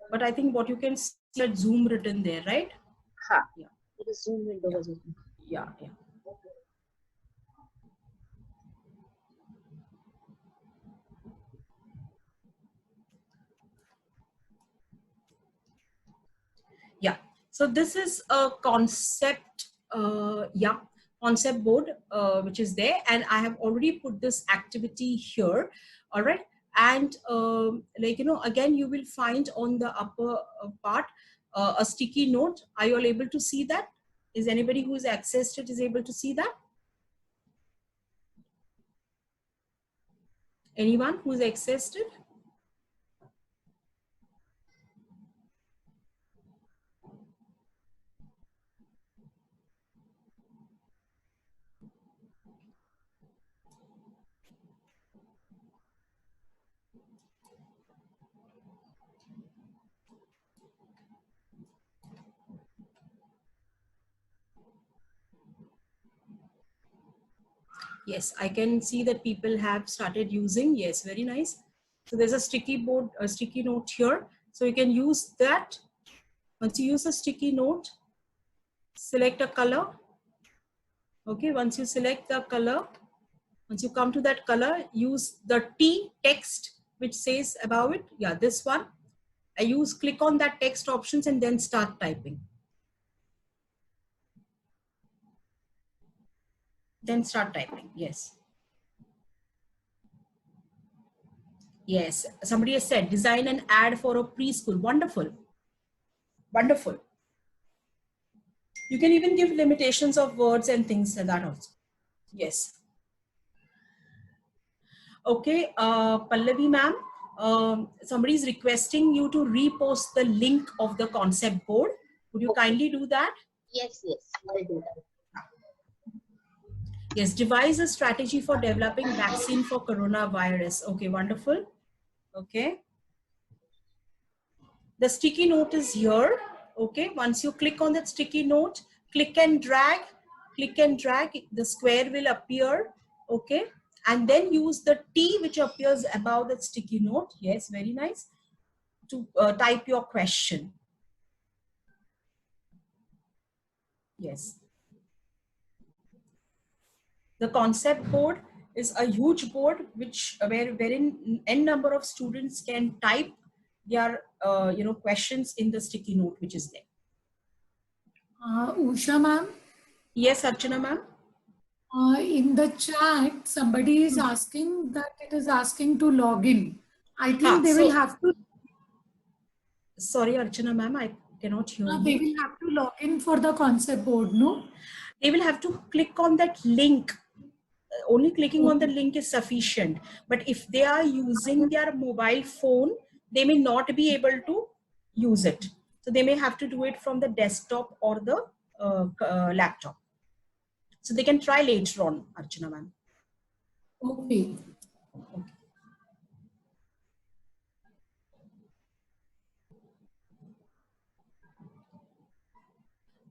But I think what you can see that Zoom written there, right? Yeah. It is Zoom window. Yeah. Yeah. So this is a concept, concept board, which is there, and I have already put this activity here. All right. And again, you will find on the upper part a sticky note. Are you all able to see that? Is anybody who has accessed it is able to see that? Anyone who's accessed it? Yes, I can see that people have started using. Yes, very nice. So there's a sticky board, a sticky note here. So you can use that. Once you use a sticky note, select a color. Okay, once you select the color, once you come to that color, use the T text which says above it. Yeah, this one. Click on that text options and then start typing. Then start typing. Yes. Yes. Somebody has said design an ad for a preschool. Wonderful. Wonderful. You can even give limitations of words and things like that also. Yes. Okay. Pallavi ma'am, somebody is requesting you to repost the link of the concept board. Would you kindly do that? Yes, I'll do that. Yes, devise a strategy for developing vaccine for coronavirus. Okay, wonderful. Okay. The sticky note is here. Okay, once you click on that sticky note, click and drag, the square will appear. Okay, and then use the T which appears above that sticky note. Yes, very nice. To type your question. Yes. The concept board is a huge board wherein n number of students can type their questions in the sticky note which is there. Usha ma'am. Yes, Archana ma'am. In the chat, somebody is asking that it is asking to log in. I think they will have to. Sorry, Archana ma'am, I cannot hear you. They will have to log in for the concept board, no? They will have to click on that link. Only clicking on the link is sufficient. But if they are using their mobile phone, they may not be able to use it. So they may have to do it from the desktop or the laptop. So they can try later on, Archana ma'am. Okay.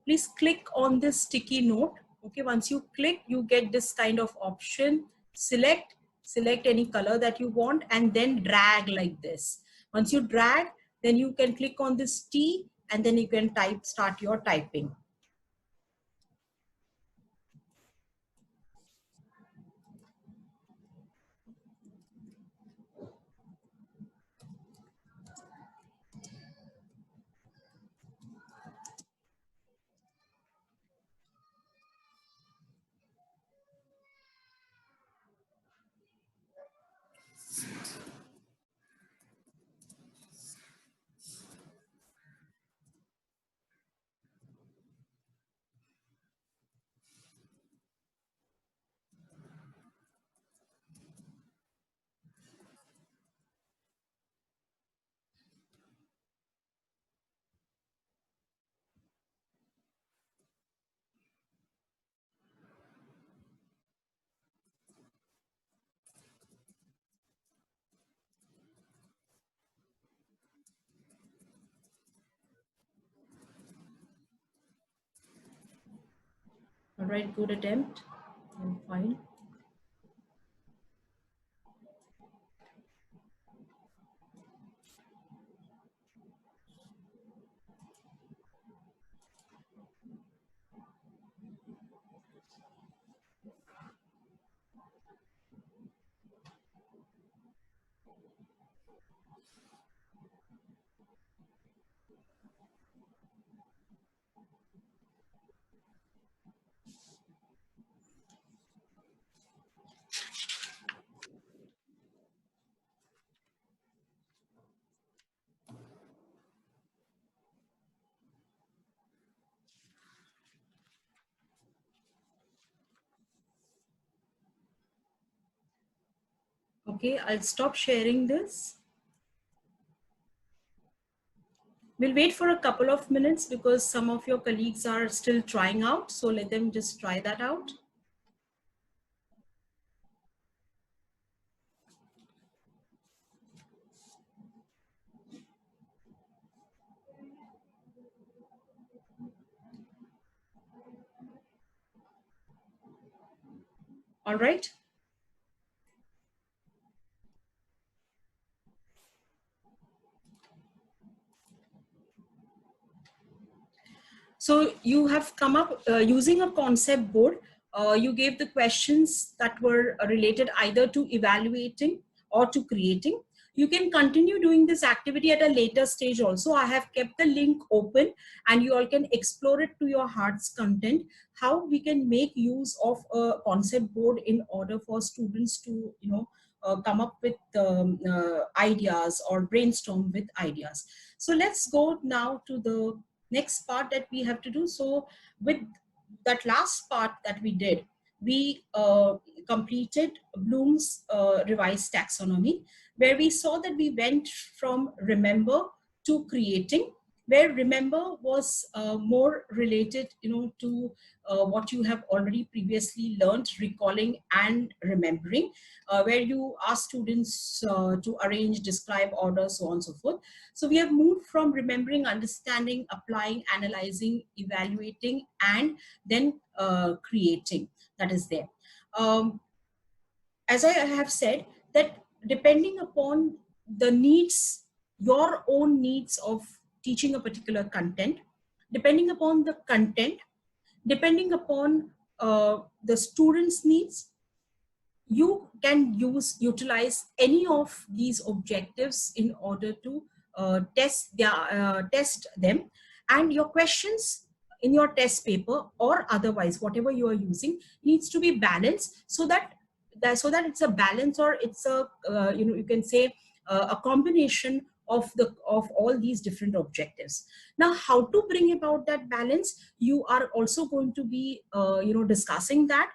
Please click on this sticky note. Okay, once you click, you get this kind of option. Select any color that you want and then drag like this. Once you drag, then you can click on this T and then you can start your typing. All right, good attempt. Fine. Okay, I'll stop sharing this. We'll wait for a couple of minutes because some of your colleagues are still trying out. So let them just try that out. All right. So you have come up using a concept board. You gave the questions that were related either to evaluating or to creating. You can continue doing this activity at a later stage also. I have kept the link open and you all can explore it to your heart's content, how we can make use of a concept board in order for students to, come up with ideas or brainstorm with ideas. So let's go now to the next part that we have to do. So with that last part that we did, we completed Bloom's revised taxonomy, where we saw that we went from remember to creating, where remember was more related, to what you have already previously learned, recalling and remembering, where you ask students to arrange, describe, order, so on and so forth. So we have moved from remembering, understanding, applying, analyzing, evaluating, and then creating. That is there. As I have said, that depending upon the needs, your own needs of teaching a particular content, depending upon the content, depending upon the students' needs, you can utilize any of these objectives in order to test them, and your questions in your test paper or otherwise whatever you are using needs to be balanced, so that it's a balance, or it's a you can say a combination of all these different objectives. Now, how to bring about that balance, you are also going to be discussing that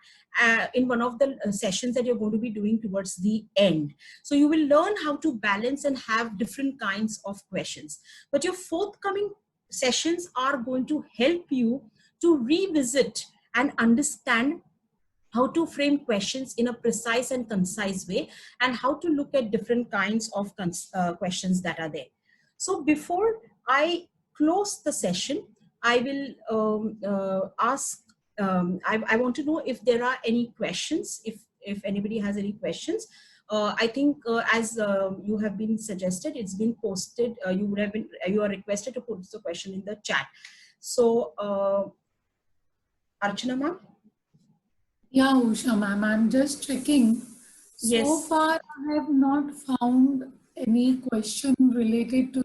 in one of the sessions that you're going to be doing towards the end. So you will learn how to balance and have different kinds of questions. But your forthcoming sessions are going to help you to revisit and understand how to frame questions in a precise and concise way, and how to look at different kinds of questions that are there. So before I close the session, I will ask, I want to know if there are any questions, if anybody has any questions. I think as you have been suggested, it's been posted, you are requested to put the question in the chat. So Archana ma'am? Yeah, Usha ma'am, I'm just checking. Yes. So far, I have not found any question related to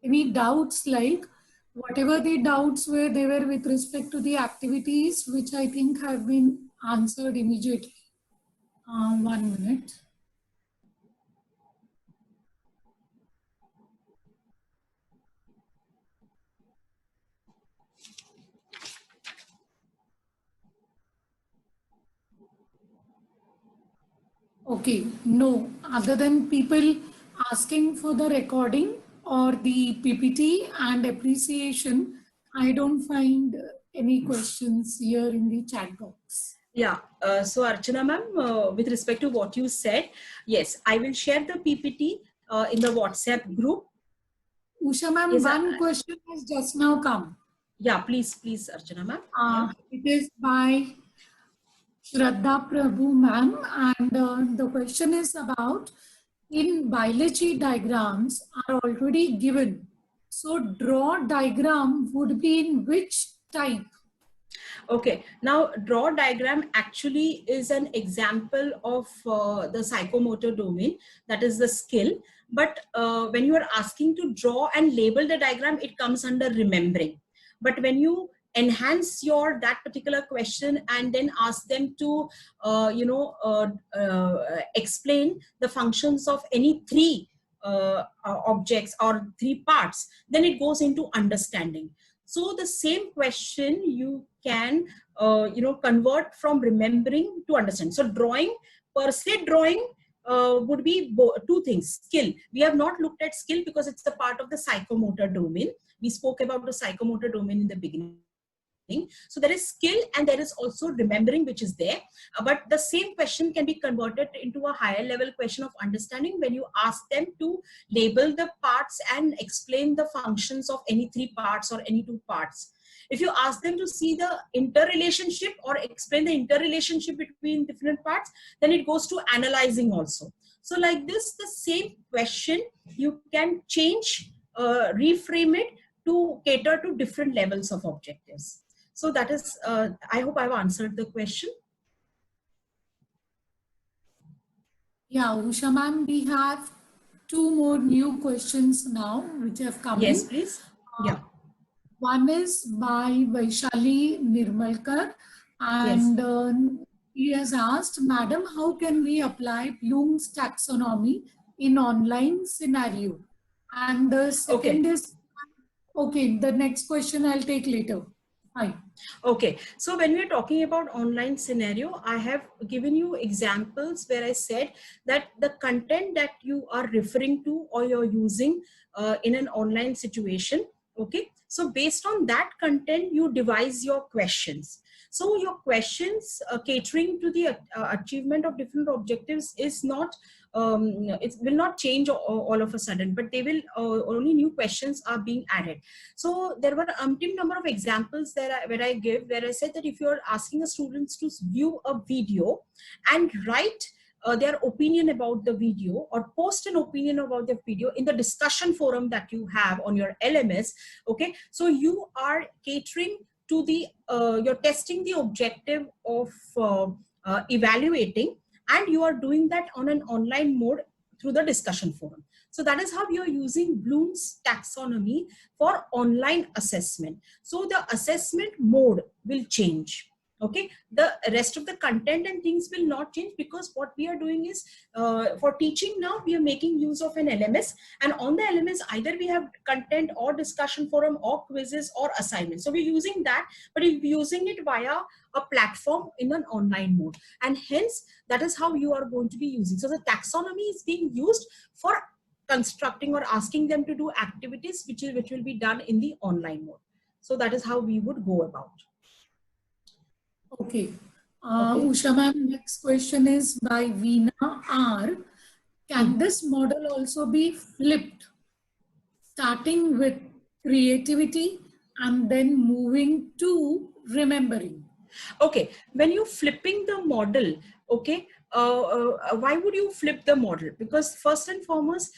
any doubts, like whatever the doubts were, they were with respect to the activities, which I think have been answered immediately. 1 minute. Okay, no, other than people asking for the recording or the PPT and appreciation, I don't find any questions here in the chat box. Yeah, so Archana ma'am, with respect to what you said, yes, I will share the PPT in the WhatsApp group. Usha ma'am, Yes, one question has just now come. Yeah, please, Archana ma'am. Yeah. It is by Shraddha Prabhu ma'am, and the question is about, in biology, diagrams are already given. So draw diagram would be in which type? Okay, now draw diagram actually is an example of the psychomotor domain, that is the skill. But when you are asking to draw and label the diagram, it comes under remembering. But when you enhance that particular question and then ask them to explain the functions of any three objects or three parts, then it goes into understanding. So the same question you can convert from remembering to understand. So drawing, per se drawing, would be two things. Skill, we have not looked at skill because it's the part of the psychomotor domain. We spoke about the psychomotor domain in the beginning. So there is skill and there is also remembering, which is there. But the same question can be converted into a higher level question of understanding when you ask them to label the parts and explain the functions of any three parts or any two parts. If you ask them to see the interrelationship or explain the interrelationship between different parts, then it goes to analyzing also. So like this, the same question, you can change, reframe it to cater to different levels of objectives. So that is, I hope I've answered the question. Yeah, Usha ma'am, we have two more new questions now which have come in. Yes, please. Yeah. One is by Vaishali Nirmalkar, and he has asked, Madam, how can we apply Bloom's taxonomy in online scenario? And the second is, okay, the next question I'll take later. Fine. Okay, so when we're talking about online scenario, I have given you examples where I said that the content that you are referring to or you're using in an online situation, okay, so based on that content, you devise your questions. So your questions catering to the achievement of different objectives is not, it will not change all of a sudden, but they will, only new questions are being added. So there were umpteen number of examples where I give, where I said that if you're asking the students to view a video and write their opinion about the video or post an opinion about the video in the discussion forum that you have on your LMS, okay, so you are catering to the, you're testing the objective of evaluating, and you are doing that on an online mode through the discussion forum. So that is how you're using Bloom's taxonomy for online assessment. So the assessment mode will change. Okay, the rest of the content and things will not change, because what we are doing is, for teaching now, we are making use of an LMS, and on the LMS, either we have content or discussion forum or quizzes or assignments. So we're using that, but we're using it via a platform in an online mode, and hence that is how you are going to be using. So the taxonomy is being used for constructing or asking them to do activities which will be done in the online mode. So that is how we would go about. Okay. Okay. Usha ma'am, next question is by Veena R. Can this model also be flipped, starting with creativity and then moving to remembering? Okay, when you're flipping the model, okay, why would you flip the model? Because first and foremost,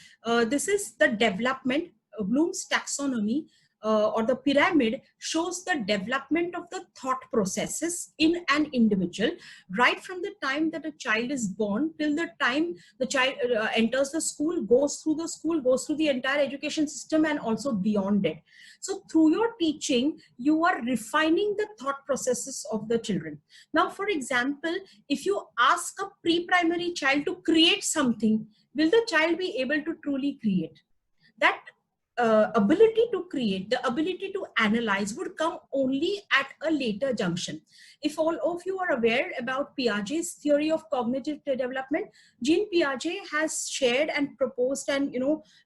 this is the development. Bloom's taxonomy or the pyramid shows the development of the thought processes in an individual, right from the time that a child is born till the time the child enters the school, goes through the entire education system, and also beyond it. So through your teaching, you are refining the thought processes of the children. Now, for example, if you ask a pre-primary child to create something, will the child be able to truly create? That ability to create, the ability to analyze would come only at a later junction. If all of you are aware about Piaget's theory of cognitive development, Jean Piaget has shared and proposed, and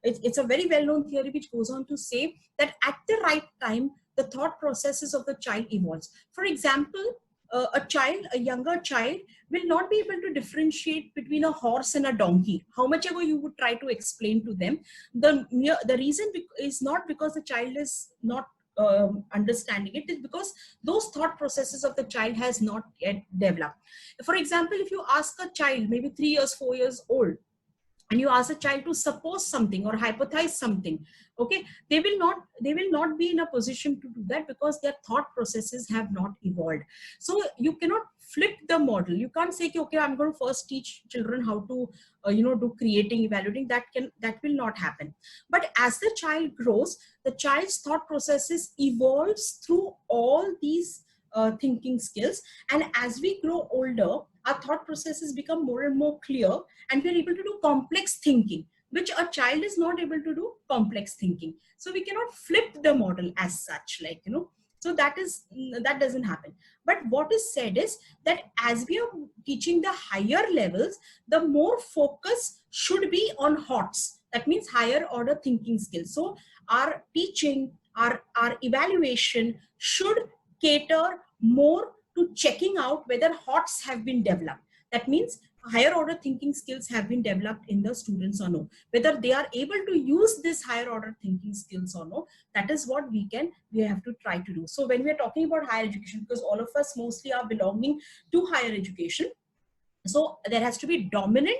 it's a very well-known theory which goes on to say that at the right time, the thought processes of the child evolves. For example, a younger child will not be able to differentiate between a horse and a donkey. How much ever you would try to explain to them, the reason is not because the child is not understanding it, is because those thought processes of the child has not yet developed. For example, if you ask a child, maybe 3 years, 4 years old, and you ask a child to suppose something or hypothesize something, okay, they will not be in a position to do that because their thought processes have not evolved. So you cannot flip the model. You can't say, okay, I'm going to first teach children how to do creating, evaluating. That will not happen. But as the child grows, the child's thought processes evolves through all these thinking skills, and as we grow older, our thought processes become more and more clear, and we're able to do complex thinking, which a child is not able to do complex thinking. So we cannot flip the model as such, so that doesn't happen. But what is said is that as we are teaching the higher levels, the more focus should be on HOTS. That means higher order thinking skills. So our teaching, our evaluation should cater more to checking out whether HOTS have been developed. That means higher order thinking skills have been developed in the students or no. Whether they are able to use this higher order thinking skills or no, that is what we have to try to do. So when we are talking about higher education, because all of us mostly are belonging to higher education, so there has to be dominant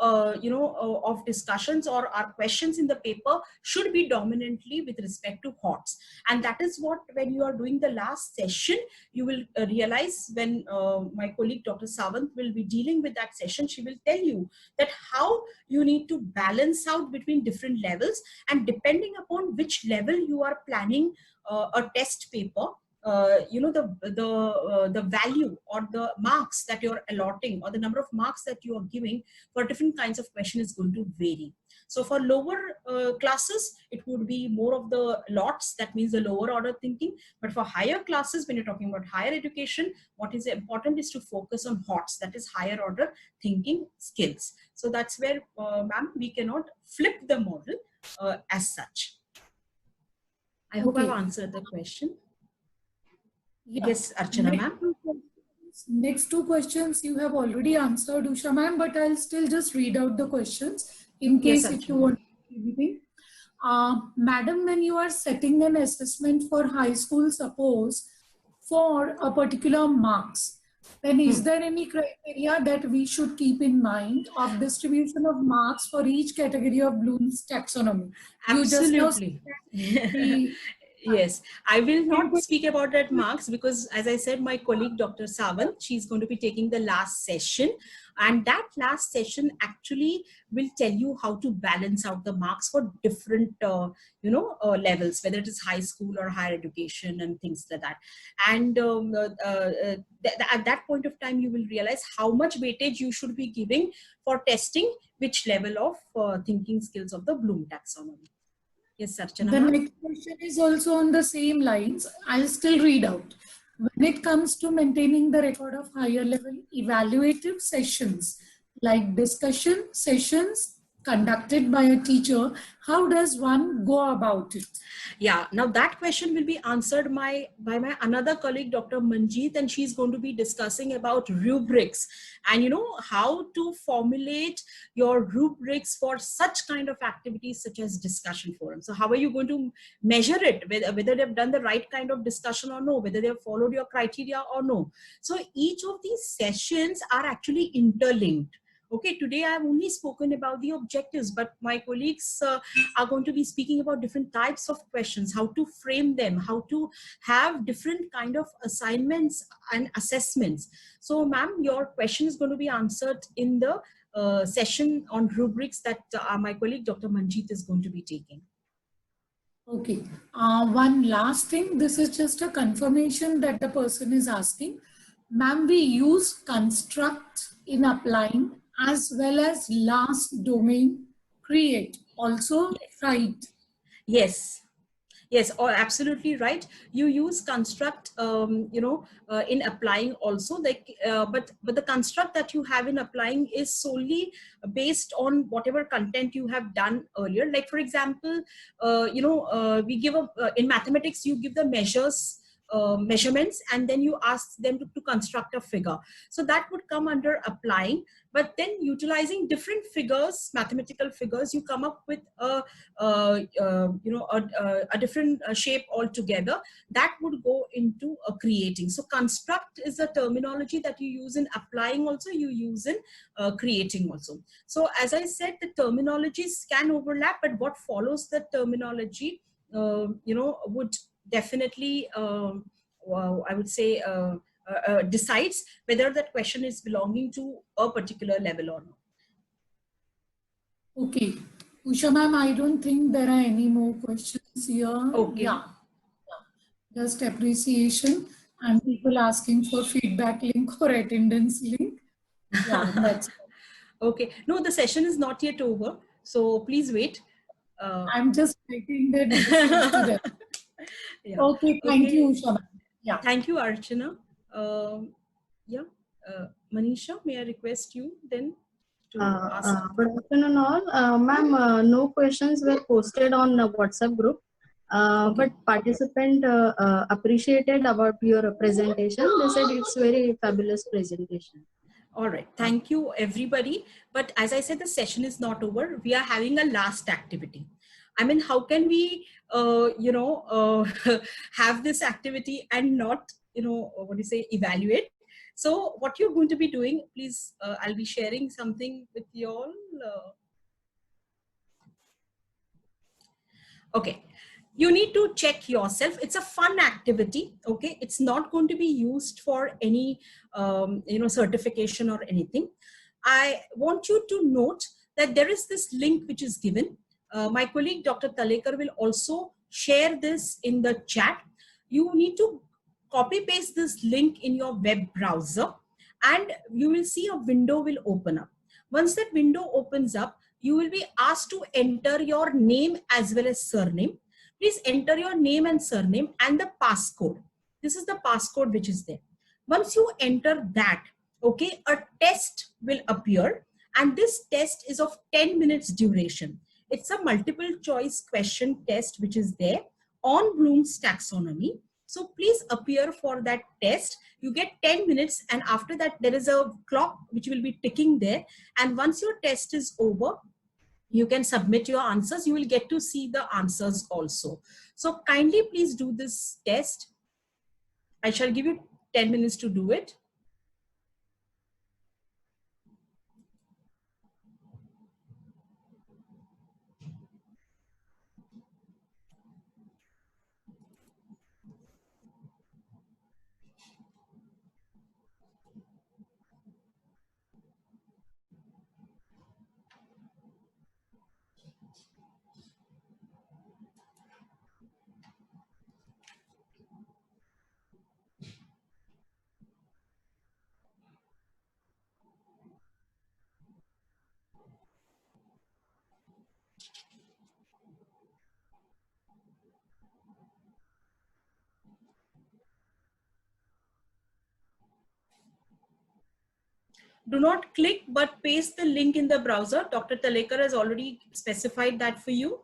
of discussions, or our questions in the paper should be dominantly with respect to HOTS. And that is what, when you are doing the last session, you will realize, when my colleague Dr. Sawant will be dealing with that session, she will tell you that how you need to balance out between different levels, and depending upon which level you are planning a test paper, the value or the marks that you're allotting, or the number of marks that you are giving for different kinds of question is going to vary. So for lower classes, it would be more of the lots, that means the lower order thinking. But for higher classes, when you're talking about higher education, what is important is to focus on HOTS, that is higher order thinking skills. So that's where, ma'am, we cannot flip the model as such. I hope I've answered the question. Yeah. Yes, Archana ma'am. Next two questions you have already answered, Usha ma'am, but I'll still just read out the questions in case if you want anything. Madam, when you are setting an assessment for high school, suppose for a particular marks, then is there any criteria that we should keep in mind of distribution of marks for each category of Bloom's taxonomy? Absolutely. Yes, I will not speak about that marks because, as I said, my colleague Dr. Sawant, she's going to be taking the last session, and that last session actually will tell you how to balance out the marks for different levels, whether it is high school or higher education and things like that. And at that point of time, you will realize how much weightage you should be giving for testing which level of thinking skills of the Bloom taxonomy. Yes, Archana. The next question is also on the same lines. I'll still read out. When it comes to maintaining the record of higher level evaluative sessions, like discussion sessions, conducted by a teacher, how does one go about it? Yeah, now that question will be answered by my another colleague, Dr. Manjeet, and she's going to be discussing about rubrics and how to formulate your rubrics for such kind of activities such as discussion forum. So how are you going to measure it, whether they've done the right kind of discussion or no, whether they've followed your criteria or no? So each of these sessions are actually interlinked. Okay, today I've only spoken about the objectives, but my colleagues are going to be speaking about different types of questions, how to frame them, how to have different kind of assignments and assessments. So ma'am, your question is going to be answered in the session on rubrics that my colleague Dr. Manjeet is going to be taking. Okay. One last thing, this is just a confirmation that the person is asking. Ma'am, we use construct in applying as well as last domain create. Also, right. Yes. Yes, or absolutely right. You use construct, in applying also. Like, but the construct that you have in applying is solely based on whatever content you have done earlier. Like for example, we give in mathematics you give the measurements, and then you ask them to construct a figure. So that would come under applying. But then utilizing different figures, mathematical figures, you come up with a different shape altogether. That would go into creating. So construct is a terminology that you use in applying also, you use in creating also. So as I said, the terminologies can overlap, but what follows the terminology would definitely I would say decides whether that question is belonging to a particular level or not. Okay. Usha ma'am, I don't think there are any more questions here. Okay. Yeah. Just appreciation and people asking for feedback link or attendance link. Yeah, that's okay. No, the session is not yet over. So please wait. I'm just making the message to them. Yeah. Okay, thank you, Usha ma'am. Yeah. Thank you, Archana. Manisha, may I request you then to ask? Good afternoon all. Ma'am, no questions were posted on the WhatsApp group. But participant appreciated about your presentation. They said it's very fabulous presentation. All right. Thank you, everybody. But as I said, the session is not over. We are having a last activity. I mean, how can we, have this activity and not, evaluate? So what you're going to be doing, please, I'll be sharing something with you all. Okay. You need to check yourself. It's a fun activity. Okay. It's not going to be used for any, certification or anything. I want you to note that there is this link which is given. My colleague, Dr. Talekar, will also share this in the chat. You need to copy paste this link in your web browser and you will see a window will open up. Once that window opens up, you will be asked to enter your name as well as surname. Please enter your name and surname and the passcode. This is the passcode which is there. Once you enter that, okay, a test will appear and this test is of 10 minutes duration. It's a multiple choice question test which is there on Bloom's taxonomy. So please appear for that test. You get 10 minutes and after that there is a clock which will be ticking there. And once your test is over, you can submit your answers. You will get to see the answers also. So kindly please do this test. I shall give you 10 minutes to do it. do not click but paste the link in the browser. Dr. Talekar has already specified that for you.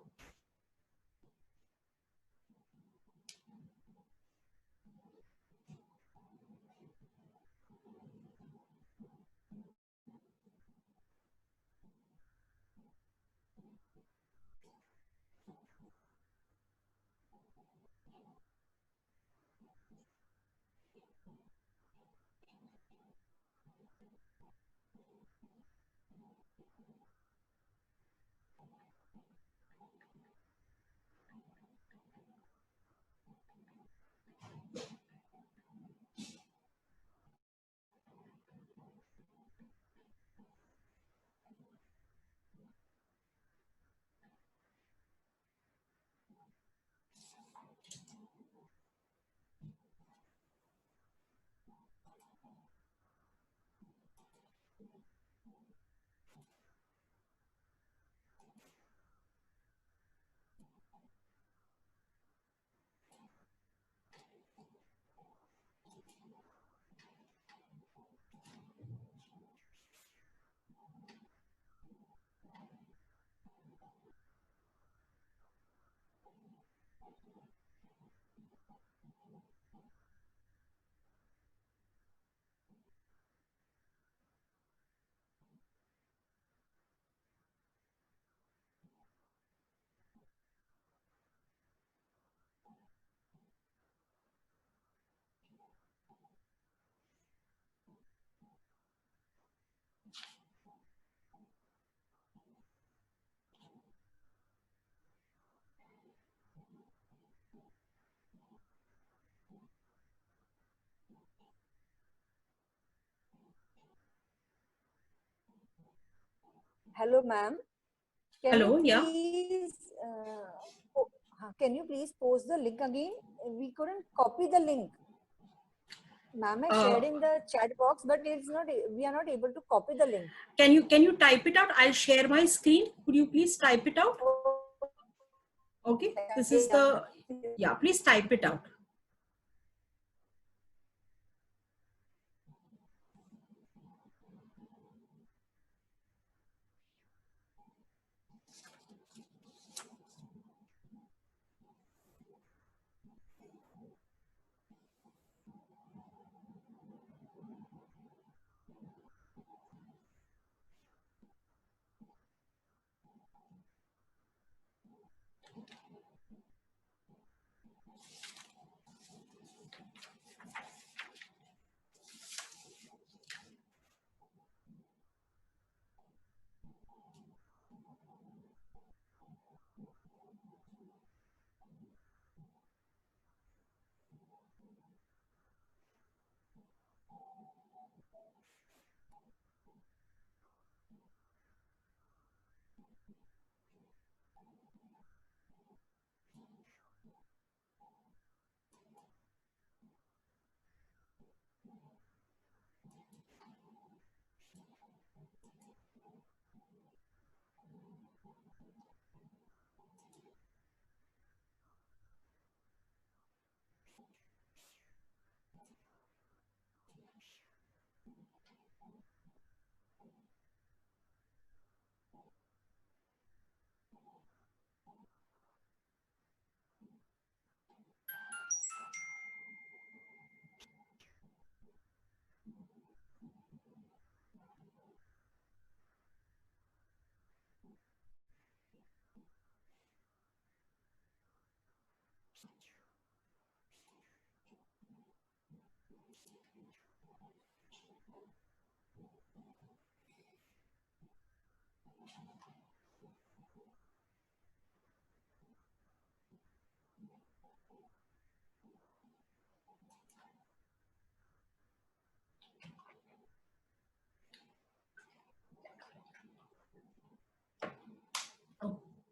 Hello, ma'am. Hello, yeah. Can you please post the link again? We couldn't copy the link. Ma'am has shared in the chat box, but it's not. We are not able to copy the link. Can you type it out? I'll share my screen. Could you please type it out? Okay. This is the, yeah. Please type it out.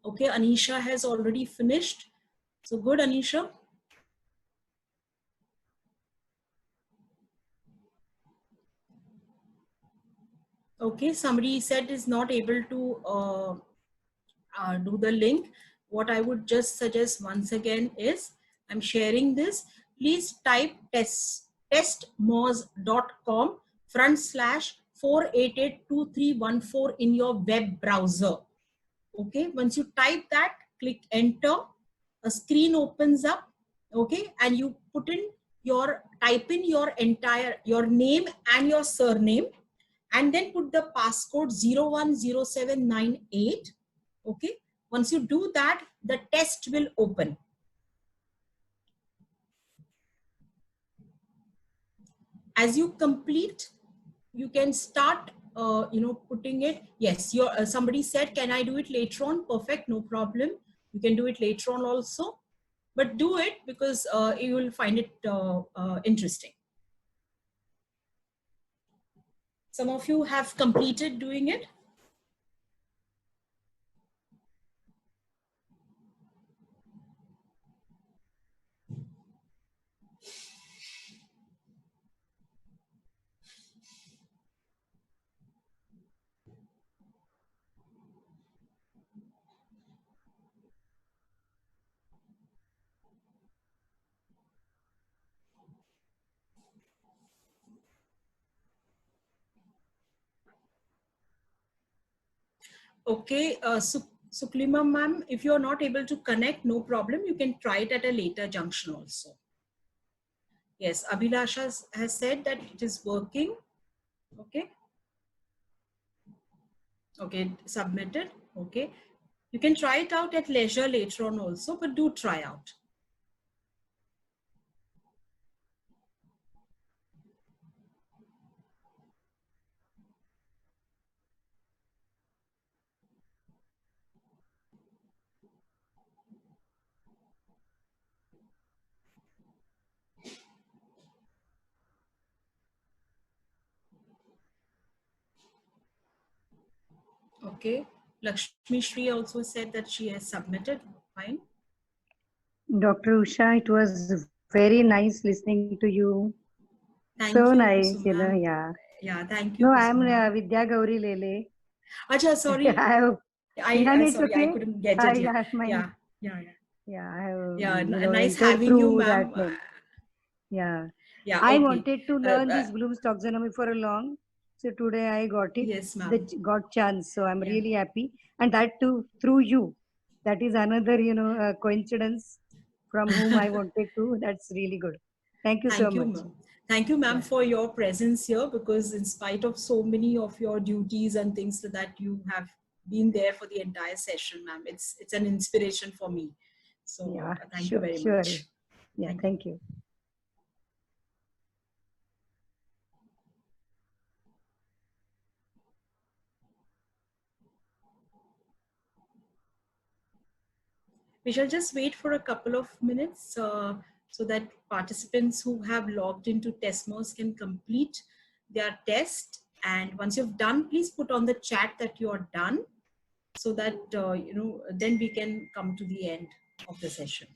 Okay, Anisha has already finished. So good, Anisha. Okay, somebody said is not able to do the link. What I would just suggest once again is, I'm sharing this. Please type testmoz.com 4882314 in your web browser. Okay, once you type that, click enter, a screen opens up, okay, and you type in your name and your surname, and then put the passcode 010798. Okay, once you do that, the test will open. As you complete, you can start putting it. Yes, somebody said, can I do it later on? Perfect, no problem. You can do it later on also, but do it because you will find it interesting. Some of you have completed doing it. Okay, Suklima ma'am, if you're not able to connect, no problem. You can try it at a later junction also. Yes, Abhilasha has said that it is working. Okay. Okay, submitted. Okay. You can try it out at leisure later on also, but do try out. Okay. Lakshmi Shri also said that she has submitted. Fine. Dr. Usha, it was very nice listening to you. Thank so you, nice, Kusuma. yeah. Yeah, thank you. No, I am Kusuma. Vidya Gauri Lele. Acha, sorry. It's Sorry, okay. I couldn't get it. Yeah, Yeah, I have, nice entered having through you, ma'am. that name. Yeah. Yeah, I okay. wanted to learn this Bloom's taxonomy for a long. So today I got it. Yes, ma'am. Got chance. So I'm really happy. And that too through you. That is another, coincidence from whom I wanted to. That's really good. Thank you so much. Thank you, ma'am, for your presence here, because in spite of so many of your duties and things that you have been there for the entire session, ma'am. It's an inspiration for me. So yeah, thank you very much. Yeah, thank you. We shall just wait for a couple of minutes so that participants who have logged into Testmos can complete their test. And once you've done, please put on the chat that you're done, so that, then we can come to the end of the session.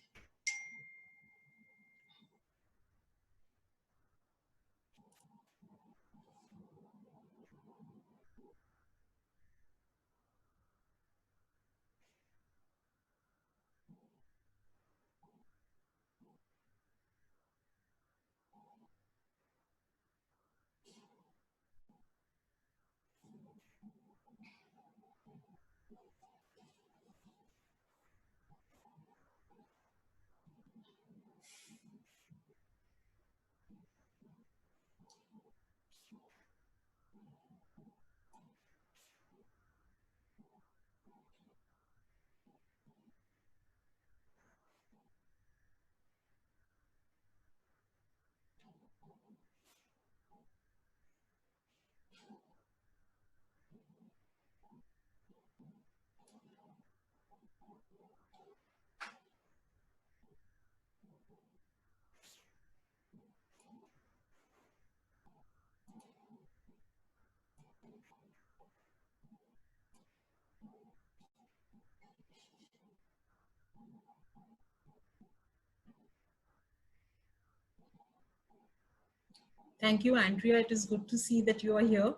Thank you, Andrea. It is good to see that you are here.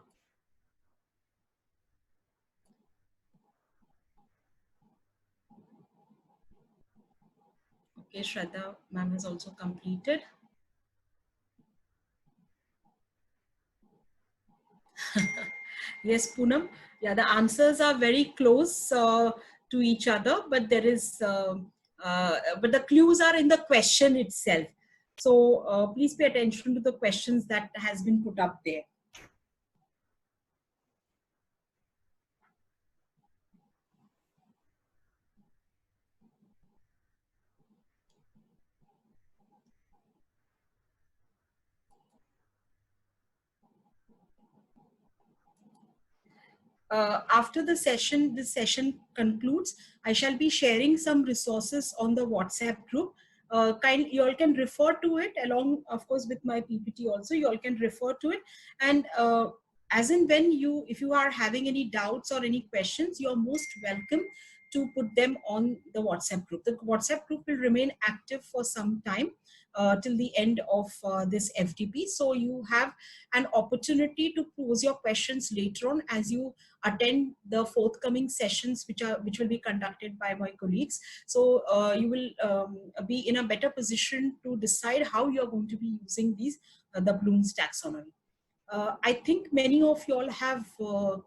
Okay, Shraddha ma'am has also completed. Yes, Poonam. Yeah, the answers are very close to each other, but there is, but the clues are in the question itself. So please pay attention to the questions that has been put up there. After the session, this session concludes, I shall be sharing some resources on the WhatsApp group. You all can refer to it along, of course, with my PPT also. You all can refer to it, and as and when if you are having any doubts or any questions, you are most welcome to put them on the WhatsApp group. The WhatsApp group will remain active for some time till the end of this FDP. So you have an opportunity to pose your questions later on as you attend the forthcoming sessions which will be conducted by my colleagues. So you will be in a better position to decide how you are going to be using the Bloom's taxonomy. I think many of you all have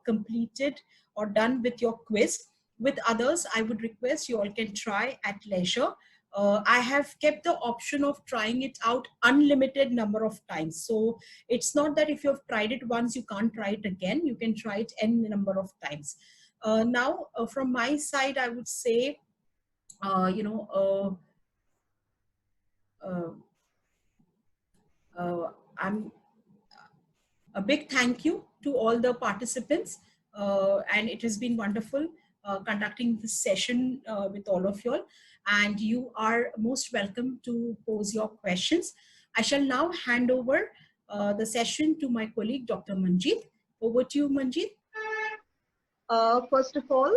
completed or done with your quiz. With others, I would request you all can try at leisure. I have kept the option of trying it out unlimited number of times. So it's not that if you have tried it once, you can't try it again. You can try it any number of times. Now, from my side, I would say, I'm a big thank you to all the participants, and it has been wonderful conducting this session with all of you all, and you are most welcome to pose your questions. I shall now hand over the session to my colleague, Dr. Manjeet. Over to you, Manjeet. First of all,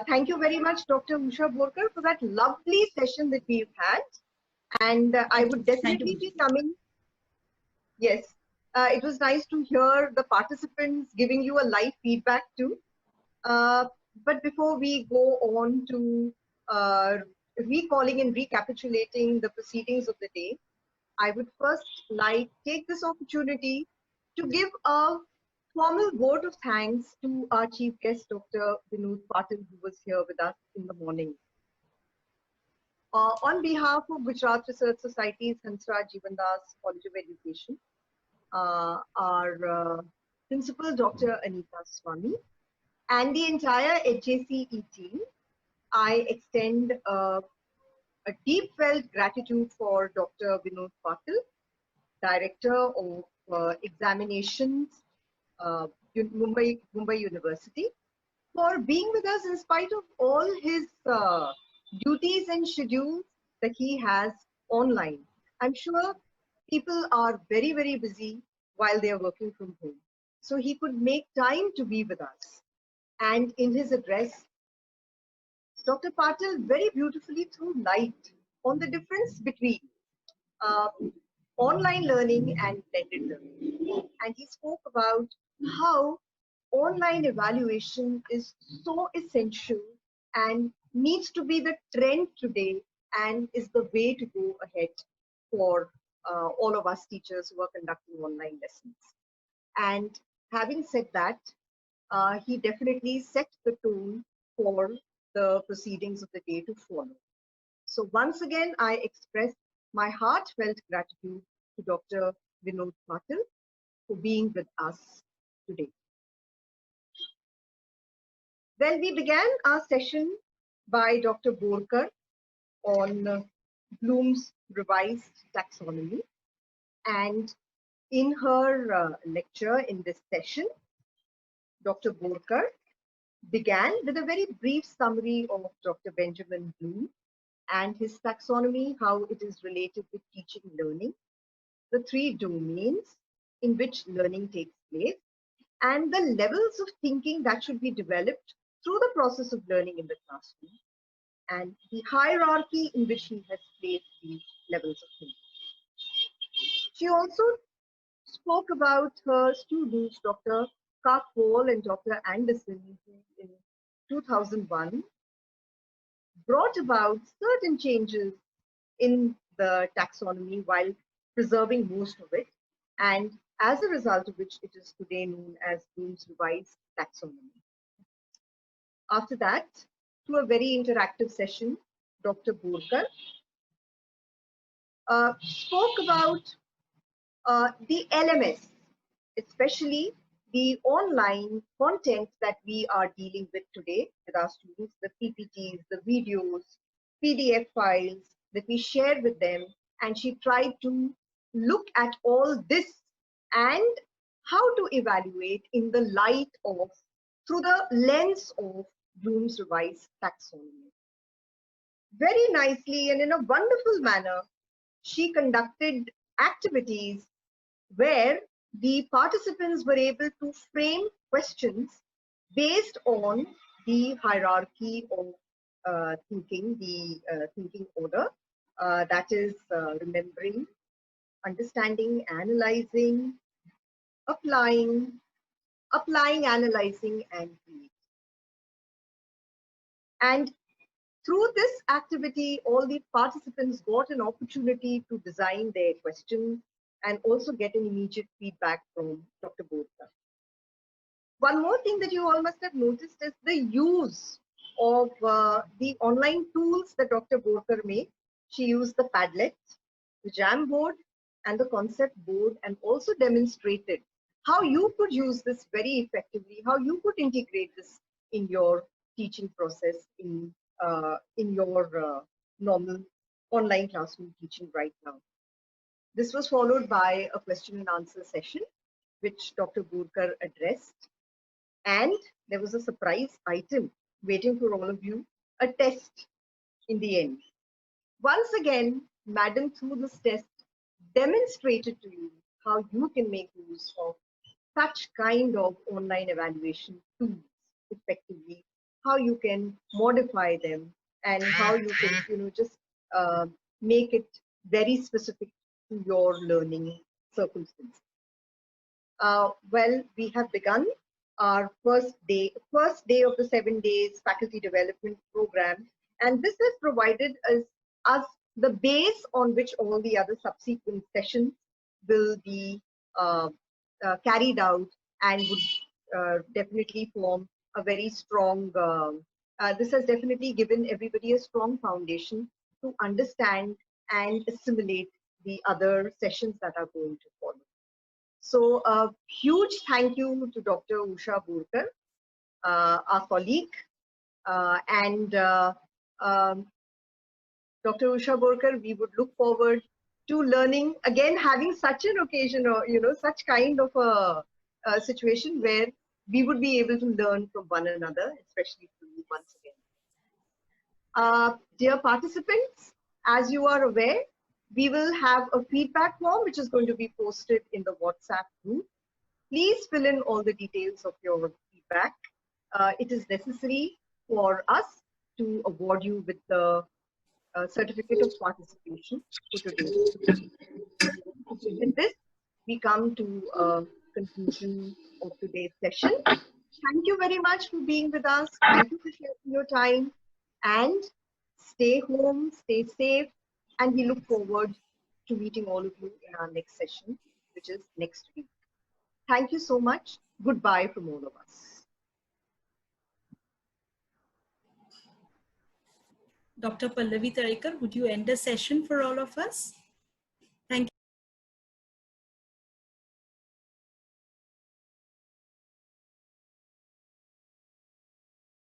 thank you very much, Dr. Usha Borkar, for that lovely session that we've had. And I would definitely be coming. Yes, it was nice to hear the participants giving you a live feedback too. But before we go on to recalling and recapitulating the proceedings of the day, I would first like take this opportunity to give a formal vote of thanks to our chief guest, Dr. Vinod Patil, who was here with us in the morning. On behalf of Gujarat Research Society's Hansraj Jivandas College of Education, our principal, Dr. Anita Swami, and the entire HJCE team, I extend a deep felt gratitude for Dr. Vinod Patil, Director of Examinations, Mumbai University, for being with us in spite of all his duties and schedules that he has online. I'm sure people are very, very busy while they are working from home. So he could make time to be with us. And in his address, Dr. Patil very beautifully threw light on the difference between online learning and blended learning. And he spoke about how online evaluation is so essential and needs to be the trend today and is the way to go ahead for all of us teachers who are conducting online lessons. And having said that, he definitely set the tone for the proceedings of the day to follow. So once again, I express my heartfelt gratitude to Dr. Vinod Patil for being with us today. Well, we began our session by Dr. Borkar on Bloom's revised taxonomy. And in her lecture in this session, Dr. Borkar began with a very brief summary of Dr. Benjamin Bloom and his taxonomy, how it is related with teaching learning, the three domains in which learning takes place, and the levels of thinking that should be developed through the process of learning in the classroom, and the hierarchy in which he has placed these levels of thinking. She also spoke about her students, Dr. Karpol and Dr. Anderson, who in 2001 brought about certain changes in the taxonomy while preserving most of it. And as a result of which it is today known as Bloom's revised taxonomy. After that, through a very interactive session, Dr. Borkar spoke about the LMS, especially the online content that we are dealing with today with our students, the PPTs, the videos, PDF files that we share with them. And she tried to look at all this and how to evaluate in the light of, through the lens of Bloom's revised taxonomy. Very nicely and in a wonderful manner, she conducted activities where the participants were able to frame questions based on the hierarchy of thinking, the thinking order, that is remembering, understanding, analyzing, applying, analyzing, and creating. And through this activity, all the participants got an opportunity to design their questions and also get an immediate feedback from Dr. Borkar. One more thing that you all must have noticed is the use of the online tools that Dr. Borkar made. She used the Padlet, the Jamboard, and the concept board, and also demonstrated how you could use this very effectively, how you could integrate this in your teaching process, in your normal online classroom teaching right now. This was followed by a question and answer session, which Dr. Borkar addressed. And there was a surprise item waiting for all of you, a test in the end. Once again, Madam, through this test, demonstrated to you how you can make use of such kind of online evaluation tools effectively, how you can modify them, and how you can, just make it very specific to your learning circumstances. Well, we have begun our first day of the 7 days faculty development program, and this has provided us the base on which all the other subsequent sessions will be carried out, and would definitely form a very strong, this has definitely given everybody a strong foundation to understand and assimilate the other sessions that are going to follow. So a huge thank you to Dr. Usha Borkar, our colleague, and Dr. Usha Borkar, we would look forward to learning, again, having such an occasion, or such kind of a situation where we would be able to learn from one another, especially from you once again. Dear participants, as you are aware, we will have a feedback form which is going to be posted in the WhatsApp group. Please fill in all the details of your feedback. It is necessary for us to award you with the certificate of participation for today. With this, we come to a conclusion of today's session. Thank you very much for being with us. Thank you for sharing your time, and stay home, stay safe, and we look forward to meeting all of you in our next session, which is next week. Thank you so much. Goodbye from all of us. Dr. Pallavi Taraikar, would you end the session for all of us? Thank you.